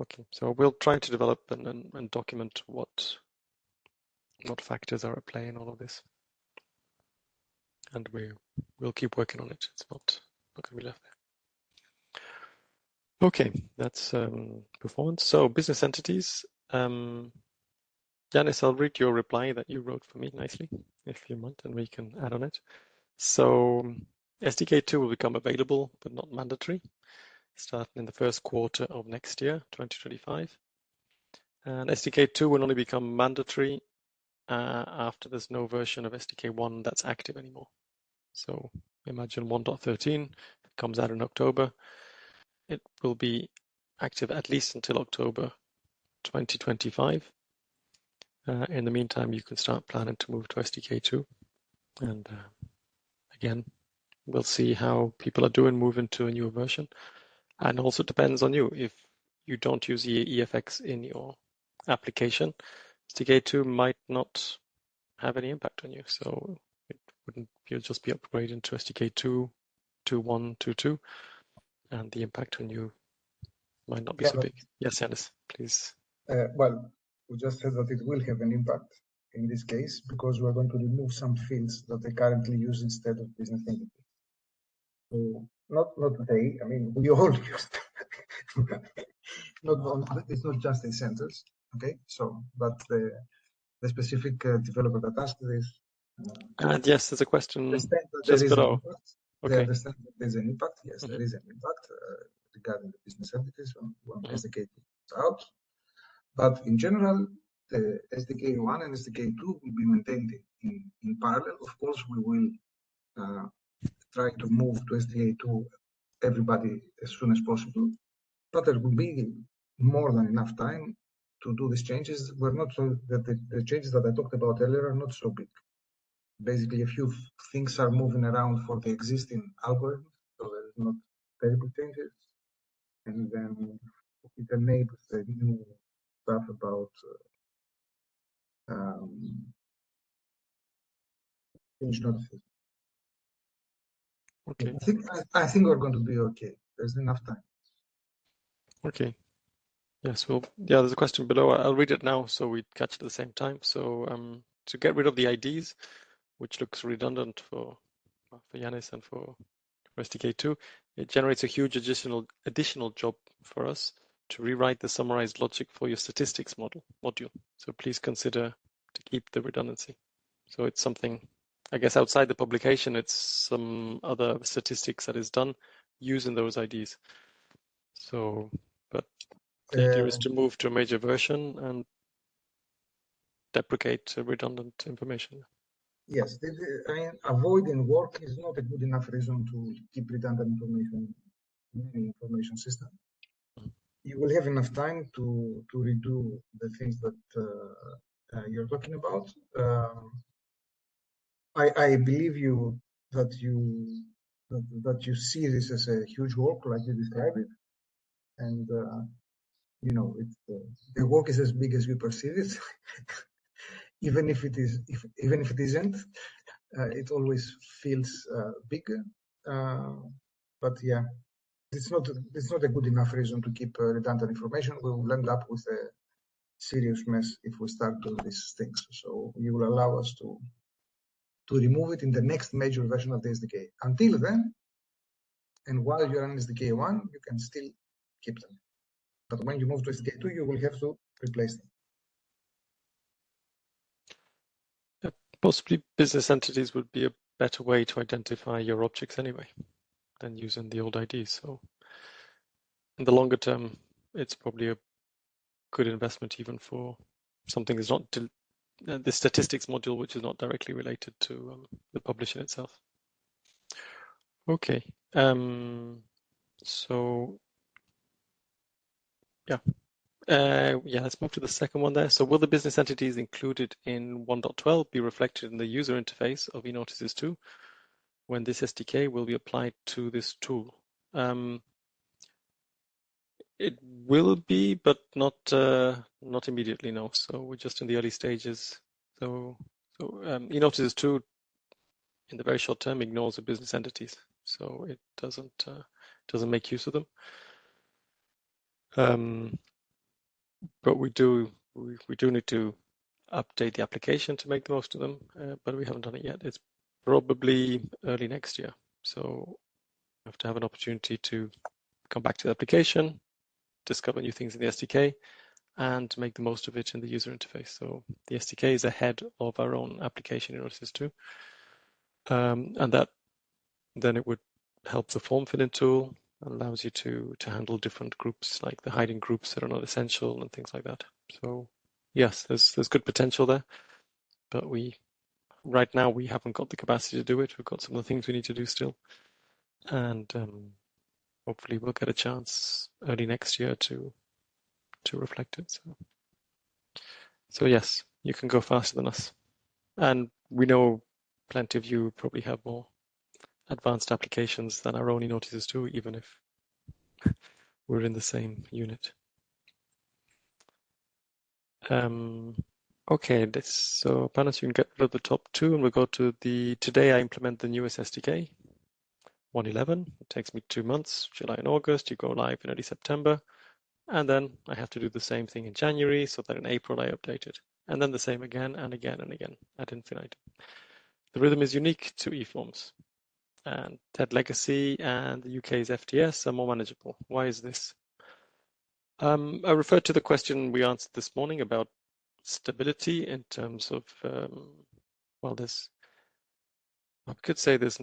Okay, so we'll try to develop and document what factors are at play in all of this. And we'll keep working on it. It's not going to be left there. Okay, that's performance. So business entities. Janice, I'll read your reply that you wrote for me nicely, if you want, and we can add on it. So SDK2 will become available, but not mandatory, starting in the first quarter of next year, 2025. And SDK2 will only become mandatory after there's no version of SDK1 that's active anymore. So imagine 1.13 comes out in October. It will be active at least until October 2025. In the meantime, you can start planning to move to SDK2. And again, we'll see how people are doing moving to a newer version. And also depends on you. If you don't use EFX in your application, SDK2 might not have any impact on you. So it wouldn't, you'll just be upgrading to SDK2, 2.1, 2.2, and the impact on you might not be so big. Yes, Yanis, please. Well, we just said that it will have an impact in this case because we're going to remove some fields that they currently use instead of business entity. So not they. I mean, we all use them. It's not just eSenders. Okay. So, but the specific developer that asked this. And yes, there's a question just below. They understand that there's an impact. Yes, Mm-hmm. there is an impact regarding the business entities when SDK is out. But in general, the SDK1 and SDK2 will be maintained in parallel. Of course, we will try to move to SDK2 everybody as soon as possible, but there will be more than enough time to do these changes. We're not so that the changes that I talked about earlier are not so big. Basically, a few things are moving around for the existing algorithm, so there's not terrible changes. And then it enables the new stuff about change notices. Okay. I think we're going to be okay. There's enough time. Okay. Yes, well, yeah, there's a question below. I'll read it now so we catch it at the same time. So to get rid of the IDs, which looks redundant for Yanis and for SDK2, it generates a huge additional job for us to rewrite the summarized logic for your statistics module. So please consider to keep the redundancy. So it's something, I guess, outside the publication, it's some other statistics that is done using those IDs. So, but the idea is to move to a major version and deprecate redundant information. Yes, I mean, avoiding work is not a good enough reason to keep redundant information in any information system. You will have enough time to redo the things that you're talking about. I believe you that you see this as a huge work, like you described it, and you know, the work is as big as you perceive it. Even if it is, even if it isn't, it always feels bigger. But yeah, it's not a good enough reason to keep redundant information. We will end up with serious mess if we start doing these things. So you will allow us to remove it in the next major version of the SDK. Until then, and while you're on SDK 1, you can still keep them. But when you move to SDK 2, you will have to replace them. Possibly business entities would be a better way to identify your objects anyway than using the old IDs. So in the longer term, it's probably a good investment even for something that's not the statistics module, which is not directly related to the publisher itself. Okay, so yeah. Yeah, let's move to the second one there. So will the business entities included in 1.12 be reflected in the user interface of eNotices 2 when this SDK will be applied to this tool? It will be, but not immediately, no. So we're just in the early stages. So eNotices 2 in the very short term ignores the business entities, so it doesn't make use of them. But we do need to update the application to make the most of them, but we haven't done it yet. It's probably early next year. So we have to have an opportunity to come back to the application, discover new things in the SDK, and make the most of it in the user interface. So the SDK is ahead of our own application in eNotices 2. And that then it would help the form filling tool and allows you to handle different groups, like the hiding groups that are not essential and things like that. So yes, there's good potential there, but right now we haven't got the capacity to do it. We've got some of the things we need to do still, and hopefully we'll get a chance early next year to reflect it. So yes, you can go faster than us, and we know plenty of you probably have more advanced applications than our own eNotices too, even if we're in the same unit. Okay, so Panos, you can get rid of the top two, and we'll go to today I implement the newest SDK, 1.11. It takes me 2 months, July and August. You go live in early September, and then I have to do the same thing in January, so that in April I update it, and then the same again and again and again ad infinitum. The rhythm is unique to eForms, and TED Legacy and the UK's FTS are more manageable. Why is this? I referred to the question we answered this morning about stability in terms of, well, I could say there's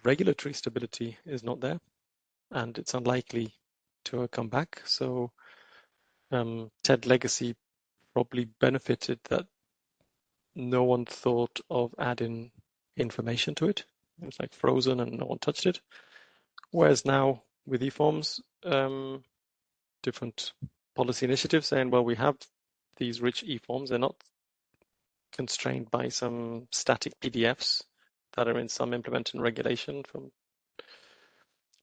regulatory stability is not there, and it's unlikely to come back. So TED Legacy probably benefited that no one thought of adding information to it. It was like frozen and no one touched it. Whereas now with eForms, different policy initiatives saying, well, we have these rich eForms. They're not constrained by some static PDFs that are in some implementing regulation from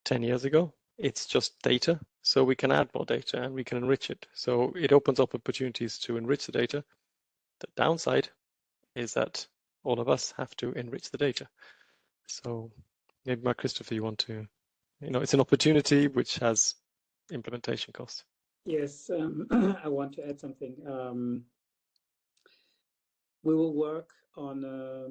10 years ago. It's just data. So we can add more data and we can enrich it. So it opens up opportunities to enrich the data. The downside is that all of us have to enrich the data. So maybe, Mark Christopher, you want to, it's an opportunity which has implementation costs. Yes, I want to add something. We will work on a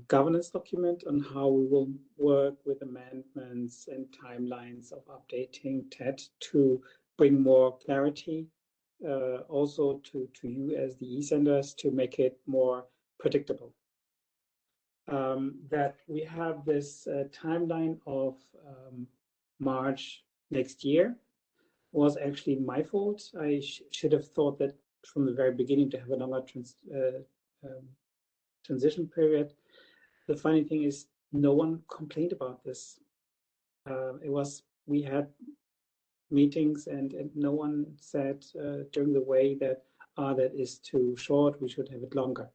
governance document on how we will work with amendments and timelines of updating TED to bring more clarity, also to you as the eSenders, to make it more predictable. That we have this timeline of March next year was actually my fault. I should have thought that from the very beginning to have a longer transition period. The funny thing is, no one complained about this. We had meetings and no one said during the way that that is too short, we should have it longer.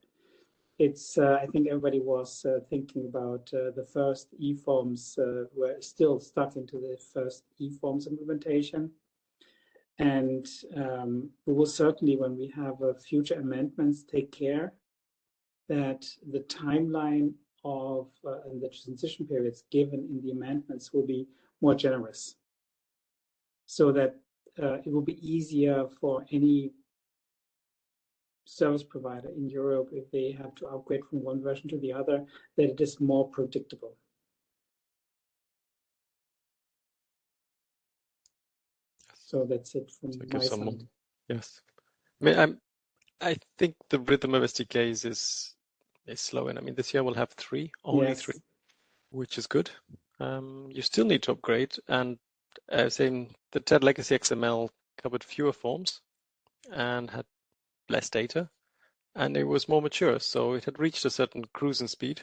It's I think everybody was thinking about the first eForms, we're still stuck into the first eForms implementation. And we will certainly, when we have future amendments, take care that the timeline of and the transition periods given in the amendments will be more generous, so that it will be easier for any service provider in Europe, if they have to upgrade from one version to the other, that it is more predictable. So that's it from my side. Yes. I mean, I think the rhythm of SDKs is slow, and I mean this year we'll have only three, which is good. You still need to upgrade, and saying the TED Legacy XML covered fewer forms and had less data, and it was more mature, so it had reached a certain cruising speed,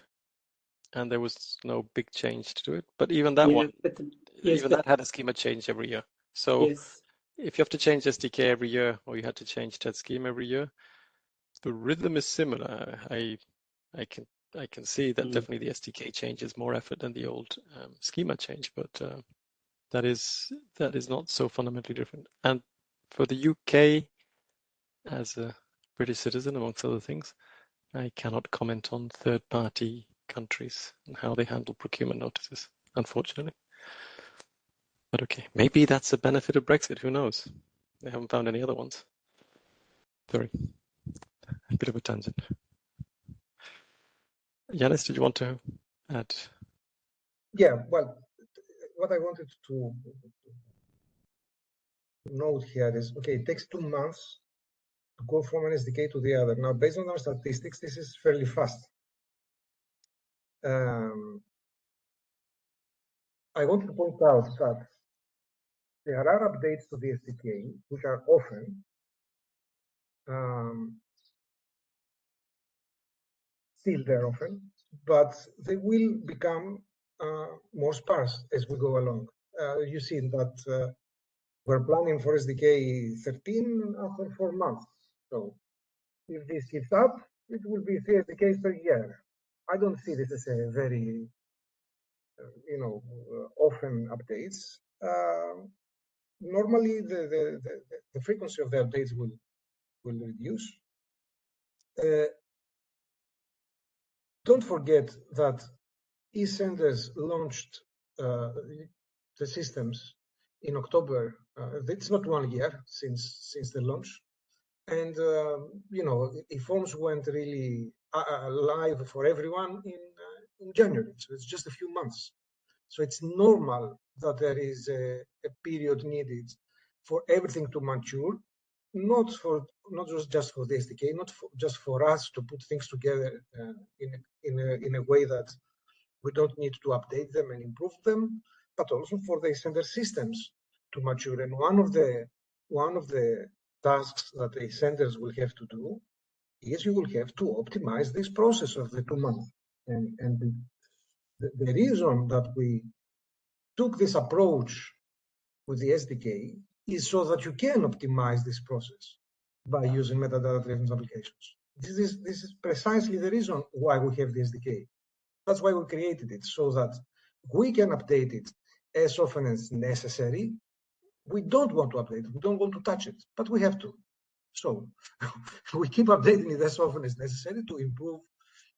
and there was no big change to do it. But even that that had a schema change every year. So if you have to change SDK every year, or you had to change TED schema every year, the rhythm is similar. I can see that definitely the SDK change is more effort than the old schema change, but that is not so fundamentally different. And for the UK, as a British citizen, amongst other things, I cannot comment on third-party countries and how they handle procurement notices, unfortunately. But okay, maybe that's a benefit of Brexit. Who knows? They haven't found any other ones. Sorry, a bit of a tangent. Yanis, did you want to add? Yeah, well, what I wanted to note here is, okay, it takes 2 months to go from an SDK to the other. Now, based on our statistics, this is fairly fast. I want to point out that there are updates to the SDK, which are often still there often, but they will become more sparse as we go along. You see that we're planning for SDK 13 after 4 months. So if this keeps up, it will be 3 SDKs per year. I don't see this as a very, often updates. Normally, the frequency of the updates will reduce. Don't forget that eSenders launched the systems in October. It's not 1 year since the launch, and eForms went really live for everyone in January. So it's just a few months. So it's normal that there is a period needed for everything to mature, not just for the SDK, not just for us to put things together in a way that we don't need to update them and improve them, but also for the eSender systems to mature. And one of the tasks that the eSenders will have to do is you will have to optimize this process of the 2 months. And the reason that we took this approach with the SDK is so that you can optimize this process by using metadata-driven applications. This is precisely the reason why we have the SDK. That's why we created it, so that we can update it as often as necessary. We don't want to update it, we don't want to touch it, but we have to. So we keep updating it as often as necessary to improve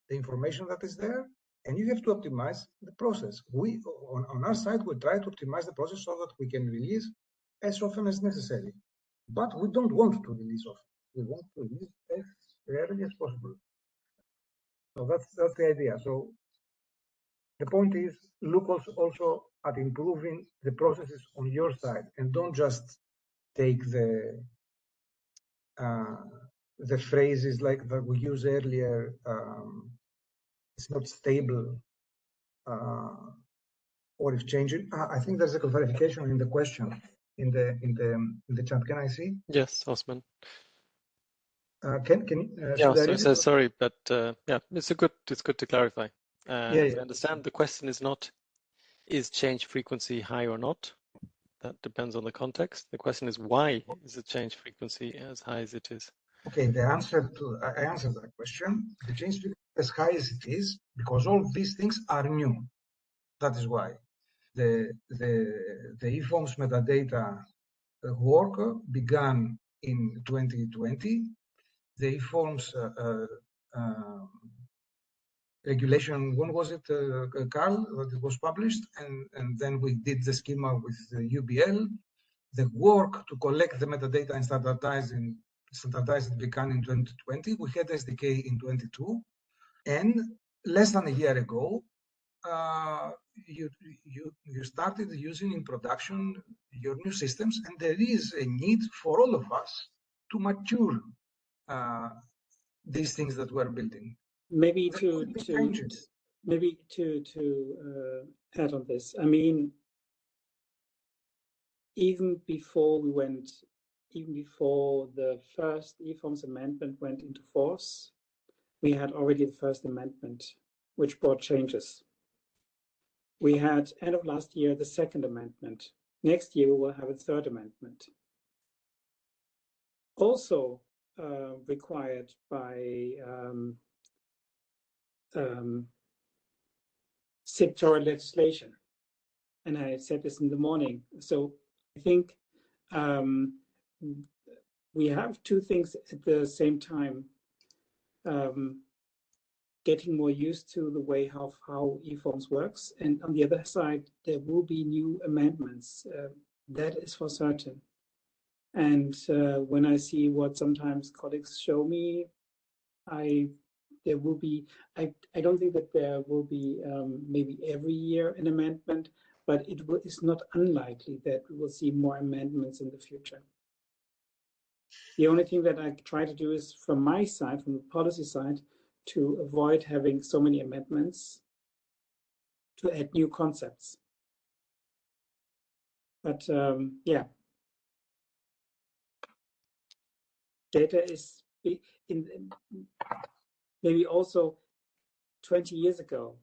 the information that is there, and you have to optimize the process. We, on our side, we try to optimize the process so that we can release as often as necessary. But we don't want to release often. We want to release as rarely as possible. So that's the idea. So the point is, look also at improving the processes on your side, and don't just take the phrases like that we used earlier. It's not stable, or if changing. I think there's a clarification in the question in the chat. Can I see? Yes, Osman. Sorry, but yeah, it's good to clarify. I understand the question is not, is change frequency high or not? That depends on the context. The question is, why is the change frequency as high as it is? Okay, I answered that question. The change frequency as high as it is because all these things are new. That is why the eForms metadata work began in 2020. The eForms regulation, when was it, Carl, that it was published? And then we did the schema with the UBL. The work to collect the metadata and standardize in standardized began in 2020. We had SDK in 22, and less than a year ago, you started using in production your new systems, and there is a need for all of us to mature these things that we're building. Maybe There to could be changes. maybe to add on this. I mean, even before the first eForms amendment went into force, we had already the first amendment, which brought changes. We had, end of last year, the second amendment. Next year, we will have a third amendment. Also required by sectoral legislation. And I said this in the morning. So I think we have two things at the same time. Getting more used to the way how eForms works. And on the other side, there will be new amendments. That is for certain. And when I see what sometimes colleagues show me, I don't think that there will be maybe every year an amendment, but it's not unlikely that we will see more amendments in the future. The only thing that I try to do is from my side, from the policy side, to avoid having so many amendments to add new concepts. But yeah, data is in maybe also 20 years ago.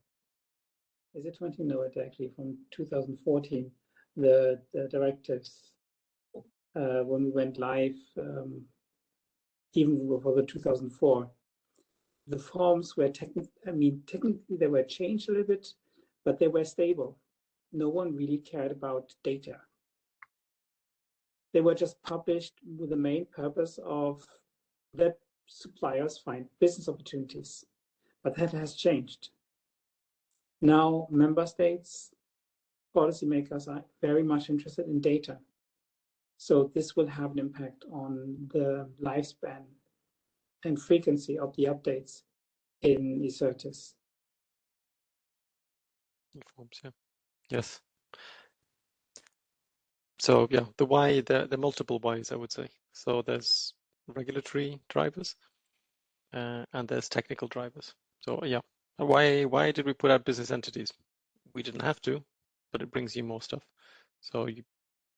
Is it 20? No, it's actually from 2014, the directives when we went live, even before the 2004. The forms were technically they were changed a little bit, but they were stable. No one really cared about data. They were just published with the main purpose of that suppliers find business opportunities. But that has changed. Now, member states, policymakers are very much interested in data. So this will have an impact on the lifespan and frequency of the updates in eSertis. eForms, yeah. Yes. So yeah, the why, the multiple whys, I would say. So there's regulatory drivers and there's technical drivers. So yeah, why did we put out business entities? We didn't have to, but it brings you more stuff. So you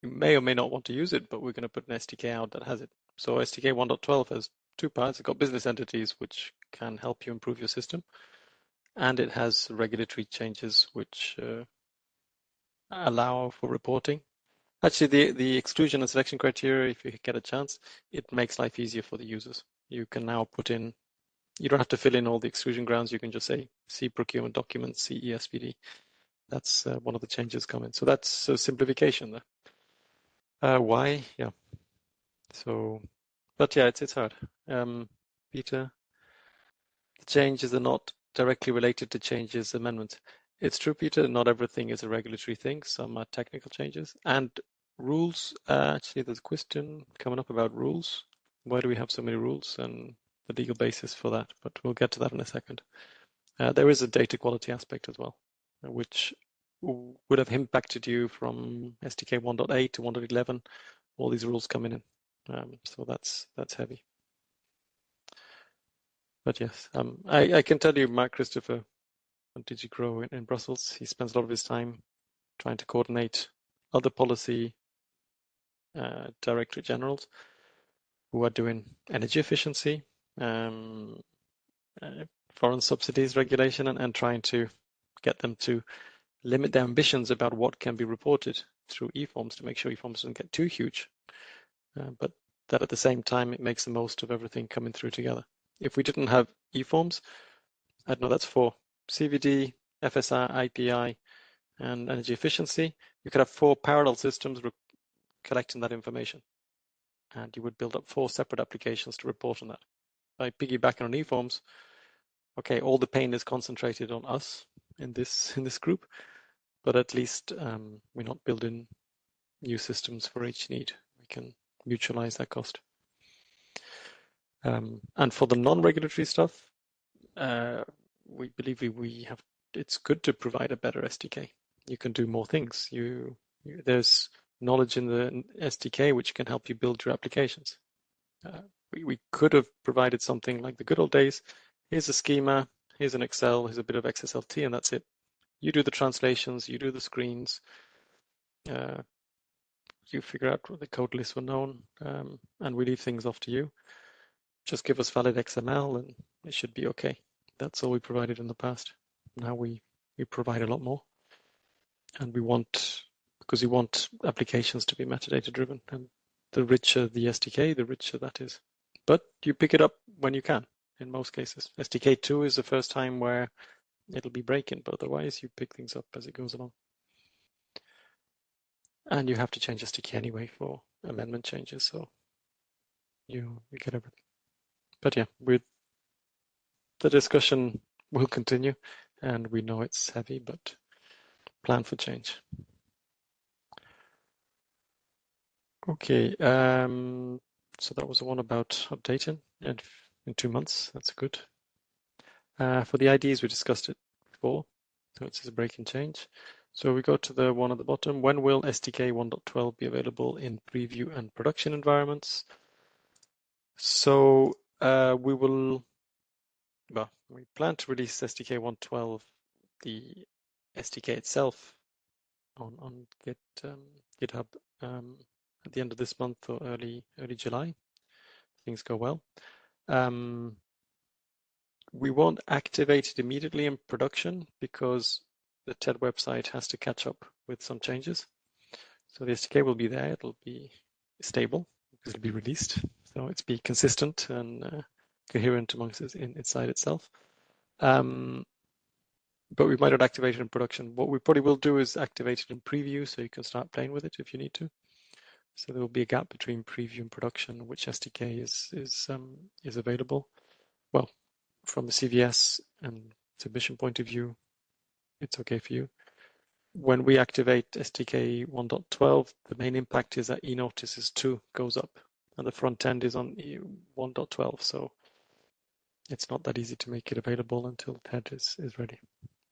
may or may not want to use it, but we're going to put an SDK out that has it. So SDK 1.12 has two parts. It's got business entities, which can help you improve your system. And it has regulatory changes, which allow for reporting. Actually, the exclusion and selection criteria, if you get a chance, it makes life easier for the users. You can now put in, you don't have to fill in all the exclusion grounds. You can just say, see procurement documents, see ESPD. That's one of the changes coming. So that's a simplification there. Why? Yeah. So, but yeah, it's hard. Peter, the changes are not directly related to changes amendments. It's true, Peter, not everything is a regulatory thing. Some are technical changes. And rules, actually, there's a question coming up about rules. Why do we have so many rules and the legal basis for that? But we'll get to that in a second. There is a data quality aspect as well, which would have impacted you from SDK 1.8 to 1.11, all these rules coming in. So that's heavy. But yes, I can tell you, Mark Christopher, on DigiGrow in Brussels, he spends a lot of his time trying to coordinate other policy directorate generals who are doing energy efficiency, foreign subsidies regulation, and trying to get them to limit their ambitions about what can be reported through eForms to make sure eForms doesn't get too huge, but that at the same time it makes the most of everything coming through together. If we didn't have eForms, I don't know, that's for CVD, FSR, IPI, and energy efficiency, you could have 4 parallel systems collecting that information. And you would build up 4 separate applications to report on that. By piggybacking on eForms, okay, all the pain is concentrated on us in this group, but at least we're not building new systems for each need. We can mutualize that cost. And for the non-regulatory stuff, we believe it's good to provide a better SDK. You can do more things. There's knowledge in the SDK which can help you build your applications. We could have provided something like the good old days. Here's a schema, here's an Excel, here's a bit of XSLT, and that's it. You do the translations, you do the screens, you figure out what the code lists were known, and we leave things off to you. Just give us valid XML and it should be okay. That's all we provided in the past. Now we provide a lot more. And because we want applications to be metadata driven, and the richer the SDK, the richer that is. But you pick it up when you can, in most cases. SDK 2 is the first time where it'll be breaking, but otherwise you pick things up as it goes along. And you have to change SDK anyway for amendment changes, so you get everything. But yeah, the discussion will continue, and we know it's heavy, but plan for change. Okay, so that was the one about updating in 2 months. That's good. For the IDs, we discussed it before, so it says a break and change. So we go to the one at the bottom. When will SDK 1.12 be available in preview and production environments? So we plan to release SDK 1.12, the SDK itself, on GitHub at the end of this month or early July. Things go well. We won't activate it immediately in production because the TED website has to catch up with some changes. So the SDK will be there. It'll be stable because it'll be released. So it's be consistent and coherent amongst inside itself. But we might not activate it in production. What we probably will do is activate it in preview so you can start playing with it if you need to. So there will be a gap between preview and production, which SDK is available. Well, from the CVS and submission point of view, it's okay for you. When we activate SDK 1.12, the main impact is that eNotices 2 goes up, and the front end is on 1.12, so it's not that easy to make it available until TED is ready.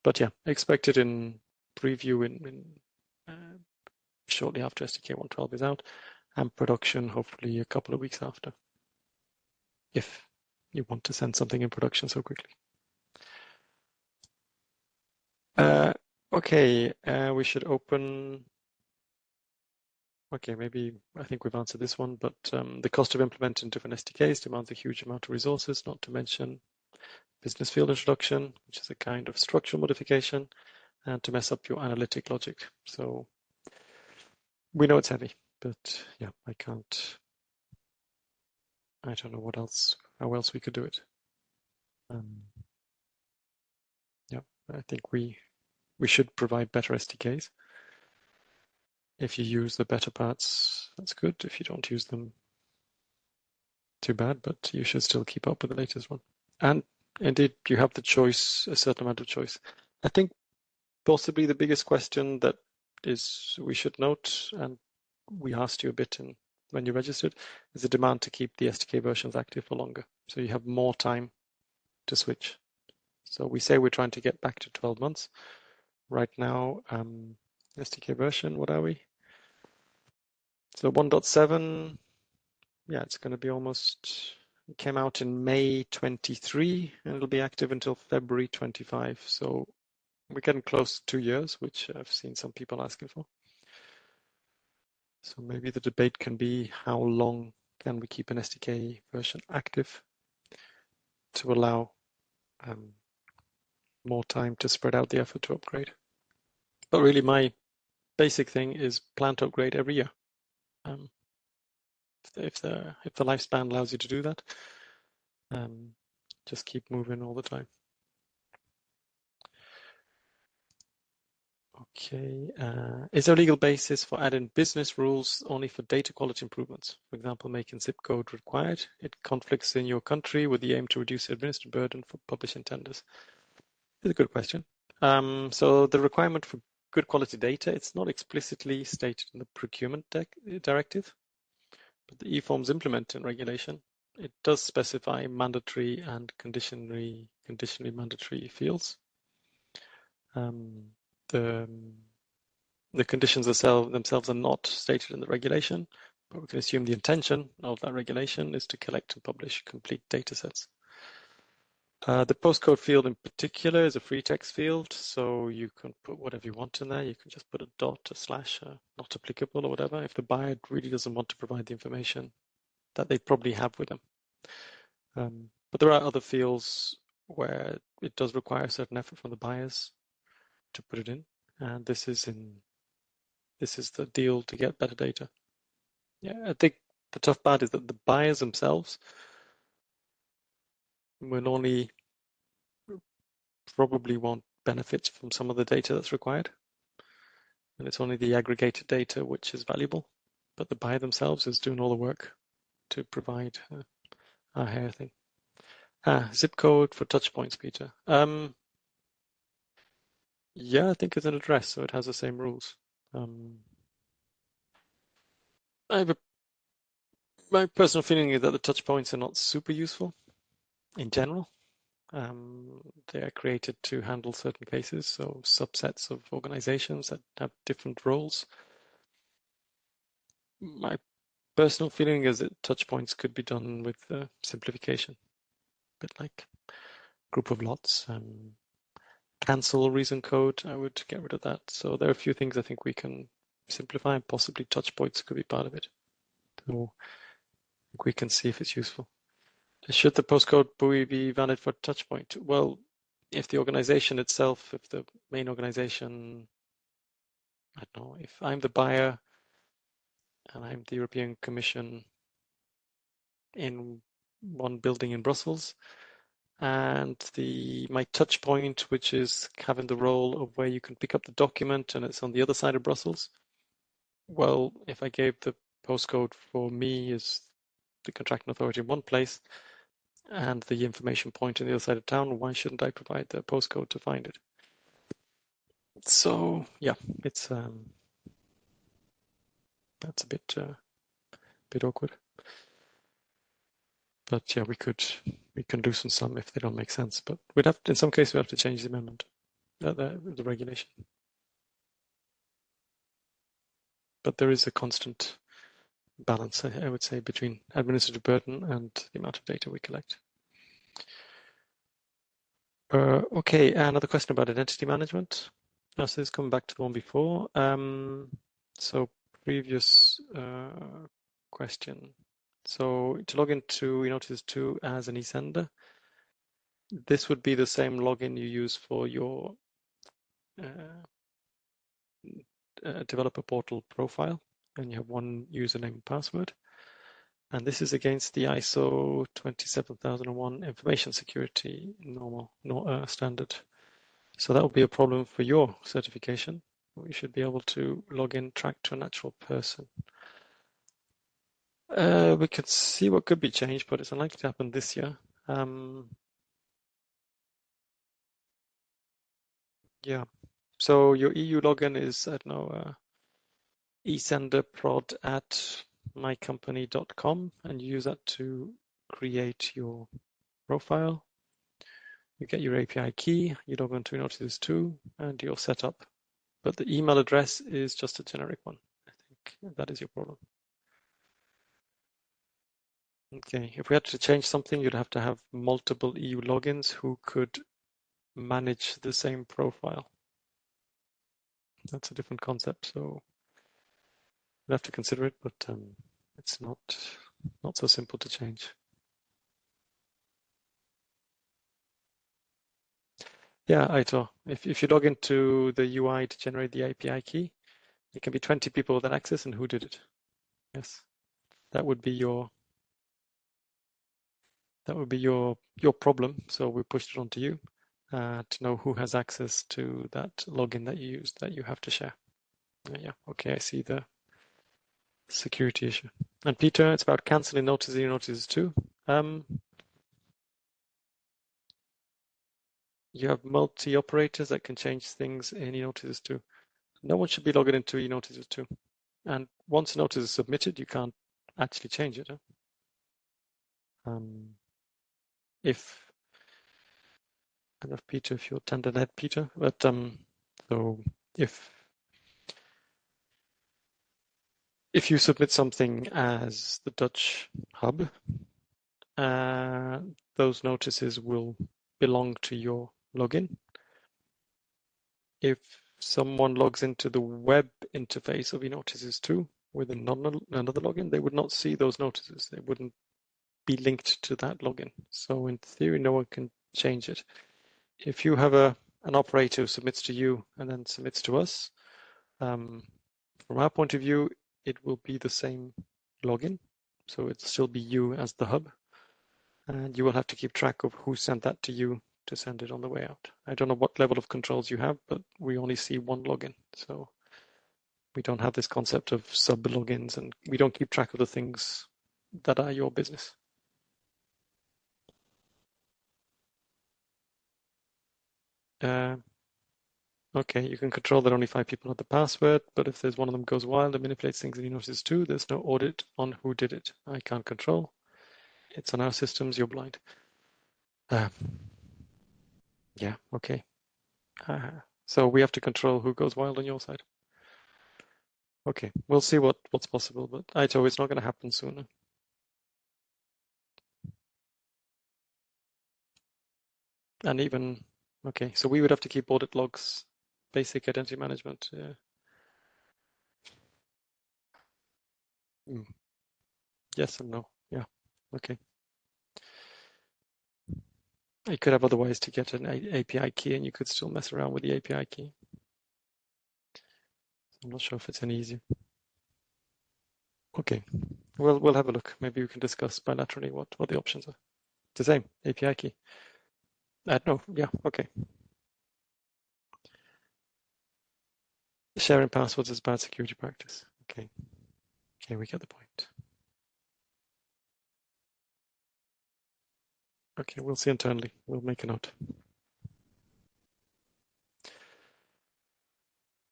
But yeah, expect it in preview in shortly after SDK 1.12 is out, and production hopefully a couple of weeks after, if you want to send something in production so quickly. Okay, we should open. Okay, maybe I think we've answered this one, but the cost of implementing different SDKs demands a huge amount of resources, not to mention business field introduction, which is a kind of structural modification, and to mess up your analytic logic. So we know it's heavy, but yeah, I don't know how else we could do it. Yeah, I think we should provide better SDKs. If you use the better parts, that's good. If you don't use them, too bad, but you should still keep up with the latest one. And indeed, you have the choice, a certain amount of choice. I think possibly the biggest question that we should note, and we asked you a bit when you registered, is the demand to keep the SDK versions active for longer. So you have more time to switch. So we say we're trying to get back to 12 months. Right now, SDK version, what are we? So 1.7, yeah, it's going to be it came out in May 23, and it'll be active until February 25. So we're getting close to 2 years, which I've seen some people asking for. So maybe the debate can be how long can we keep an SDK version active to allow more time to spread out the effort to upgrade. But really my basic thing is plan to upgrade every year. If the lifespan allows you to do that, just keep moving all the time. Okay, is there a legal basis for adding business rules only for data quality improvements? For example, making zip code required. It conflicts in your country with the aim to reduce administrative burden for publishing tenders. It's a good question. So the requirement for good quality data, it's not explicitly stated in the procurement directive, but the eForms implementing regulation it does specify mandatory and conditionally mandatory fields. The conditions themselves are not stated in the regulation, but we can assume the intention of that regulation is to collect and publish complete data sets. The postcode field in particular is a free text field, so you can put whatever you want in there. You can just put a dot, a slash, not applicable or whatever, if the buyer really doesn't want to provide the information that they probably have with them. But there are other fields where it does require a certain effort from the buyers to put it in, and this is the deal to get better data. Yeah, I think the tough part is that the buyers themselves will only probably want benefits from some of the data that's required, and it's only the aggregated data which is valuable, but the buyer themselves is doing all the work to provide our hair thing. Zip code for touch points, Peter. Yeah, I think it's an address, so it has the same rules. My personal feeling is that the touch points are not super useful in general. They are created to handle certain cases, so subsets of organizations that have different roles. My personal feeling is that touch points could be done with simplification, a bit like group of lots. Cancel reason code, I would get rid of that. So there are a few things I think we can simplify, and possibly touch points could be part of it. So I think we can see if it's useful. Should the postcode buoy be valid for touchpoint? Well, if the organization itself, if the main organization, I don't know, if I'm the buyer and I'm the European Commission in one building in Brussels, and my touch point, which is having the role of where you can pick up the document and it's on the other side of Brussels, well, if I gave the postcode for me as the contracting authority in one place and the information point on the other side of town, why shouldn't I provide the postcode to find it? So yeah, it's that's a bit awkward. But yeah, we can loosen some if they don't make sense. But we'd have to, in some cases we have to change the amendment, the regulation. But there is a constant balance, I would say, between administrative burden and the amount of data we collect. Okay, another question about identity management. So this is coming back to the one before. So previous question. So to log into eNotices 2 as an eSender, this would be the same login you use for your developer portal profile, and you have one username and password. And this is against the ISO 27001 information security standard. So that will be a problem for your certification. You should be able to log in, track to an actual person. We could see what could be changed, but it's unlikely to happen this year. Yeah. So your EU login is, I don't know, esenderprod@mycompany.com, and you use that to create your profile. You get your API key, you log on to eNotices 2, and you're set up. But the email address is just a generic one. I think that is your problem. Okay, if we had to change something, you'd have to have multiple EU logins who could manage the same profile. That's a different concept, so we'll have to consider it, but it's not so simple to change. Yeah, Aitor, if you log into the UI to generate the API key, it can be 20 people with access, and who did it? Yes, that would be your problem. So we pushed it onto you to know who has access to that login that you used that you have to share. Yeah, okay, I see the security issue. And Peter, it's about canceling notices 2. You have multi-operators that can change things in eNotices 2. No one should be logging into eNotices 2. And once a notice is submitted, you can't actually change it. If I don't know if Peter, if you're tenderhead, Peter, but so if you submit something as the Dutch hub, those notices will belong to your login. If someone logs into the web interface of eNotices 2 with another login, they would not see those notices. They wouldn't be linked to that login. So in theory, no one can change it. If you have an operator who submits to you and then submits to us, from our point of view, it will be the same login. So it'll still be you as the hub. And you will have to keep track of who sent that to you to send it on the way out. I don't know what level of controls you have, but we only see one login. So we don't have this concept of sub logins, and we don't keep track of the things that are your business. Okay, you can control that only 5 people have the password, but if there's one of them goes wild and manipulates things in eNotices 2, there's no audit on who did it. I can't control. It's on our systems, you're blind. Yeah, okay. So we have to control who goes wild on your side. Okay, we'll see what's possible, but ITO is not going to happen sooner. And even, okay, so we would have to keep audit logs, basic identity management. Yes and no, yeah, okay. You could have other ways to get an API key, and you could still mess around with the API key. I'm not sure if it's any easier. Okay, we'll have a look. Maybe we can discuss bilaterally what the options are. It's the same API key. No, yeah, okay. Sharing passwords is bad security practice. Okay, we get the point. Okay, we'll see internally. We'll make a note.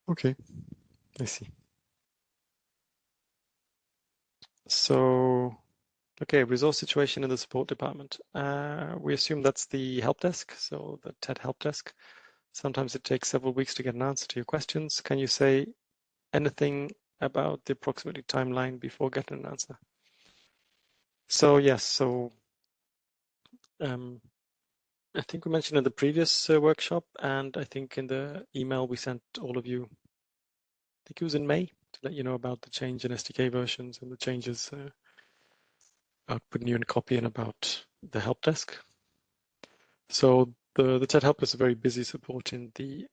Okay, I see. So, okay, resource situation in the support department. We assume that's the help desk, so the TED help desk. Sometimes it takes several weeks to get an answer to your questions. Can you say anything about the approximately timeline before getting an answer? So yes, I think we mentioned in the previous workshop, and I think in the email we sent all of you, I think it was in May, to let you know about the change in SDK versions and the changes about putting you in copy and about the help desk. So the TED help is a very busy supporting the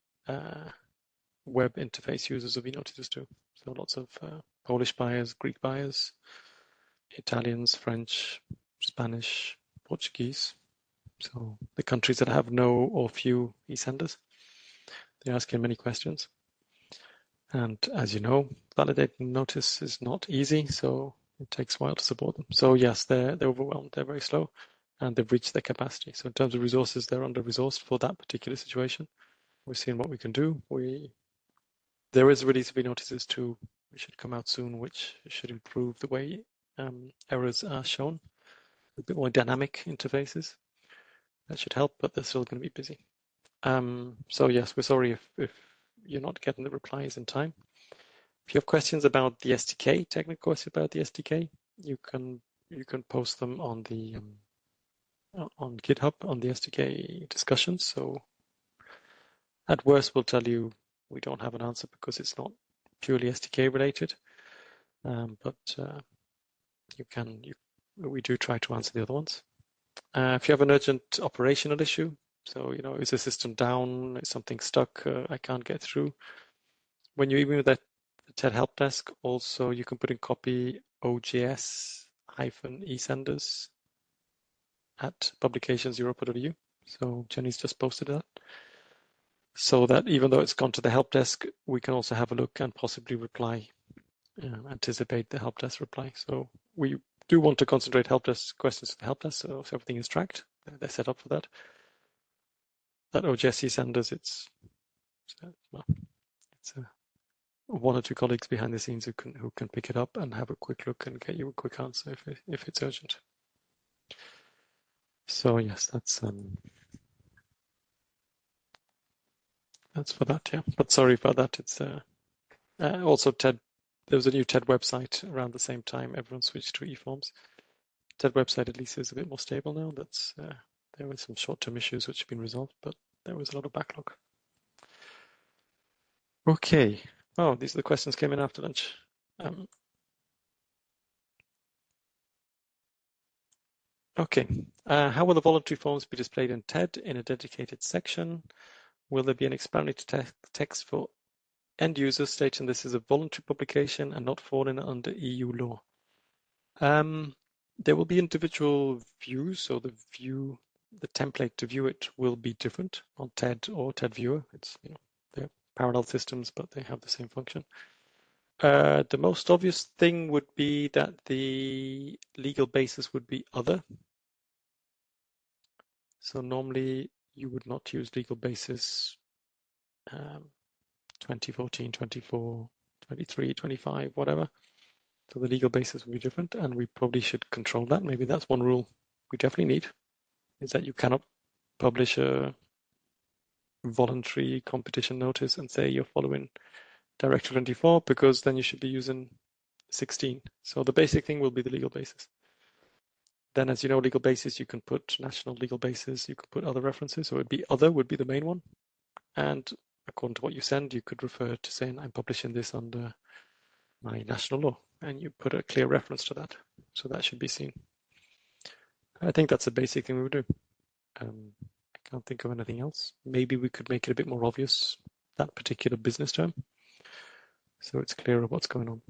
web interface users of eNotices 2. So lots of Polish buyers, Greek buyers, Italians, French, Spanish, Portuguese. So the countries that have no or few eSenders. They're asking many questions. And as you know, validating notice is not easy, so it takes a while to support them. So yes, they're overwhelmed, they're very slow, and they've reached their capacity. So in terms of resources, they're under-resourced for that particular situation. We're seeing what we can do. There is a release of eNotices 2, which should come out soon, which should improve the way errors are shown. A bit more dynamic interfaces. That should help, but they're still going to be busy. So yes, we're sorry if you're not getting the replies in time. If you have questions about the SDK, technical questions about the SDK, you can post them on the on GitHub on the SDK discussions. So at worst, we'll tell you we don't have an answer because it's not purely SDK related. But we do try to answer the other ones. If you have an urgent operational issue, so is the system down? Is something stuck? I can't get through. When you email that TED help desk, also you can put in copy OGS-eSenders at publications.europa.eu. So Jenny's just posted that. So that even though it's gone to the help desk, we can also have a look and possibly reply, anticipate the help desk reply. So we do want to concentrate help desk questions to the help desk, so everything is tracked. They're set up for that. That OGS-eSenders, it's one or two colleagues behind the scenes who can pick it up and have a quick look and get you a quick answer if it's urgent. So yes, that's for that. Yeah, but sorry for that. It's also TED. There was a new TED website around the same time. Everyone switched to eForms. TED website at least is a bit more stable now. That's there were some short-term issues which have been resolved, but there was a lot of backlog. Okay. Oh, these are the questions came in after lunch. Okay. How will the voluntary forms be displayed in TED in a dedicated section? Will there be an explanatory text for end users stating this is a voluntary publication and not falling under EU law? There will be individual views, so the template to view it will be different on TED or TED Viewer. It's they're parallel systems, but they have the same function. The most obvious thing would be that the legal basis would be other. So normally you would not use legal basis 2014, 24, 23, 25, whatever. So the legal basis will be different, and we probably should control that. Maybe that's one rule we definitely need, is that you cannot publish a voluntary competition notice and say you're following Directive 24, because then you should be using 16. So the basic thing will be the legal basis. Then, as you know, legal basis, you can put national legal basis, you could put other references, so it would be other would be the main one. And according to what you send, you could refer to saying, I'm publishing this under my national law, and you put a clear reference to that. So that should be seen. I think that's the basic thing we would do. I can't think of anything else. Maybe we could make it a bit more obvious, that particular business term, so it's clearer what's going on.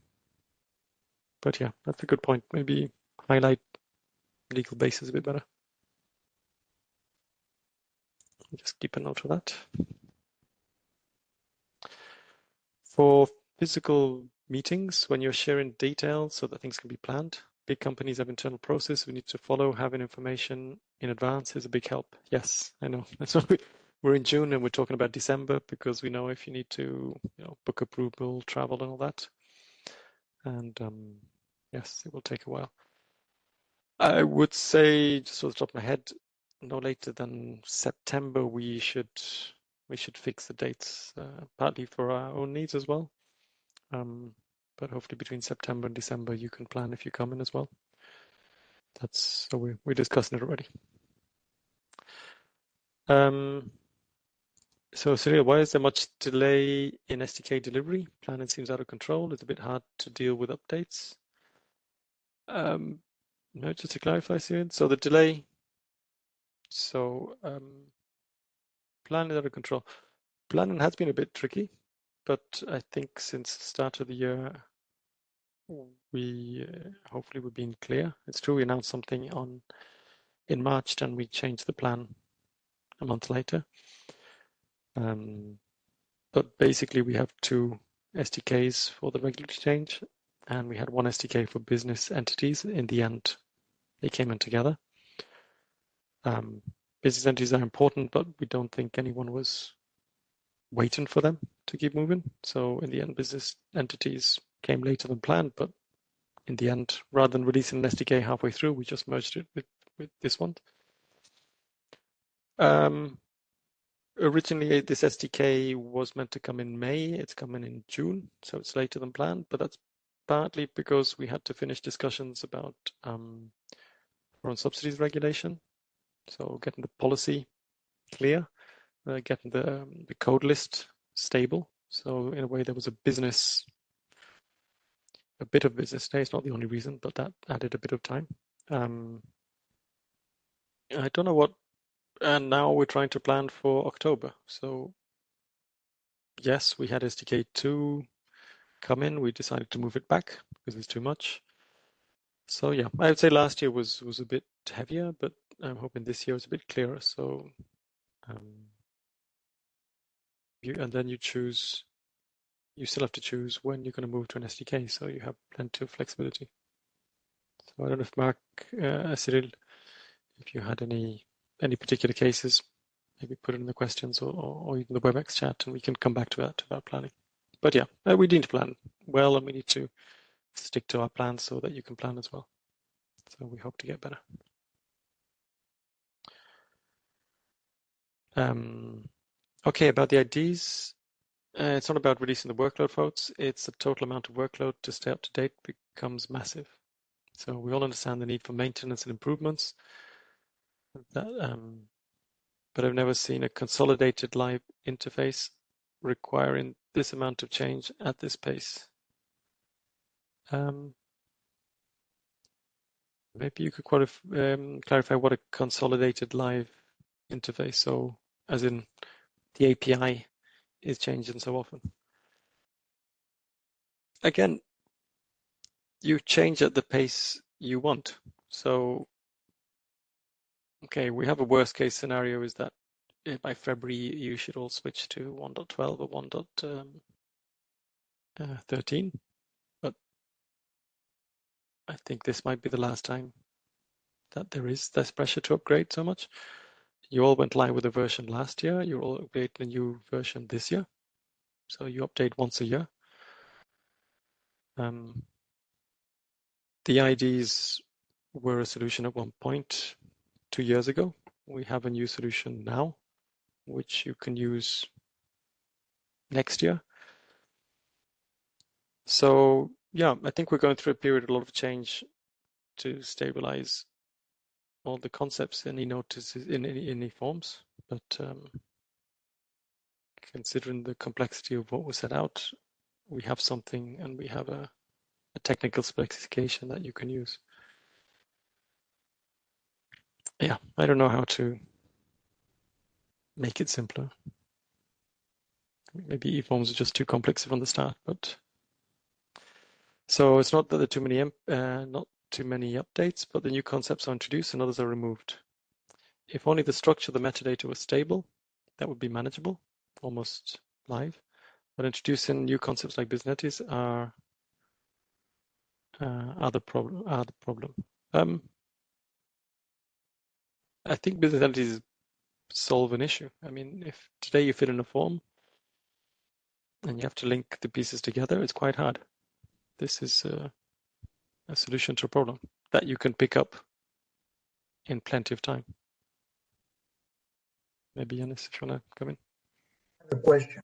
But yeah, that's a good point. Maybe highlight legal basis a bit better. Just keep a note of that. For physical meetings, when you're sharing details so that things can be planned, big companies have internal process we need to follow. Having information in advance is a big help. Yes, I know. That's why we're in June and we're talking about December, because we know if you need to book approval, travel and all that. And yes, it will take a while. I would say, just off the top of my head, no later than September, we should fix the dates, partly for our own needs as well. But hopefully between September and December, you can plan if you come in as well. That's so we're discussing it already. So Cyril, why is there much delay in SDK delivery? Planning seems out of control. It's a bit hard to deal with updates. No, just to clarify, Cyril. So the delay. So planning is out of control. Planning has been a bit tricky, but I think since the start of the year, we hopefully we're being clear. It's true we announced something in March, then we changed the plan a month later. But basically we have two SDKs for the regulatory change, and we had one SDK for business entities. In the end, they came in together. Business entities are important, but we don't think anyone was waiting for them to keep moving. So in the end, business entities came later than planned, but in the end, rather than releasing an SDK halfway through, we just merged it with this one. Originally, this SDK was meant to come in May. It's coming in June, so it's later than planned, but that's partly because we had to finish discussions about foreign subsidies regulation. So getting the policy clear, getting the code list stable. So in a way, there was a bit of business day. It's not the only reason, but that added a bit of time. I don't know what, and now we're trying to plan for October. So yes, we had SDK 2 come in. We decided to move it back because it's too much. So yeah, I would say last year was a bit heavier, but I'm hoping this year is a bit clearer. So and then you still have to choose when you're going to move to an SDK, so you have plenty of flexibility. So I don't know if Mark, Cyril, if you had any particular cases, maybe put it in the questions or even the WebEx chat, and we can come back to that about planning. But yeah, we need to plan well, and we need to stick to our plans so that you can plan as well. So we hope to get better. Okay, about the IDs, it's not about releasing the workload, folks. It's the total amount of workload to stay up to date becomes massive. So we all understand the need for maintenance and improvements. That, but I've never seen a consolidated live interface requiring this amount of change at this pace. Maybe you could clarify what a consolidated live interface, so as in the API is changing so often. Again, you change at the pace you want. So, okay, we have a worst case scenario is that by February you should all switch to 1.12 or 1.13, but I think this might be the last time that there is this pressure to upgrade so much. You all went live with a version last year, you're all updating a new version this year. So you update once a year. The IDs were a solution at one point 2 years ago. We have a new solution now, which you can use next year. So yeah, I think we're going through a period of a lot of change to stabilize all the concepts in eNotices in eForms, but considering the complexity of what was set out, we have something and we have a technical specification that you can use. Yeah, I don't know how to make it simpler. Maybe eForms are just too complex from the start, but so it's not that there are not too many updates, but the new concepts are introduced and others are removed. If only the structure of the metadata was stable, that would be manageable, almost live. But introducing new concepts like business are the problem. I think business entities solve an issue. I mean, if today you fill in a form and you have to link the pieces together, it's quite hard. This is a solution to a problem that you can pick up in plenty of time. Maybe Yanis, if you want to come in. The question.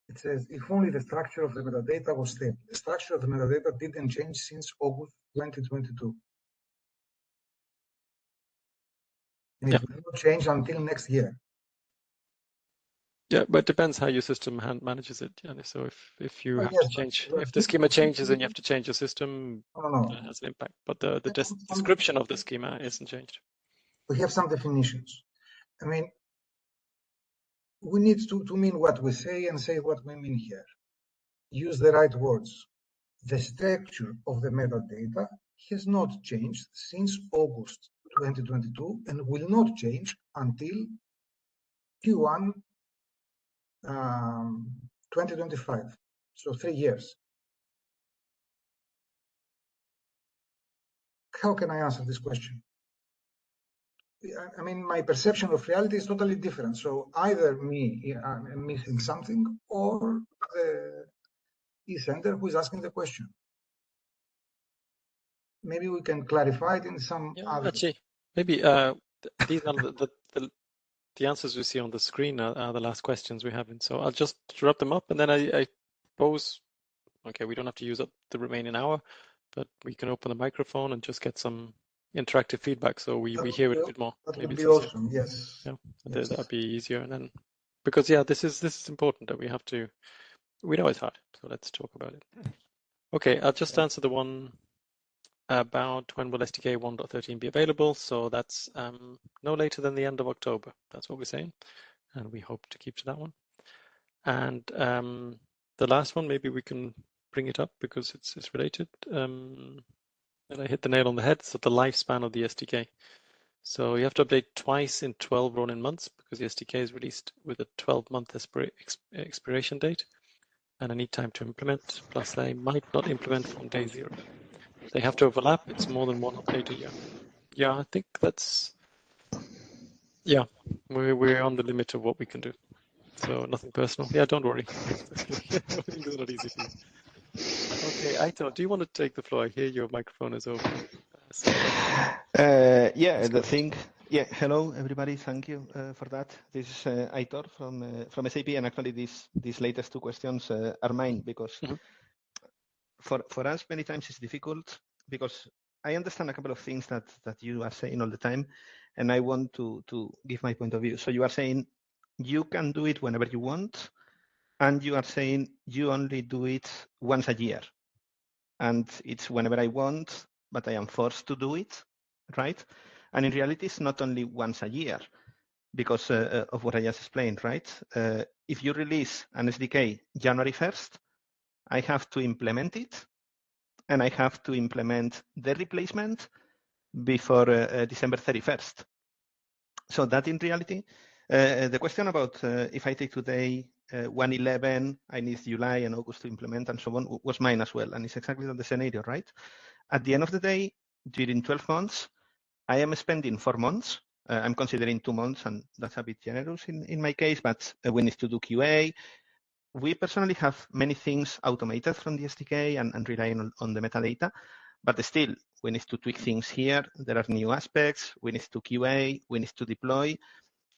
It says, if only the structure of the metadata was stable. The structure of the metadata didn't change since August 2022. And it will not change until next year. Yeah, but it depends how your system manages it, Yanis. So if you have to change, if the schema changes and you have to change your system, that has an impact. But the description of the schema isn't changed. We have some definitions. I mean, we need to mean what we say and say what we mean here. Use the right words. The structure of the metadata has not changed since August 2022 and will not change until Q1 2025. So 3 years. How can I answer this question? I mean, my perception of reality is totally different. So either I'm missing something, or the eSender who is asking the question. Maybe we can clarify it in some other. Actually, maybe these are the answers we see on the screen are the last questions we have. And so I'll just wrap them up, and then I pose. Okay, we don't have to use up the remaining hour, but we can open the microphone and just get some interactive feedback, so we hear it a bit more. That would be awesome. Yes. Yeah, yes. That'd be easier. And then, because yeah, this is important that we have to. We know it's hard, so let's talk about it. Okay, I'll just answer the one about when will SDK 1.13 be available. So that's no later than the end of October. That's what we're saying, and we hope to keep to that one. And the last one, maybe we can bring it up because it's related. And I hit the nail on the head. So the lifespan of the SDK. So you have to update twice in 12 running months because the SDK is released with a 12-month expiration date and a need time to implement. Plus, they might not implement from day 0. They have to overlap. It's more than one update a year. Yeah, I think that's. Yeah, we're on the limit of what we can do. So nothing personal. Yeah, don't worry. It's not easy for you. Okay, Aito, do you want to take the floor? I hear your microphone is open. Yeah, the thing Yeah, hello everybody. Thank you for that. This is Aitor from SAP, and actually these latest two questions are mine because for us many times it's difficult because I understand a couple of things that you are saying all the time, and I want to give my point of view. So you are saying you can do it whenever you want, and you are saying you only do it once a year, and it's whenever I want, but I am forced to do it, right? And in reality, it's not only once a year because of what I just explained, right? If you release an SDK January 1st, I have to implement it, and I have to implement the replacement before December 31st. So that in reality, the question about if I take today 1.11, I need July and August to implement and so on was mine as well. And it's exactly the scenario, right? At the end of the day, during 12 months, I am spending 4 months. I'm considering 2 months, and that's a bit generous in my case, but we need to do QA. We personally have many things automated from the SDK and relying on the metadata, but still, we need to tweak things here. There are new aspects. We need to QA. We need to deploy,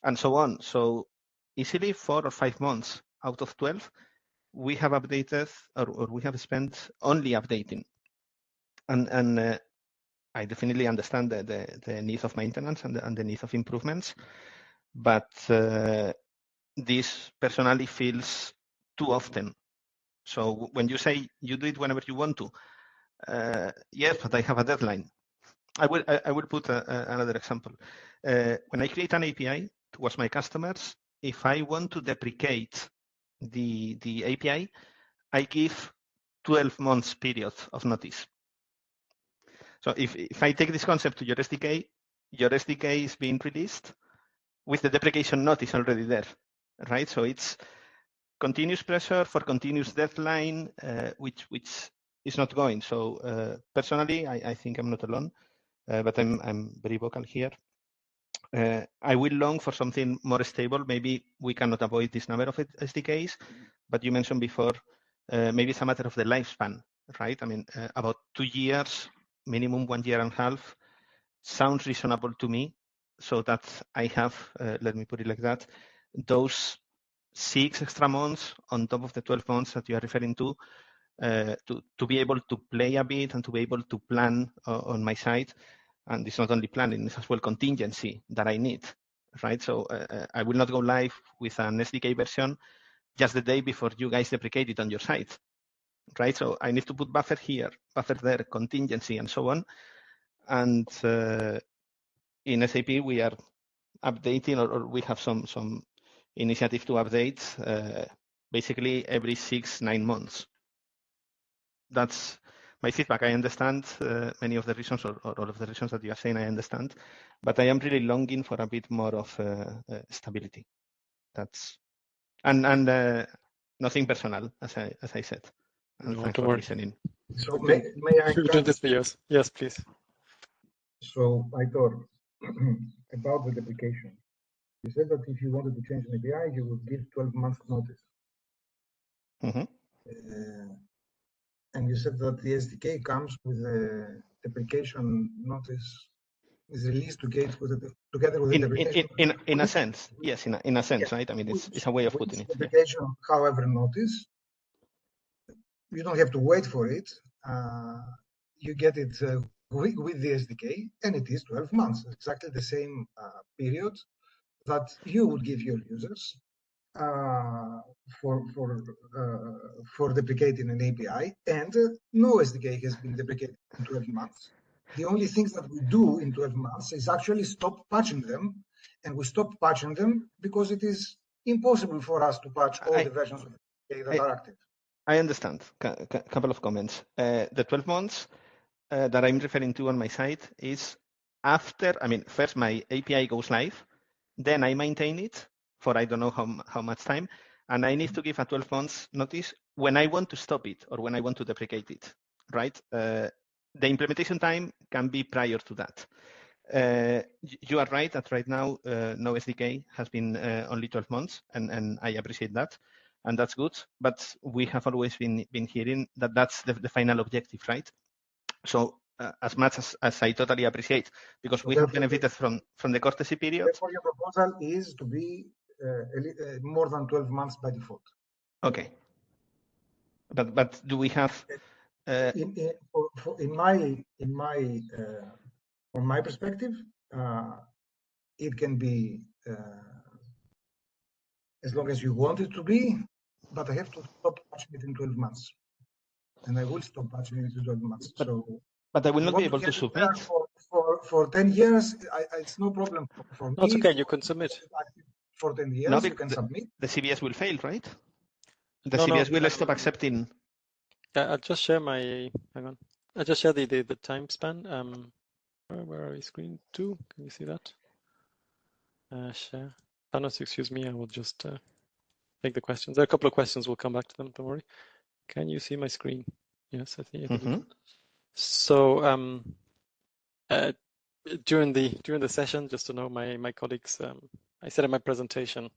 and so on. So easily 4 or 5 months out of 12, we have updated or we have spent only updating. And I definitely understand the need of maintenance and the need of improvements, but this personally feels too often. So when you say you do it whenever you want to, yes, but I have a deadline. I will put another example. When I create an API towards my customers, if I want to deprecate the API, I give 12 months period of notice. So if I take this concept to your SDK is being released with the deprecation notice already there, right? So it's continuous pressure for continuous deadline, which is not going. So personally, I think I'm not alone, but I'm very vocal here. I will long for something more stable. Maybe we cannot avoid this number of SDKs, but you mentioned before, maybe it's a matter of the lifespan, right? I mean, about 2 years, minimum 1.5 years, sounds reasonable to me. So that I have, let me put it like that, those 6 extra months on top of the 12 months that you are referring to be able to play a bit and to be able to plan on my side. And it's not only planning, it's as well contingency that I need, right? So I will not go live with an SDK version just the day before you guys deprecate it on your site, right? So I need to put buffer here, buffer there, contingency, and so on. And in SAP, we are updating, or we have some initiative to update basically every 6-9 months. That's my feedback. I understand many of the reasons, or all of the reasons that you are saying, I understand, but I am really longing for a bit more of stability. That's and nothing personal, as I said. And No, thanks don't for worry. listening. So may I We've done this for years. Yes, please. So I thought about the deprecation. You said that if you wanted to change an API, you would give 12 months notice. And you said that the SDK comes with a deprecation notice, is released together with the deprecation. In a sense, yes, in a sense, Yeah, right? I mean, it's a way of putting it. Deprecation, however, notice, you don't have to wait for it. You get it with the SDK, and it is 12 months, exactly the same period that you would give your users for deprecating an API, and no SDK has been deprecated in 12 months. The only things that we do in 12 months is actually stop patching them, and we stop patching them because it is impossible for us to patch all the versions of the API that are active. I understand. Couple of comments. The 12 months that I'm referring to on my site is after, I mean, first my API goes live, then I maintain it for I don't know how much time, and I need to give a 12 months notice when I want to stop it or when I want to deprecate it, right? The implementation time can be prior to that. You are right that right now no SDK has been only 12 months, and I appreciate that, and that's good. But we have always been hearing that that's the final objective, right? So as much as I totally appreciate, because So we have therefore, benefited from the courtesy period. therefore, your proposal is to be more than 12 months by default. Okay. But do we have? From my perspective, it can be as long as you want it to be, but I have to stop patching it in 12 months. And I will stop patching it in 12 months. But I will not be able to submit. For 10 years, it's no problem for me. That's okay, you can submit. For 10 years, No, you can submit. The CBS will fail, right? The No, CBS will stop accepting. I'll just share my, hang on. I'll just share the time span. Where are we? Screen 2, can you see that? Share. Panos, excuse me, I will just take the questions. There are a couple of questions, we'll come back to them, don't worry. Can you see my screen? Yes, I think you can. So during the session, just to know my colleagues, I said in my presentation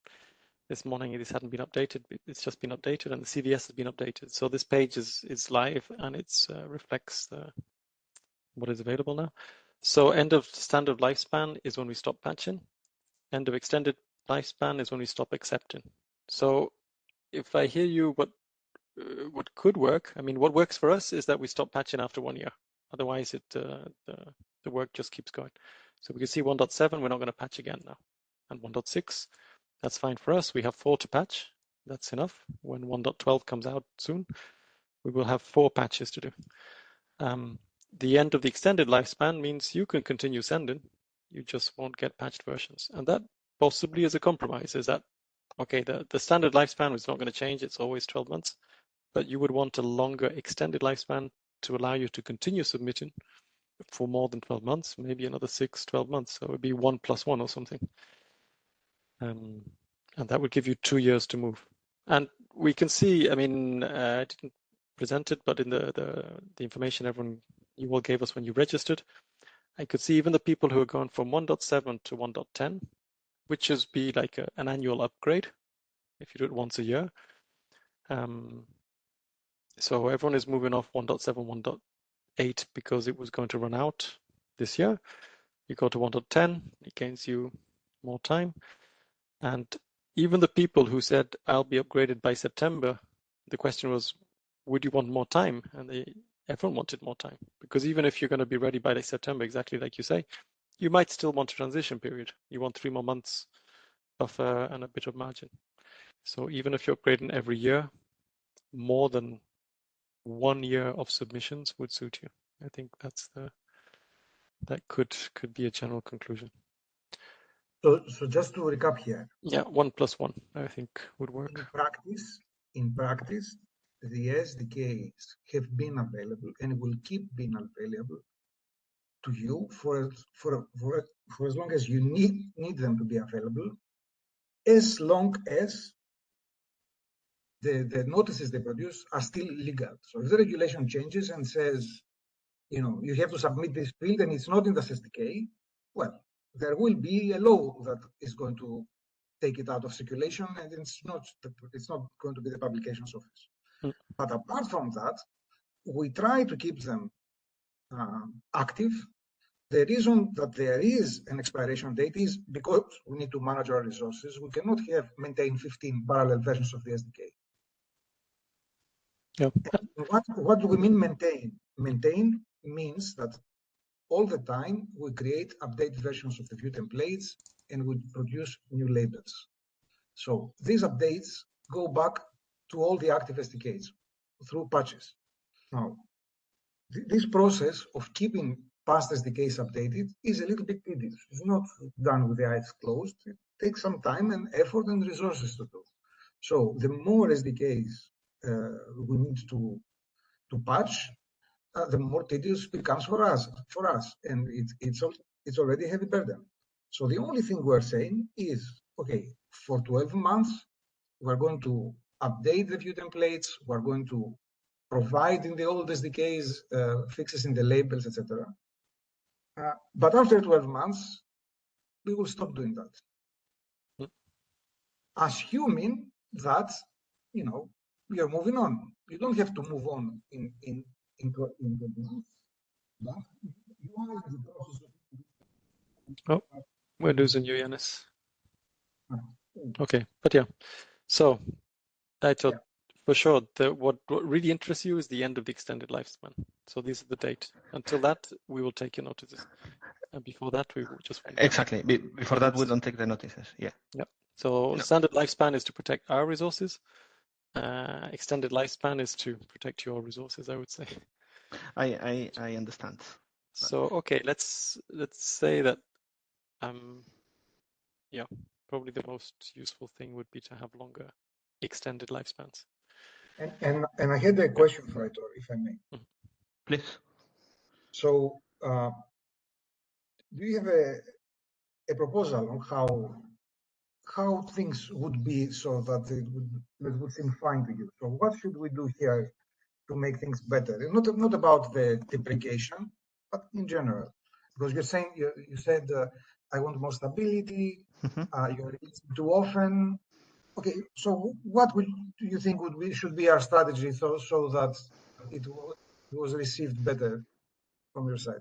this morning this hadn't been updated. It's just been updated, and the CVS has been updated. So this page is live, and it reflects what is available now. So end of standard lifespan is when we stop patching. End of extended lifespan is when we stop accepting. So if I hear you, what could work, I mean, what works for us is that we stop patching after 1 year. Otherwise, the work just keeps going. So we can see 1.7, we're not going to patch again now. And 1.6, that's fine for us. We have 4 to patch. That's enough. When 1.12 comes out soon, we will have 4 patches to do. The end of the extended lifespan means you can continue sending. You just won't get patched versions. And that possibly is a compromise, is that, okay, the standard lifespan is not going to change. It's always 12 months. But you would want a longer extended lifespan to allow you to continue submitting for more than 12 months, maybe another 12 months. So it would be 1 + 1 or something. And that would give you 2 years to move. And we can see, I mean, I didn't present it, but in the information you all gave us when you registered, I could see even the people who are going from 1.7 to 1.10, which is be like an annual upgrade if you do it once a year. So everyone is moving off 1.7, 1.8 because it was going to run out this year. You go to 1.10, it gains you more time. And even the people who said, I'll be upgraded by September, the question was, would you want more time? And everyone wanted more time, because even if you're going to be ready by September, exactly like you say, you might still want a transition period. You want 3 more months buffer and a bit of margin. So even if you're upgrading every year, more than 1 year of submissions would suit you. I think that could be a general conclusion. So just to recap here. Yeah, 1 + 1, I think would work. In practice, the SDKs have been available and will keep being available to you for as long as you need them to be available, as long as the notices they produce are still legal. So if the regulation changes and says, you have to submit this field and it's not in the SDK, well, there will be a law that is going to take it out of circulation, and it's not going to be the publications office. But apart from that, we try to keep them active. The reason that there is an expiration date is because we need to manage our resources. We cannot maintain 15 parallel versions of the SDK. Yeah. What do we mean maintain? Maintain means that all the time we create updated versions of the view templates and we produce new labels. So these updates go back to all the active SDKs through patches. Now, this process of keeping past SDKs updated is a little bit tedious. It's not done with the eyes closed. It takes some time and effort and resources to do. So the more SDKs we need to patch, the more tedious it becomes for us, and it's already a heavy burden. So the only thing we're saying is, okay, for 12 months, we're going to update the view templates, we're going to provide in the old SDKs fixes in the labels, etc. But after 12 months, we will stop doing that. Assuming that, you're moving on. You don't have to move on in 12 months. But you are in the process Oh, we're losing you, Yanis. of. Okay, but yeah. So I thought Yeah. for sure that what really interests you is the end of the extended lifespan. So these are the date. Until that, we will take your notices. And before that, we will just won't. Exactly. Before that, we don't take the notices. Yeah. Yeah. So No. standard lifespan is to protect our resources. Extended lifespan is to protect your resources, I would say. I understand. So okay, let's say that yeah, probably the most useful thing would be to have longer extended lifespans. And I had a question for Aitor, if I may. Please. So, do you have a proposal on how things would be so that it would seem fine to you? So, what should we do here to make things better? And not about the deprecation, but in general, because you're saying you said I want more stability. You're releasing too often. Okay, so what do you think should be our strategy so that it was received better from your side?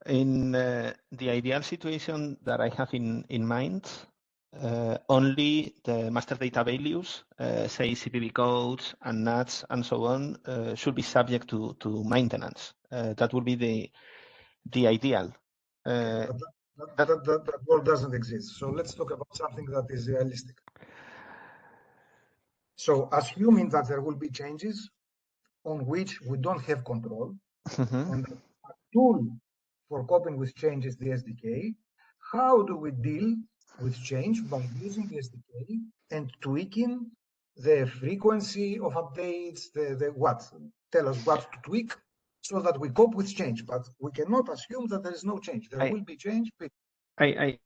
In the ideal situation that I have in mind, only the master data values, say CPV codes and NATs and so on, should be subject to maintenance. That would be the ideal. That world doesn't exist. So let's talk about something that is realistic. So assuming that there will be changes on which we don't have control, and the tool for coping with change is the SDK, how do we deal with change by using the SDK and tweaking the frequency of updates, the what? Tell us what to tweak so that we cope with change. But we cannot assume that there is no change. There will be change. I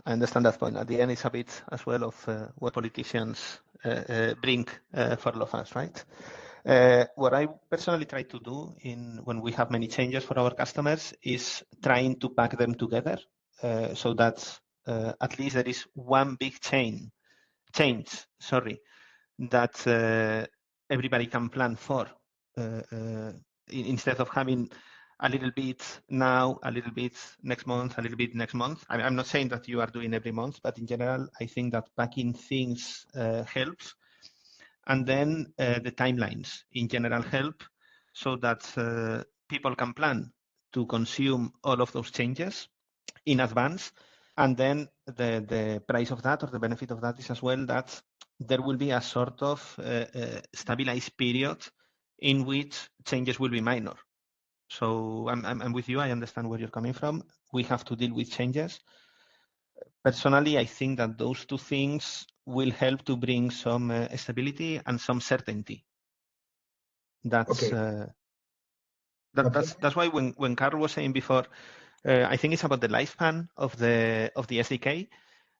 understand that point. At the end, it's a bit as well of what politicians bring for all of us, right? What I personally try to do when we have many changes for our customers is trying to pack them together so that at least there is one big change, that everybody can plan for instead of having a little bit now, a little bit next month, a little bit next month. I'm not saying that you are doing every month, but in general, I think that packing things helps. And then the timelines in general help so that people can plan to consume all of those changes in advance. And then the price of that or the benefit of that is as well that there will be a sort of stabilized period in which changes will be minor. So I'm with you. I understand where you're coming from. We have to deal with changes. Personally, I think that those two things will help to bring some stability and some certainty. That's Okay. that's why when Carl was saying before, I think it's about the lifespan of the SDK.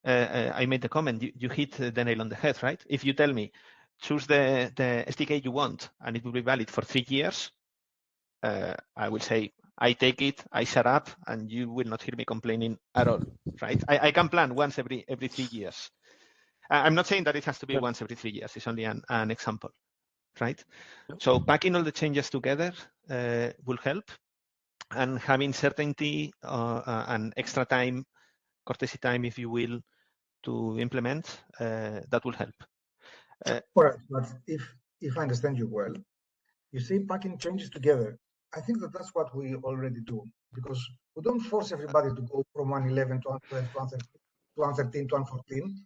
I made the comment. You hit the nail on the head, right? If you tell me choose the SDK you want and it will be valid for 3 years, I will say I take it, I shut up, and you will not hear me complaining at all, right? I can plan once every 3 years. I'm not saying that it has to be once every 3 years. It's only an example, right? So packing all the changes together will help, and having certainty and extra time, courtesy time, if you will, to implement, that will help. All right, but if I understand you well, you say packing changes together. I think that's what we already do, because we don't force everybody to go from 111 to 112 to 113 to 114.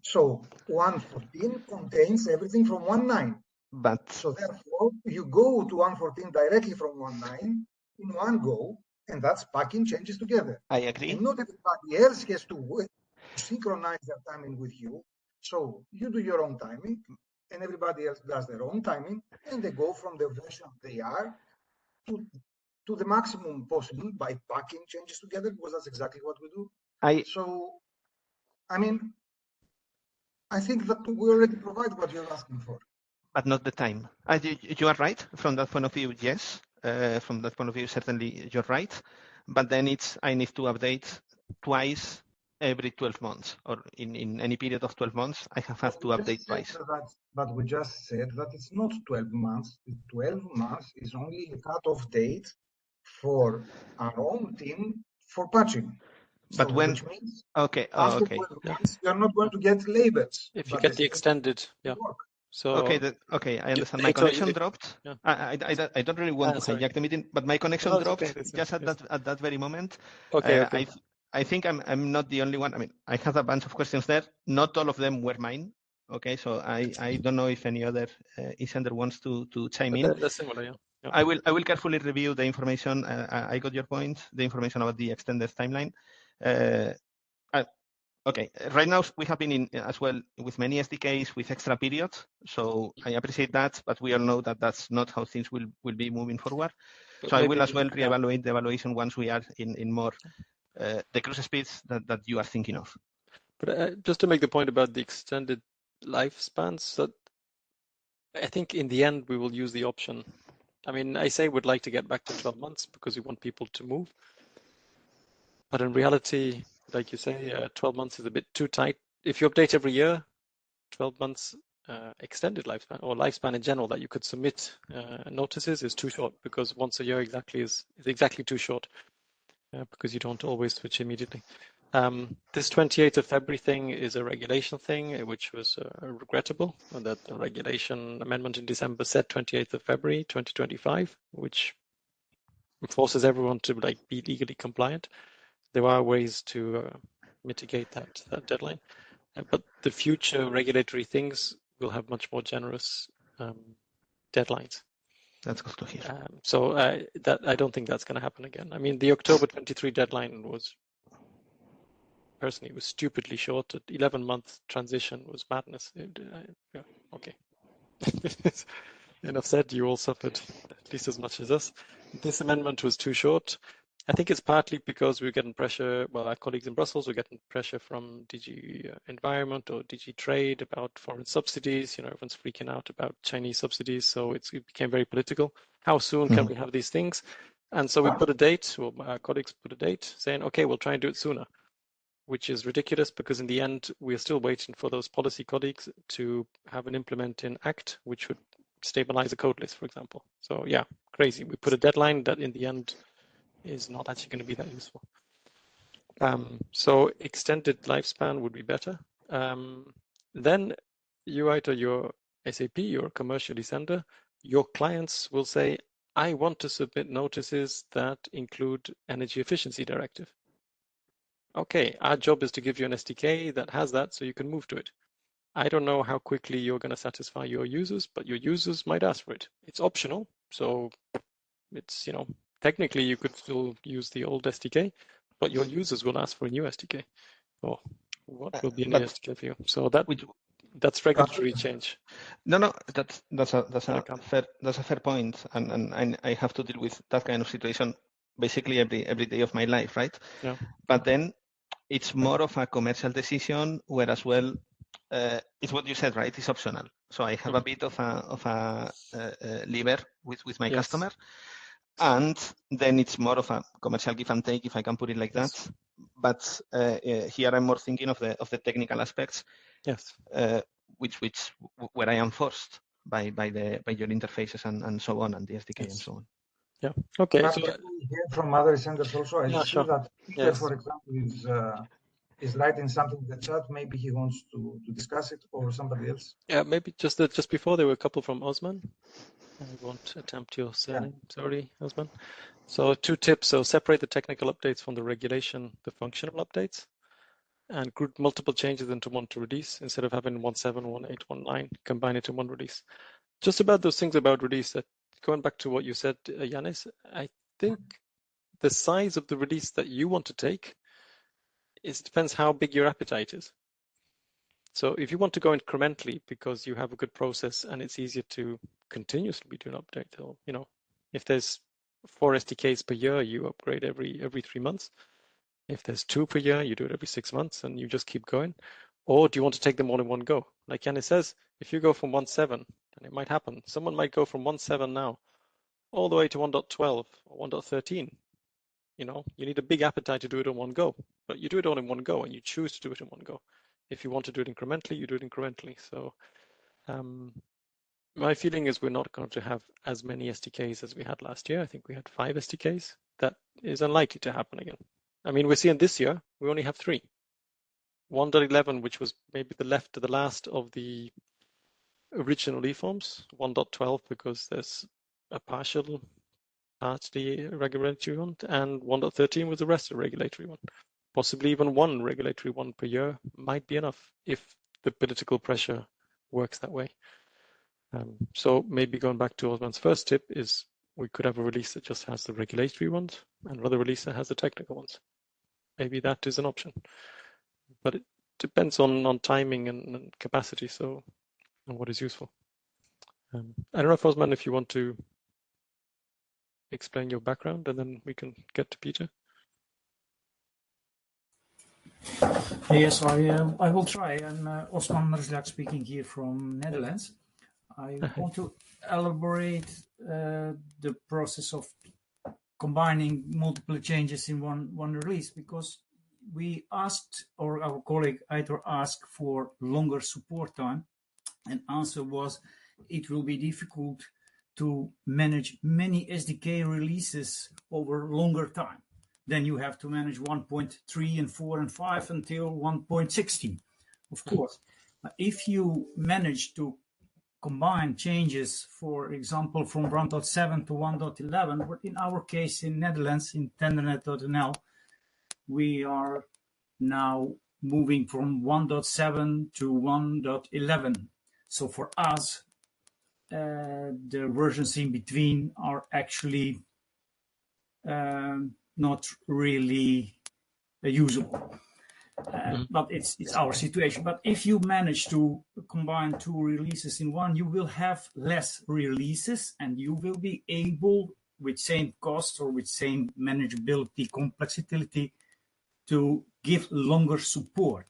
So 114 contains everything from 19. But so therefore, you go to 114 directly from 19 in one go, and that's packing changes together. I agree. And not everybody else has to synchronize their timing with you. So you do your own timing, and everybody else does their own timing, and they go from the version they are to the maximum possible by packing changes together, because that's exactly what we do. So, I mean, I think that we already provide what you're asking for. But not the time. You are right from that point of view, yes. From that point of view, certainly you're right. But then I need to update twice every 12 months, or in any period of 12 months, I have had to update twice. but we just said that it's not 12 months. 12 months is only a cut-off date for our own team for patching. But So, when, which means okay, after okay. 12 months, you're not going to get labels. If you but get the system extended, will yeah. work. So Okay, I understand. My data, connection dropped. yeah. I don't really want to Sorry. hijack the meeting, but my connection No, it's okay. dropped just at Yes. that very moment. Okay, okay. I think I'm not the only one. I mean, I have a bunch of questions there. Not all of them were mine. Okay, so I don't know if any other eSender wants to chime in. They're similar, yeah. Yeah. I will carefully review the information. I got your point. The information about the extended timeline. Okay, right now we have been in as well with many SDKs with extra periods. So I appreciate that, but we all know that that's not how things will be moving forward. But So maybe, I will as well yeah. reevaluate the evaluation once we are in more the cruise speeds that you are thinking of. But just to make the point about the extended lifespans, that I think in the end we will use the option. I mean, I say we'd like to get back to 12 months because we want people to move. But in reality, like you say, 12 months is a bit too tight. If you update every year, 12 months extended lifespan or lifespan in general that you could submit notices is too short, because once a year exactly is exactly too short, because you don't always switch immediately. This 28th of February thing is a regulation thing, which was regrettable, and that the regulation amendment in December said 28th of February 2025, which forces everyone to be legally compliant. There are ways to mitigate that deadline, but the future regulatory things will have much more generous deadlines. That's good to hear. So that I don't think that's going to happen again. I mean, the October 23 deadline was, personally, was stupidly short. 11-month transition was madness. Yeah, okay. Enough said. You all suffered at least as much as us. This amendment was too short. I think it's partly because we're getting pressure. Well, our colleagues in Brussels were getting pressure from DG Environment or DG Trade about foreign subsidies. You know, everyone's freaking out about Chinese subsidies, so it became very political. How soon can we have these things? And so we put a date, or our colleagues put a date, saying, okay, we'll try and do it sooner, which is ridiculous because in the end, we're still waiting for those policy colleagues to have an implementing act, which would stabilize the code list, for example. So yeah, crazy. We put a deadline that in the end is not actually going to be that useful. So extended lifespan would be better. Then you either your SAP, your commercial eSender, your clients will say, I want to submit notices that include energy efficiency directive. Okay, our job is to give you an SDK that has that so you can move to it. I don't know how quickly you're going to satisfy your users, but your users might ask for it. It's optional, so it's, you know, technically you could still use the old SDK, but your users will ask for a new SDK. Or what will be a new SDK for you? So that's regulatory change. No, that's a fair point, and I have to deal with that kind of situation basically every day of my life, right? Yeah. But then it's more of a commercial decision, where as well it's what you said, right? It's optional. So I have a bit of a lever with my customer, and then it's more of a commercial give and take, if I can put it like that. But here I'm more thinking of the technical aspects. Yes. Where I am forced by your interfaces and so on, and the SDK and so on. Yeah. Okay. But so can we hear from other senders also? I see that Peter, for example, is writing something in the chat. Maybe he wants to discuss it, or somebody else. Yeah, maybe just before there were a couple from Osman. I won't attempt your surname. Sorry, Osman. So 2 tips. So separate the technical updates from the regulation, the functional updates, and group multiple changes into one to release instead of having 1.7, 1.8, 1.9, combine it in one release. Just about those things about release, that going back to what you said, Yanis, I think the size of the release that you want to take depends how big your appetite is. So if you want to go incrementally because you have a good process and it's easier to continuously do an update, or, you know, if there's 4 SDKs per year, you upgrade every 3 months. If there's 2 per year, you do it every 6 months and you just keep going. Or do you want to take them all in one go? Like Yanis says, if you go from 1.7, and it might happen, someone might go from 1.7 now all the way to 1.12 or 1.13. You know, you need a big appetite to do it in one go, but you do it all in one go and you choose to do it in one go. If you want to do it incrementally, you do it incrementally. So My feeling is we're not going to have as many SDKs as we had last year. I think we had 5 SDKs. That is unlikely to happen again. I mean, we're seeing this year, we only have 3. 1.11, which was maybe the last of the original eForms, 1.12 because there's a partially regulatory one, and 1.13 was the rest of the regulatory one. Possibly even one regulatory one per year might be enough if the political pressure works that way. So maybe going back to Osman's first tip is we could have a release that just has the regulatory ones and another release that has the technical ones. Maybe that is an option, but it depends on timing and capacity. So, and what is useful. I don't know, Osman, if you want to explain your background, and then we can get to Peter. Yes, I will try. I'm Osman Merzlak speaking here from Netherlands. I want to elaborate the process of combining multiple changes in one release, because we asked, or our colleague Aitor asked, for longer support time, and answer was it will be difficult to manage many SDK releases over longer time. Then you have to manage 1.3 and 4 and 5 until 1.16, of course. If you manage to combine changes, for example, from 1.7 to 1.11, but in our case in Netherlands, in tendernet.nl, we are now moving from 1.7 to 1.11. So for us, the versions in between are actually not really usable. But it's our situation. But if you manage to combine 2 releases in one, you will have less releases, and you will be able, with same cost or with same manageability, complexity, to give longer support.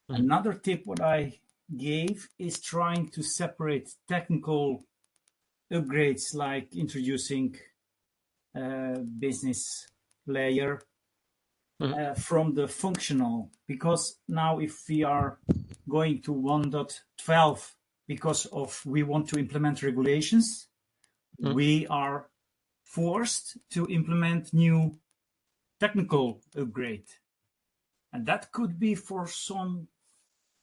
Another tip what I gave is trying to separate technical upgrades, like introducing business layer from the functional, because now if we are going to 1.12 because of we want to implement regulations, we are forced to implement new technical upgrade, and that could be for some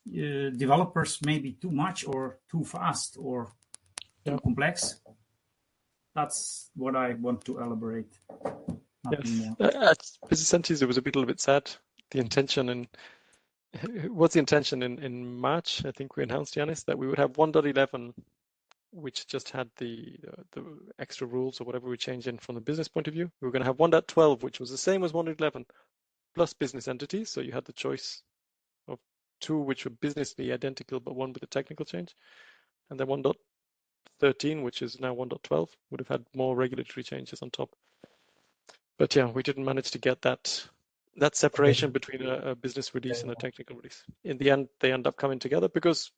developers maybe too much or too fast or too complex. That's what I want to elaborate. Yes, at Business Centers, it was a little bit sad. The intention in March, I think we announced, Yanis, that we would have 1.11, which just had the extra rules or whatever we changed in from the business point of view. We were going to have 1.12, which was the same as 1.11, plus business entities. So you had the choice of 2 which were businessly identical, but one with a technical change. And then 1.13, which is now 1.12, would have had more regulatory changes on top. But yeah, we didn't manage to get that separation between a business release and a technical release. In the end, they end up coming together because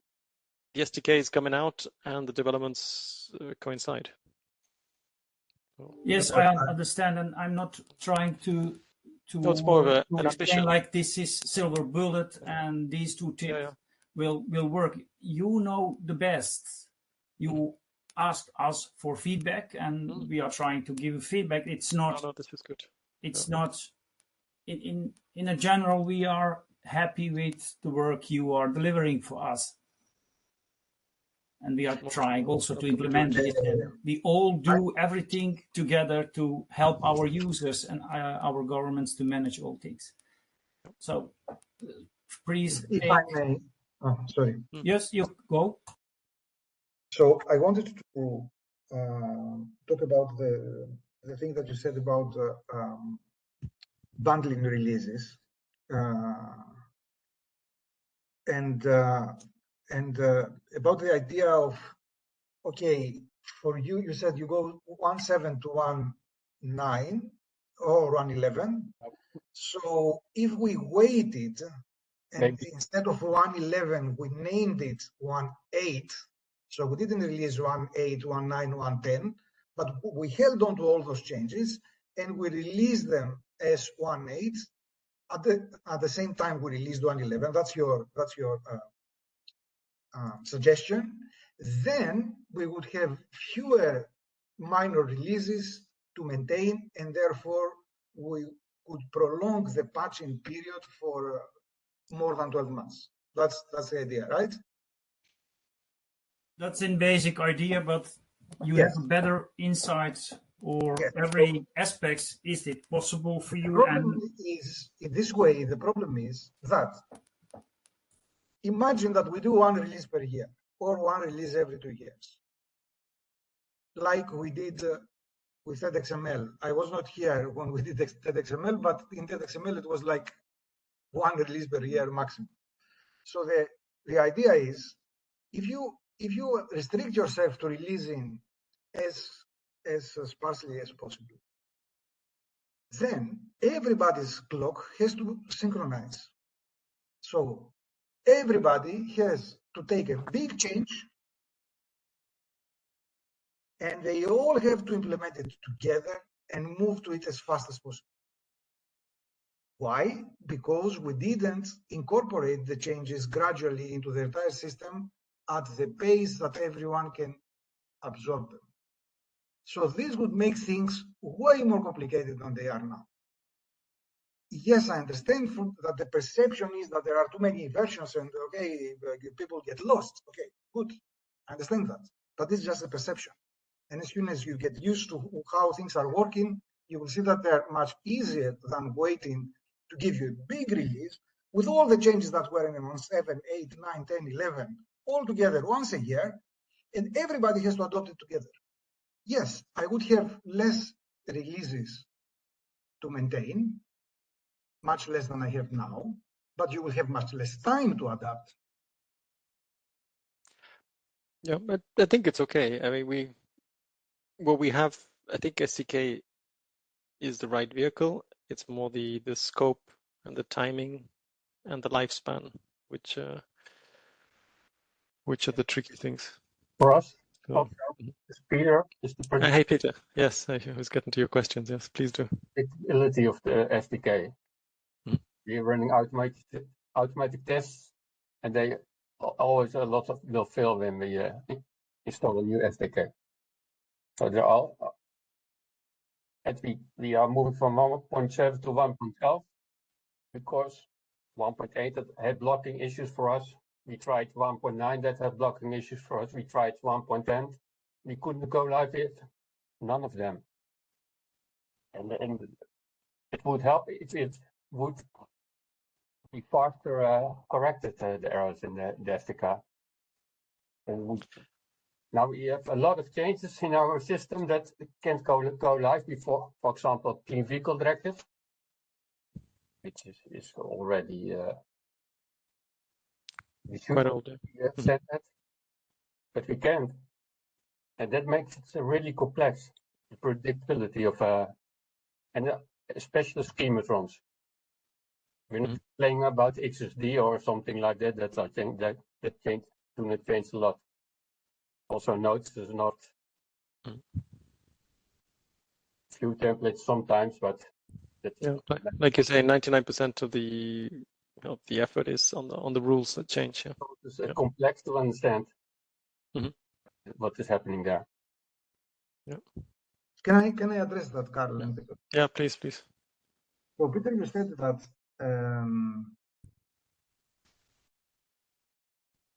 the SDK is coming out and the developments coincide. So, yes, I understand, and I'm not trying to it's more of an ambition. Like this is silver bullet and these 2 tips will work. You know the best. You asked us for feedback, and we are trying to give feedback. It's not. No, this is good. It's not. In a general, we are happy with the work you are delivering for us, and we are trying also to implement it. And we all do everything together to help our users and our governments to manage all things. So, please. If I may. Oh, sorry. Yes, you go. So I wanted to talk about the thing that you said about bundling releases, and about the idea of, okay, for you said you go 1.7 to 1.9 or 1.11. So if we waited and instead of 1.11 we named it 1.8, so we didn't release 1.8, 1.9, 1.10, but we held on to all those changes and we released them as 1.8. At the same time we released 1.11. That's your suggestion, then we would have fewer minor releases to maintain, and therefore we could prolong the patching period for more than 12 months. That's the idea, right? That's in basic idea, but you Yes. have a better insight or Yes. every aspects. Is it possible for The you? problem is, in this way, the problem is that imagine that we do one release per year or one release every 2 years, like we did with TEDxML. I was not here when we did TEDxML, but in TEDxML it was like one release per year maximum. So the idea is, if you restrict yourself to releasing as sparsely as possible, then everybody's clock has to synchronize. So everybody has to take a big change, and they all have to implement it together and move to it as fast as possible. Why? Because we didn't incorporate the changes gradually into the entire system at the pace that everyone can absorb them. So this would make things way more complicated than they are now. Yes, I understand that the perception is that there are too many versions and okay, people get lost. Okay, good. I understand that. But it's just a perception. And as soon as you get used to how things are working, you will see that they're much easier than waiting to give you a big release with all the changes that were in on 7, 8, 9, 10, 11, all together once a year, and everybody has to adopt it together. Yes, I would have less releases to maintain, much less than I have now, but you will have much less time to adapt. Yeah, but I think it's okay. I mean, we have, I think SDK is the right vehicle. It's more the scope and the timing and the lifespan, which are the tricky things. For us, So, also, Peter is the hey, Peter. Yes, I was getting to your questions. Yes, please do. predictability of the SDK. We're running automatic tests, and they always a lot of will fail when we install a new SDK. So they're all, and we are moving from 1.7 to 1.12 because 1.8 that had blocking issues for us. We tried 1.9 that had blocking issues for us. We tried 1.10. We couldn't go live with none of them. And it would help if it would be faster corrected the errors in the SDK. And now we have a lot of changes in our system that can't go live before, for example, clean vehicle directive, which is already we should Quite old. have said that, but we can't, and that makes it really complex. The predictability of and especially schematons. We're not playing about XSD or something like that. That's I think that changed. Do not change a lot. Also, notes is not few templates sometimes, but that's Yeah, like you say, 99% of the effort is on the rules that change. Yeah, it's complex to understand what is happening there. Yeah. Can I address that, Carl? Yeah, please. So Peter, you said that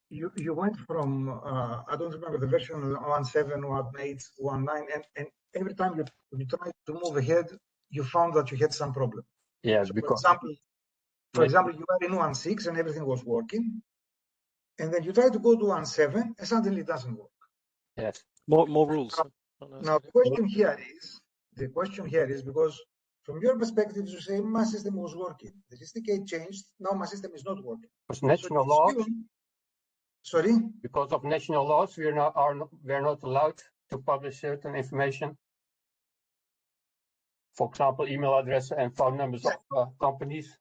you went from I don't remember the version 1.7, 1.8, 1.9, and every time you tried to move ahead, you found that you had some problem. Yes, so because for example, you were in 1.6 and everything was working, and then you try to go to 1.7 and suddenly it doesn't work. Yes, more rules. Now the question here is because from your perspective, you say my system was working. The SDK changed. Now my system is not working. because national laws. Sorry. Because of national laws, we're not allowed to publish certain information. For example, email address and phone numbers of companies.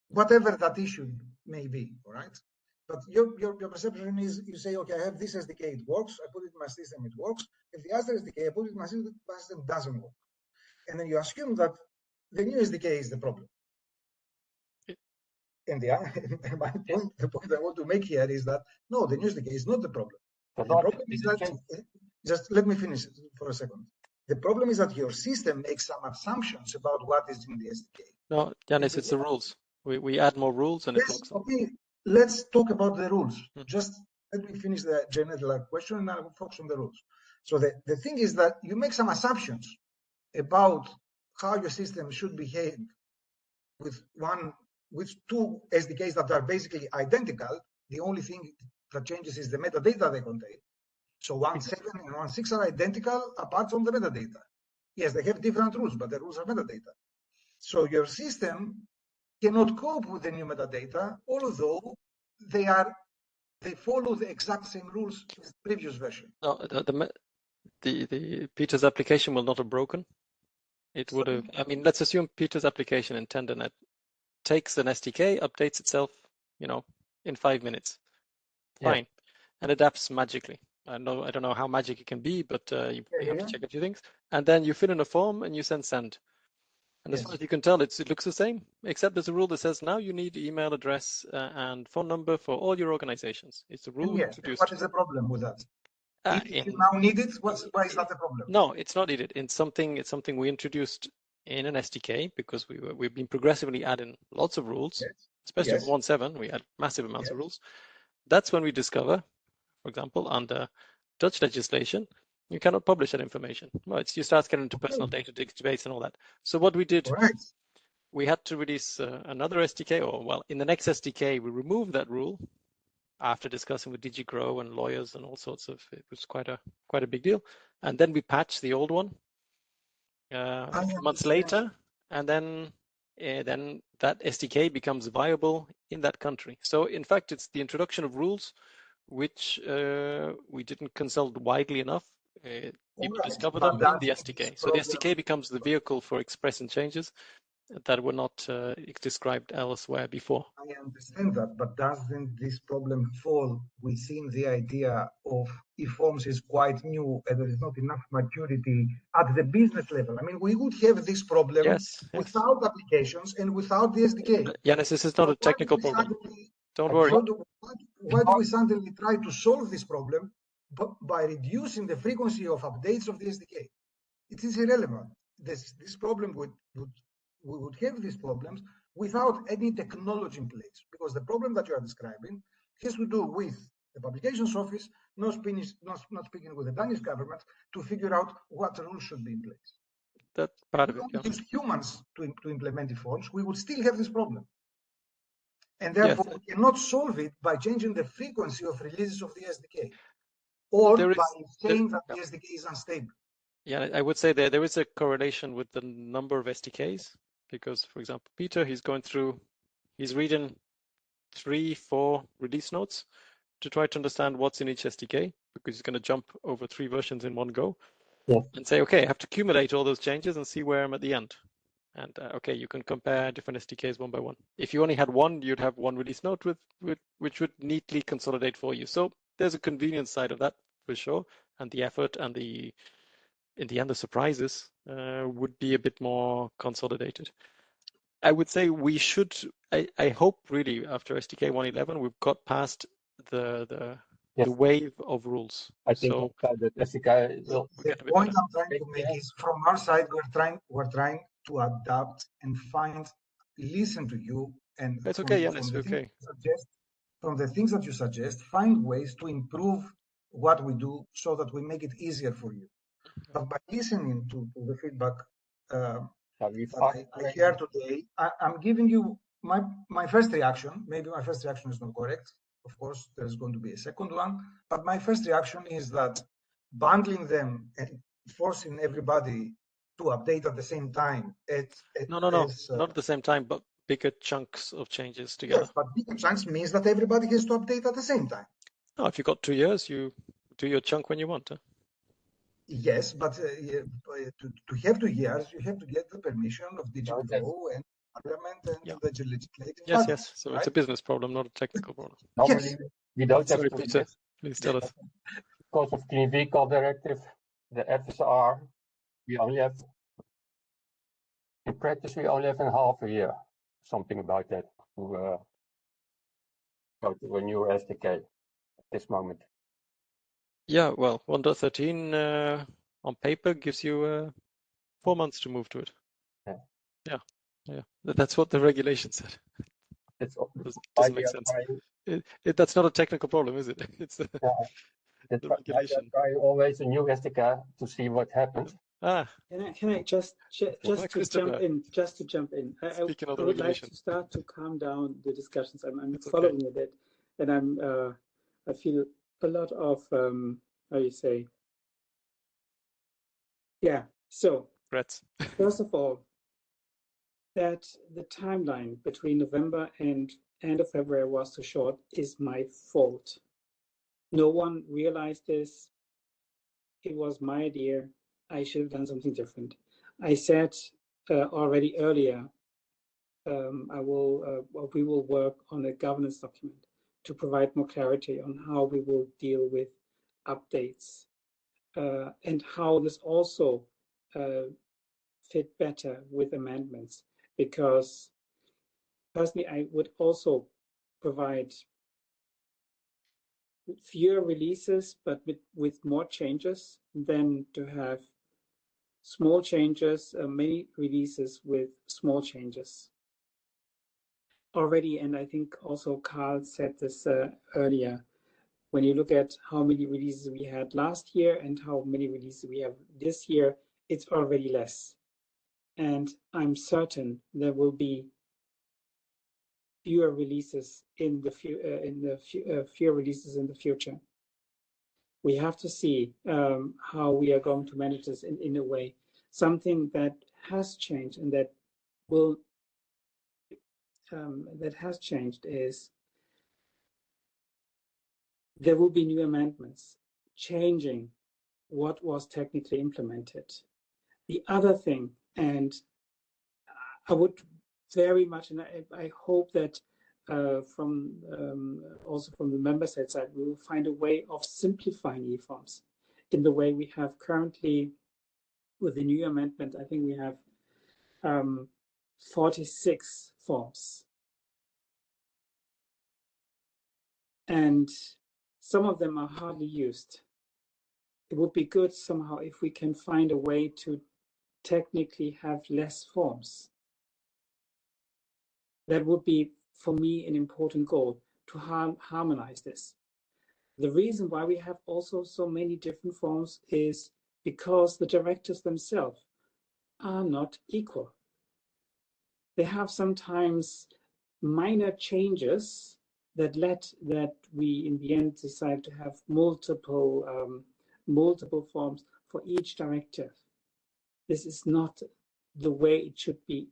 Whatever that issue may be, all right? But your perception is you say, okay, I have this SDK, it works. I put it in my system, it works. If the other SDK I put it in my system doesn't work, and then you assume that the new SDK is the problem. And the point I want to make here is that no, the new SDK is not the problem. So The problem is that, just let me finish for a second. The problem is that your system makes some assumptions about what is in the SDK. No, Yanis, it's the rules. We add more rules and it looks. Okay, let's talk about the rules. Just let me finish the general question and I will focus on the rules. So the thing is that you make some assumptions about how your system should behave with two SDKs that are basically identical. The only thing that changes is the metadata they contain. So 1.7 and 1.6 are identical apart from the metadata. Yes, they have different rules, but the rules are metadata. So your system cannot cope with the new metadata, although they follow the exact same rules as the previous version. No, the Peter's application will not have broken. It would have. I mean, let's assume Peter's application in Tendernet takes an SDK, updates itself, in 5 minutes. Fine, and adapts magically. I don't know how magic it can be, but you have to check a few things. And then you fill in a form and you send. And as far as you can tell, it looks the same, except there's a rule that says now you need email address and phone number for all your organizations. It's a rule introduced. What is the problem with that? If you now need it, why is that the problem? No, it's not needed. It's something we introduced in an SDK because we've been progressively adding lots of rules, especially with 1.7. We add massive amounts of rules. That's when we discover, for example, under Dutch legislation, you cannot publish that information. Well, you start getting into personal data database and all that. So what we did, we had to release another SDK, in the next SDK, we removed that rule after discussing with DG Grow and lawyers and all sorts of. It was quite a big deal. And then we patched the old one a few months later, and then that SDK becomes viable in that country. So in fact, it's the introduction of rules which we didn't consult widely enough. People discover them in the SDK. So the SDK becomes the vehicle for expressing changes that were not described elsewhere before. I understand that, but doesn't this problem fall within the idea of eForms is quite new and there is not enough maturity at the business level? I mean, we would have this problem without applications and without the SDK. Yanis, this is not a technical problem. Don't worry. Why do we suddenly try to solve this problem by reducing the frequency of updates of the SDK? It is irrelevant. This problem we would have these problems without any technology in place, because the problem that you are describing has to do with the publications office not speaking with the Danish government to figure out what rules should be in place. That's part of it. If we use humans to implement eForms, we would still have this problem. And therefore, we cannot solve it by changing the frequency of releases of the SDK or by saying that the SDK is unstable. Yeah, I would say there is a correlation with the number of SDKs because, for example, Peter, he's reading 3-4 release notes to try to understand what's in each SDK because he's going to jump over 3 versions in one go and say, okay, I have to accumulate all those changes and see where I'm at the end. And okay, you can compare different SDKs one by one. If you only had one, you'd have one release note which would neatly consolidate for you. So there's a convenience side of that for sure, and the effort and in the end, the surprises would be a bit more consolidated. I would say we should. I hope really after SDK 1.11 we've got past the wave of rules. I think that SDK will. The point I'm trying to make is from our side we're trying to adapt and listen to you and it's okay, Yanis. Okay. From the things that you suggest, find ways to improve what we do so that we make it easier for you. But by listening to the feedback that I hear today, I'm giving you my first reaction. Maybe my first reaction is not correct. Of course, there's going to be a second one. But my first reaction is that bundling them and forcing everybody to update at the same time. No, not at the same time, but bigger chunks of changes together. Yes, but bigger chunks means that everybody has to update at the same time. No, if you've got 2 years, you do your chunk when you want to. Yes, but to have 2 years, you have to get the permission of DG Grow and Parliament and the legislative body. Yes. So it's a business problem, not a technical problem. Normally, we don't have Peter, please tell us. Because of Clean Vehicle Directive, the FSR, we only have, in practice, we only have in half a year, something about that, to go to a new SDK at this moment. Yeah, well, 1.13 on paper gives you 4 months to move to it. Yeah. That's what the regulation said. It's Doesn't make sense. That's not a technical problem, is it? It's the regulation. I try always a new SDK to see what happens. Can I just to jump in? Just to jump in. I would like to start to calm down the discussions. I'm following a bit, and I feel a lot of how you say. Yeah. So threats. First of all, that the timeline between November and end of February was too short is my fault. No one realized this. It was my idea. I should have done something different. I said already earlier, we will work on a governance document to provide more clarity on how we will deal with updates and how this also fit better with amendments. Because personally, I would also provide fewer releases, but with more changes than to have small changes, many releases with small changes already. And I think also Carl said this earlier. When you look at how many releases we had last year and how many releases we have this year, it's already less. And I'm certain there will be fewer releases in the fewer releases in the future. We have to see how we are going to manage this in a way. Something that has changed and that will that has changed is there will be new amendments changing what was technically implemented. The other thing, and I would very much, and I hope that from also from the member state side, we will find a way of simplifying eForms in the way we have currently with the new amendment. I think we have 46 forms. And some of them are hardly used. It would be good somehow if we can find a way to technically have less forms. That would be, for me, an important goal, to harmonize this. The reason why we have also so many different forms is because the directives themselves are not equal. They have sometimes minor changes that led that we in the end decide to have multiple forms for each directive. This is not the way it should be.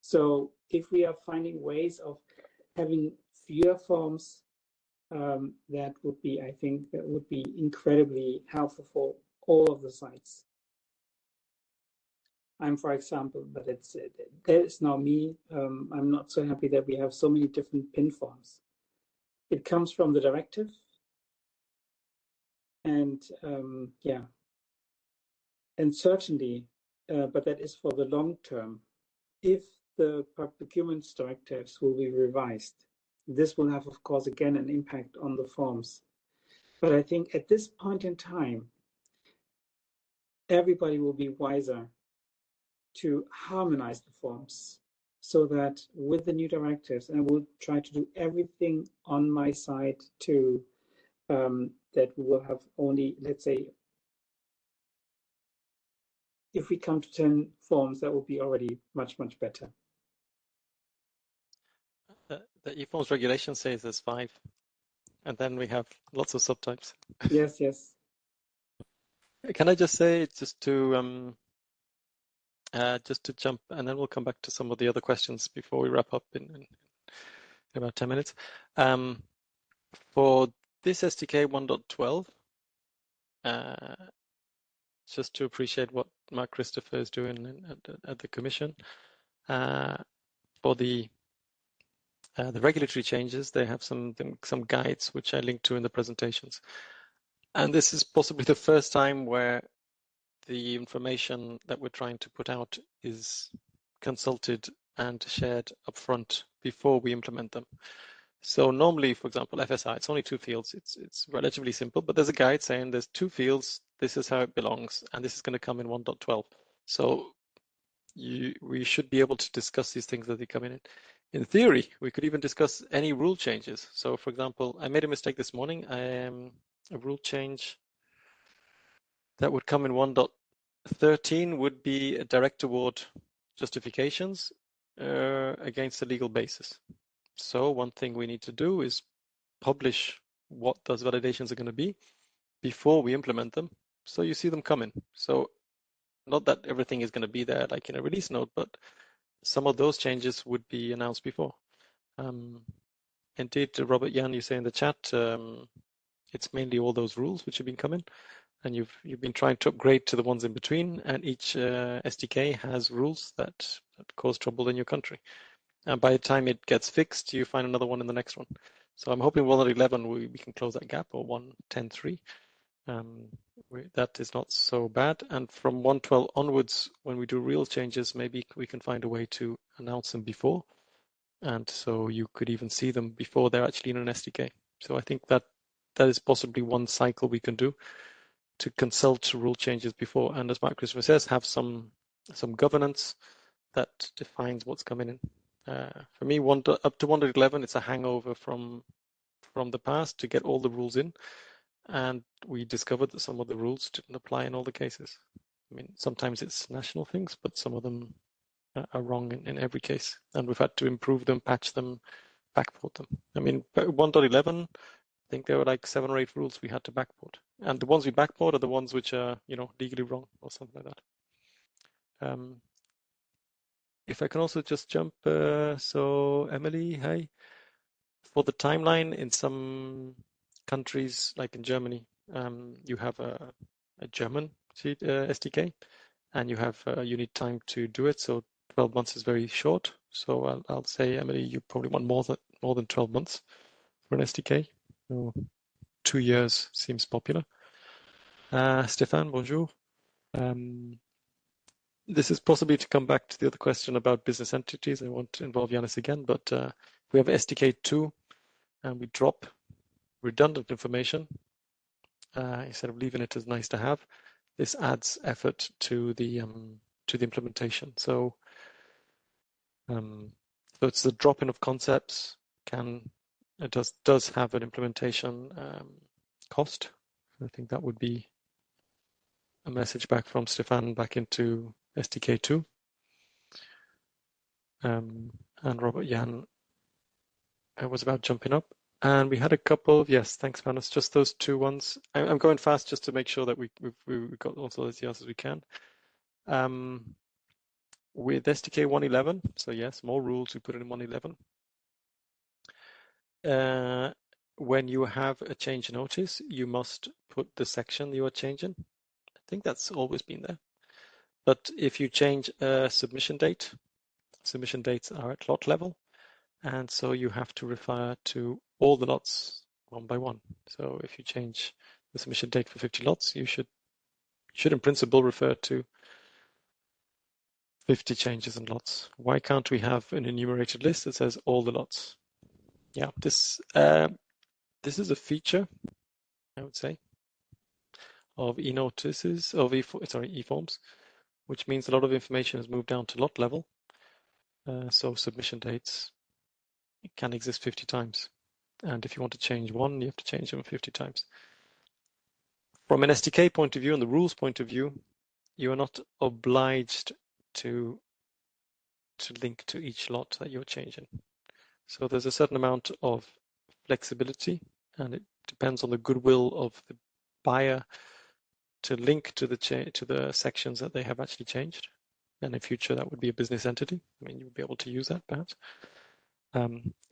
So if we are finding ways of having fewer forms, that would be, I think, that would be incredibly helpful for all of the sites. I'm, for example, but that is not me. I'm not so happy that we have so many different PIN forms. It comes from the directive, and yeah, and certainly, but that is for the long term. If the procurement directives will be revised, this will have, of course, again, an impact on the forms. But I think at this point in time, everybody will be wiser to harmonize the forms so that with the new directives, and I will try to do everything on my side to that we will have only, let's say, if we come to 10 forms, that will be already much, much better. The eForms regulation says there's 5, and then we have lots of subtypes. Yes, yes. Can I just say, just to jump, and then we'll come back to some of the other questions before we wrap up in about 10 minutes. For this SDK 1.12, just to appreciate what Mark Christopher is doing at the Commission, for the regulatory changes, they have some guides which I linked to in the presentations. And this is possibly the first time where the information that we're trying to put out is consulted and shared upfront before we implement them. So normally, for example, FSI, it's only 2 fields. It's relatively simple, but there's a guide saying there's 2 fields. This is how it belongs, and this is going to come in 1.12. So we should be able to discuss these things as they come in. In theory, we could even discuss any rule changes. So, for example, I made a mistake this morning. A rule change that would come in 1.13 would be a direct award justifications against a legal basis. So one thing we need to do is publish what those validations are going to be before we implement them, so you see them coming. So not that everything is going to be there like in a release note, but some of those changes would be announced before. Indeed, Robert Jan, you say in the chat, it's mainly all those rules which have been coming, and you've been trying to upgrade to the ones in between, and each SDK has rules that cause trouble in your country. And by the time it gets fixed, you find another one in the next one. So I'm hoping 1.11 we can close that gap, or 1.10.3. That is not so bad. And from 1.12 onwards, when we do real changes, maybe we can find a way to announce them before. And so you could even see them before they're actually in an SDK. So I think that is possibly one cycle we can do, to consult rule changes before. And as Mark Christopher says, have some governance that defines what's coming in. For me, up to 1.11, it's a hangover from the past to get all the rules in. And we discovered that some of the rules didn't apply in all the cases. I mean, sometimes it's national things, but some of them are wrong in every case. And we've had to improve them, patch them, backport them. I mean, 1.11, I think there were like 7 or 8 rules we had to backport. And the ones we backport are the ones which are, legally wrong or something like that. If I can also just jump, so Emily, hi. For the timeline, in some countries, like in Germany, you have a German SDK, and you need time to do it. So 12 months is very short. So I'll say, Emily, you probably want more than 12 months for an SDK. So 2 years seems popular. Stéphane, bonjour. This is possibly to come back to the other question about business entities. I won't involve Yanis again, but if we have SDK 2 and we drop redundant information, instead of leaving it as nice to have, this adds effort to the implementation. So it's the drop-in of concepts does have an implementation cost. I think that would be a message back from Stefan back into SDK 2. And Robert Jan was about jumping up. And we had a couple of, yes, thanks, Manus, just those 2 ones. I'm going fast just to make sure that we've got also as yes as we can. With SDK 1.11, so yes, more rules, we put it in 1.11. When you have a change notice, you must put the section you are changing. I think that's always been there. But if you change a submission date, submission dates are at lot level. And so you have to refer to all the lots one by one. So if you change the submission date for 50 lots, you should in principle refer to 50 changes in lots. Why can't we have an enumerated list that says all the lots? Yeah, this is a feature, I would say, of e-notices, of eForms, which means a lot of information has moved down to lot level. So submission dates can exist 50 times. And if you want to change one, you have to change them 50 times. From an SDK point of view and the rules point of view, you are not obliged to link to each lot that you're changing. So there's a certain amount of flexibility, and it depends on the goodwill of the buyer to link to the sections that they have actually changed. And in future, that would be a business entity. I mean, you would be able to use that perhaps.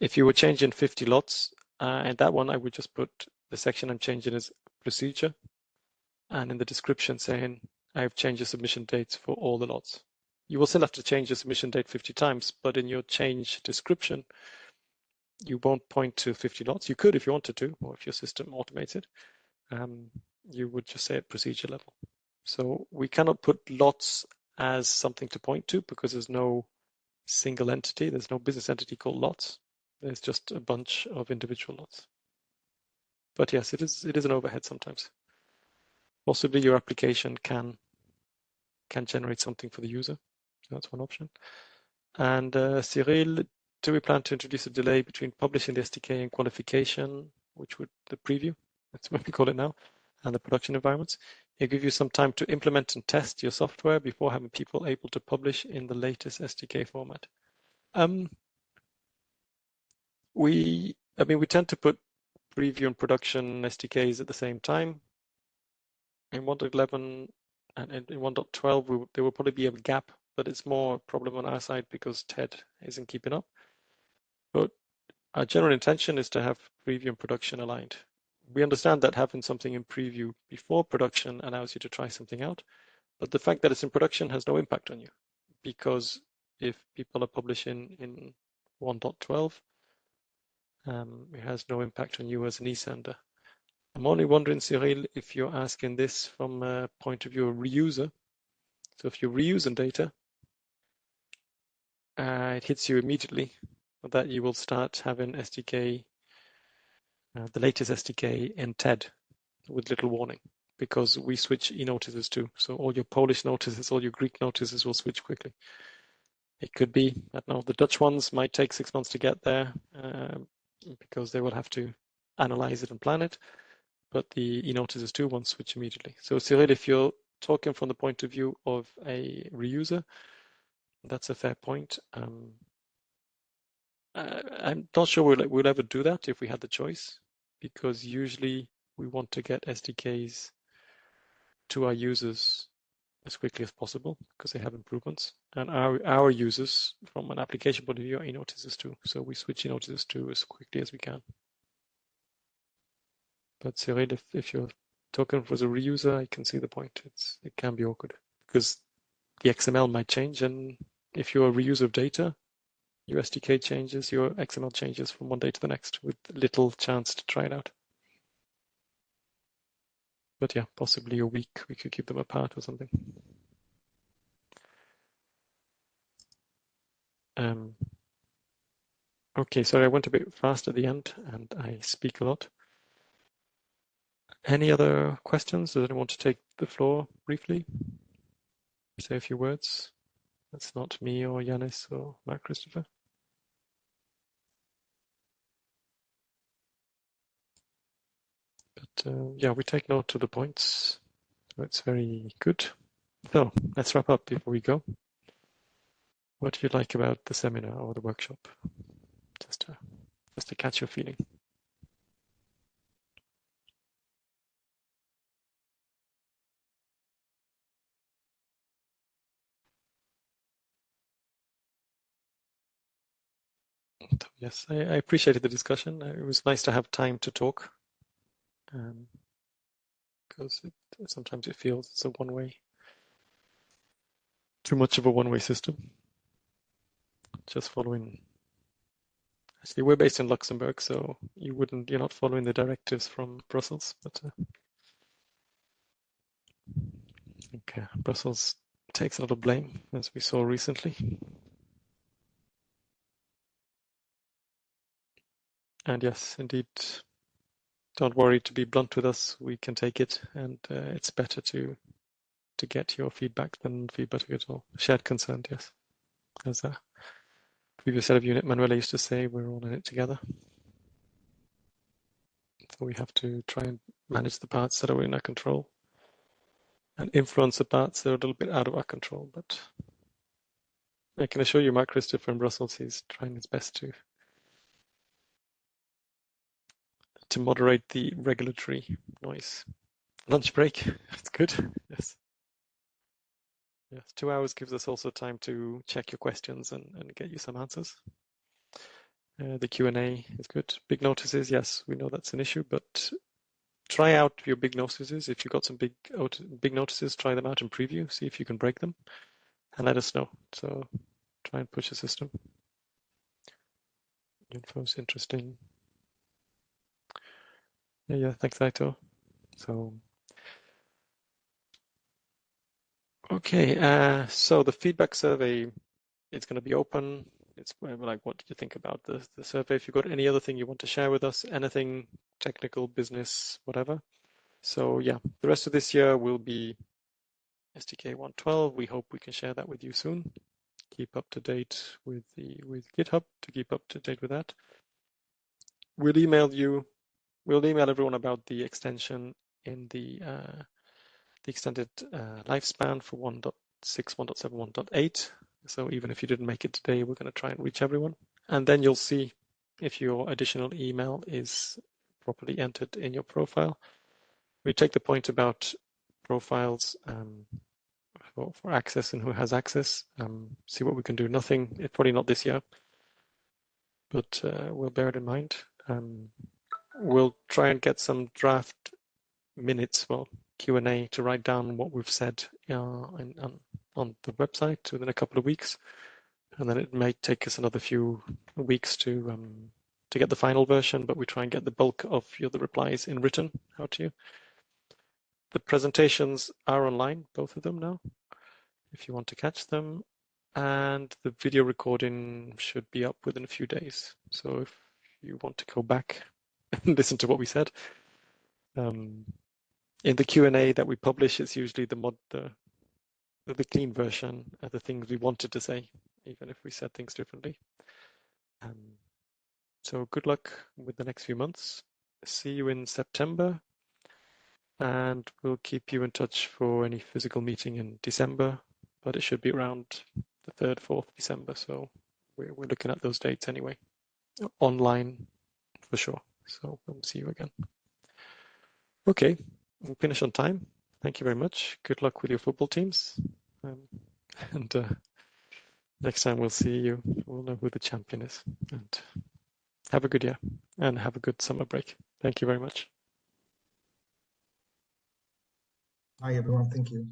If you were changing 50 lots, and that one, I would just put the section I'm changing as procedure, and in the description saying I've changed the submission dates for all the lots. You will still have to change the submission date 50 times, but in your change description, you won't point to 50 lots. You could if you wanted to, or if your system automates it. You would just say at procedure level. So we cannot put lots as something to point to because there's no single entity. There's no business entity called lots. There's just a bunch of individual lots. But yes, it is an overhead sometimes. Possibly your application can generate something for the user. So that's one option. And Cyril, do we plan to introduce a delay between publishing the SDK and qualification, which would the preview, that's what we call it now, and the production environments? It gives you some time to implement and test your software before having people able to publish in the latest SDK format. We tend to put preview and production SDKs at the same time. In 1.11 and in 1.12, there will probably be a gap, but it's more a problem on our side because TED isn't keeping up. But our general intention is to have preview and production aligned. We understand that having something in preview before production allows you to try something out, but the fact that it's in production has no impact on you, because if people are publishing in 1.12, it has no impact on you as an eSender. I'm only wondering, Cyril, if you're asking this from a point of view of reuser. So if you're reusing data, it hits you immediately, that you will start having SDK, the latest SDK in TED with little warning, because we switch e-notices too. So all your Polish notices, all your Greek notices will switch quickly. It could be, I don't know, the Dutch ones might take 6 months to get there because they will have to analyze it and plan it. But the e-notices too won't switch immediately. So Cyril, if you're talking from the point of view of a reuser, that's a fair point. I'm not sure we'll ever do that if we had the choice, because usually we want to get SDKs to our users as quickly as possible because they have improvements. And our users, from an application point of view, are e-notices too. So we switch e-notices too as quickly as we can. But Cyril, if you're talking as a reuser, I can see the point. It can be awkward because the XML might change, and if you're a reuser of data, your SDK changes, your XML changes from one day to the next with little chance to try it out. But yeah, possibly a week, we could keep them apart or something. Okay, sorry, I went a bit fast at the end and I speak a lot. Any other questions? Does anyone want to take the floor briefly? Say a few words. That's not me or Yanis or Mark Christopher. But yeah, we take note of the points. So it's very good. So let's wrap up before we go. What do you like about the seminar or the workshop? Just to catch your feeling. Yes, I appreciated the discussion. It was nice to have time to talk, because sometimes it feels it's a one-way, too much of a one-way system. Just following. Actually, we're based in Luxembourg, so you're not following the directives from Brussels, but okay, Brussels takes a lot of blame, as we saw recently. And yes, indeed, don't worry to be blunt with us. We can take it, and it's better to get your feedback than feedback at all. Shared concern, yes. As a previous head of unit, Manuela used to say, we're all in it together. So we have to try and manage the parts that are in our control and influence the parts that are a little bit out of our control. But I can assure you, Mark Christopher in Brussels, he's trying his best to moderate the regulatory noise. Lunch break, that's good. Yes. Yes, 2 hours gives us also time to check your questions and get you some answers. The Q&A is good. Big notices, yes, we know that's an issue, but try out your big notices. If you've got some big notices, try them out in preview, see if you can break them, and let us know. So try and push the system. Info is interesting. Yeah, thanks, Aito. So, okay, so the feedback survey It's going to be open. It's like, what did you think about the survey? If you've got any other thing you want to share with us, anything technical, business, whatever. So yeah, the rest of this year will be SDK 1.12. We hope we can share that with you soon. Keep up to date with GitHub to keep up to date with that. We'll email everyone about the extension in the extended lifespan for 1.6, 1.7, 1.8. So even if you didn't make it today, we're going to try and reach everyone. And then you'll see if your additional email is properly entered in your profile. We take the point about profiles for access and who has access. See what we can do. Nothing, it's probably not this year, but we'll bear it in mind. We'll try and get some draft minutes, well, Q&A to write down what we've said on the website within a couple of weeks. And then it may take us another few weeks to get the final version, but we try and get the bulk of the replies in written out to you. The presentations are online, both of them now, if you want to catch them. And the video recording should be up within a few days. So if you want to go back and listen to what we said, in the Q&A that we publish, it's usually the clean version of the things we wanted to say, even if we said things differently. So good luck with the next few months. See you in September, and we'll keep you in touch for any physical meeting in December, but it should be around the 3rd, 4th December. So we're looking at those dates anyway, online for sure. So we'll see you again. Okay, we'll finish on time. Thank you very much. Good luck with your football teams. And next time we'll see you, we'll know who the champion is. And have a good year and have a good summer break. Thank you very much. Hi, everyone. Thank you.